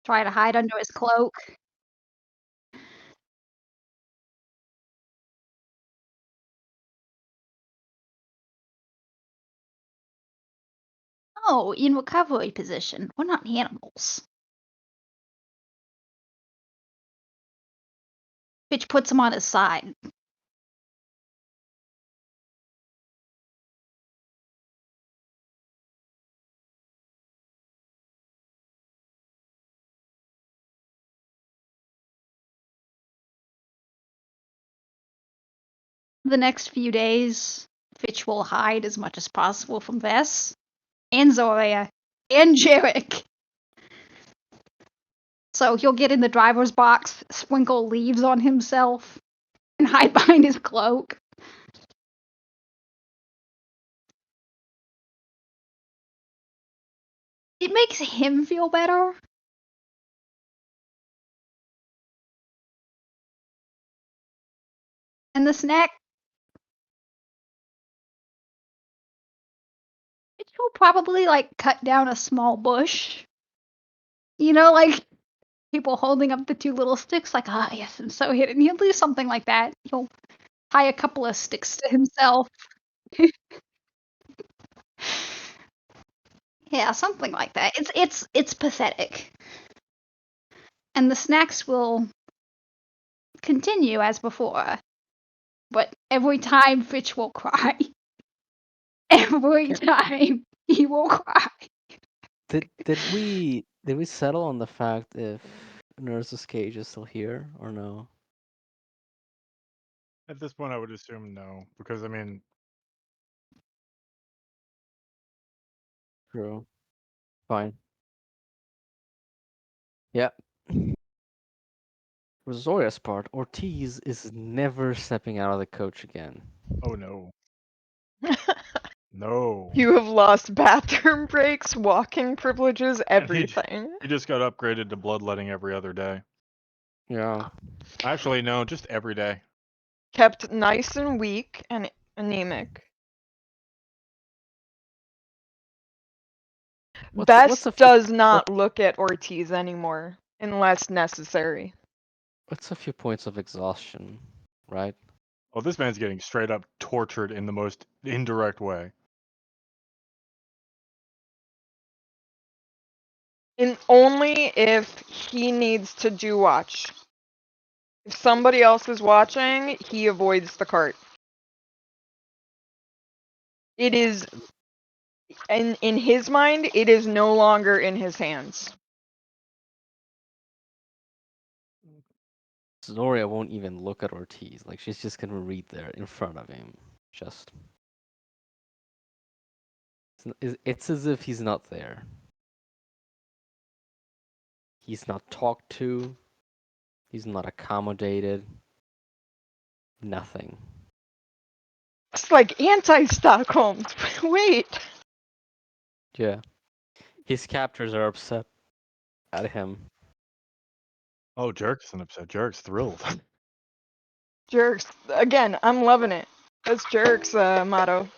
Try to hide under his cloak. Oh, in recovery position. We're not animals. Fitch puts him on his side. the next few days, Fitch will hide as much as possible from Vess and Zoria and Jarek. So he'll get in the driver's box, sprinkle leaves on himself, and hide behind his cloak. It makes him feel better. And the snack, Fitch will probably like cut down a small bush. You know, like people holding up the two little sticks, like, ah, yes, I'm so hidden. He'll do something like that. He'll tie a couple of sticks to himself. Yeah, something like that. It's pathetic. And the snacks will continue as before. But every time Fitch will cry. Every time he will cry. Did we settle on the fact if Nurse's cage is still here or no? At this point, I would assume no, because I mean, True. Fine. Yeah. For Zoria's part, Ortiz is never stepping out of the coach again. oh no, no. You have lost bathroom breaks, walking privileges, And everything. he just got upgraded to bloodletting every other day. Yeah. Actually, no, just every day. Kept nice and weak and anemic. What's a Best few does not look at Ortiz anymore, unless necessary. what's a few points of exhaustion, right? Oh, this man's getting straight up tortured in the most indirect way. And only if he needs to do watch. If somebody else is watching, he avoids the cart. It is, in his mind, it is no longer in his hands. Zoria won't even look at Ortiz. Like she's just gonna read there in front of him. Just it's as if he's not there. He's not talked to. He's not accommodated. Nothing. It's like anti-Stockholm. Wait. Yeah. His captors are upset at him. Oh, Jerk's an upset. Jerk's thrilled. Jerks. Again, I'm loving it. That's Jerk's motto.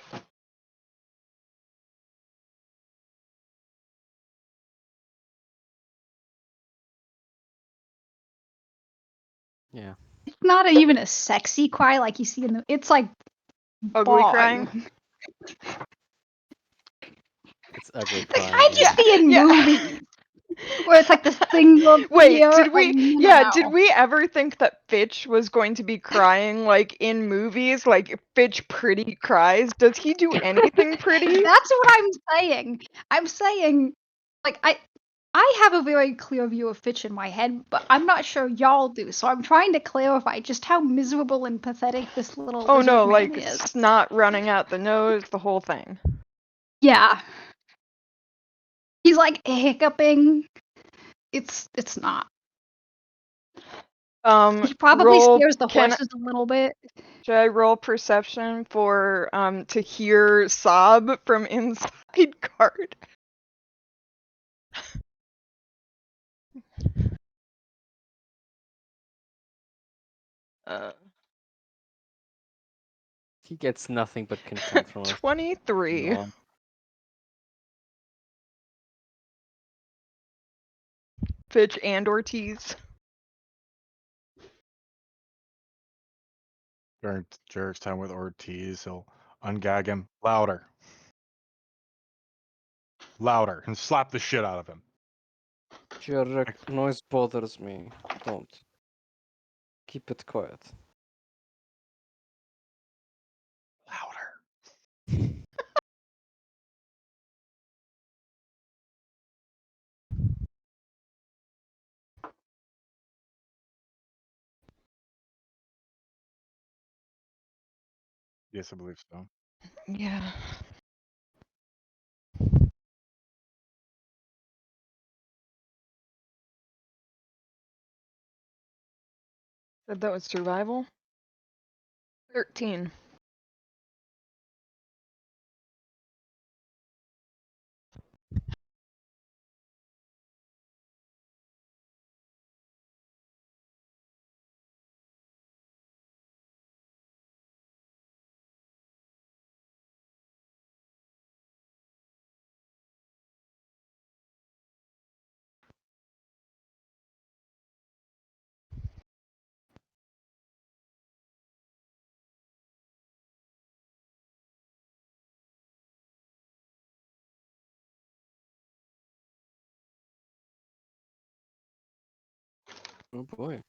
Yeah. It's not even a sexy cry like you see in the. It's like Ugly bawling. crying. It's ugly The crying, kind you yeah. see in Yeah. movies, where it's like the single Wait, tear, did like we? no, no, Yeah, no. did we ever think that Fitch was going to be crying like in movies? Like Fitch pretty cries? Does he do anything pretty? That's what I'm saying. I'm saying, like I have a very clear view of Fitch in my head, but I'm not sure y'all do. So I'm trying to clarify just how miserable and pathetic this little Oh lizard no, man like is. snot running out the nose, the whole thing. Yeah, he's like hiccuping. It's not. He probably Roll. scares the horses a little bit. Should I roll perception for to hear sob from inside guard? Uh, He gets nothing but contempt from us. 23. No. Fitch and Ortiz. During Jerk's time with Ortiz, he'll ungag him louder. Louder. And slap the shit out of him. Jarek, noise bothers me. Don't. Keep it quiet. Louder. Yes, I believe so. Yeah. Said that was survival? 13. Oh boy.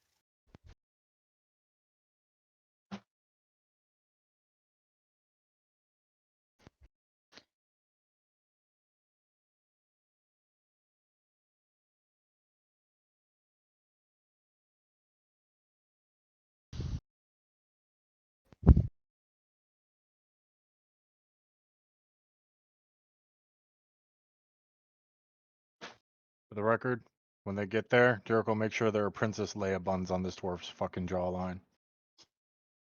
For the record, when they get there, Jericho, make sure there are Princess Leia buns on this dwarf's fucking jawline.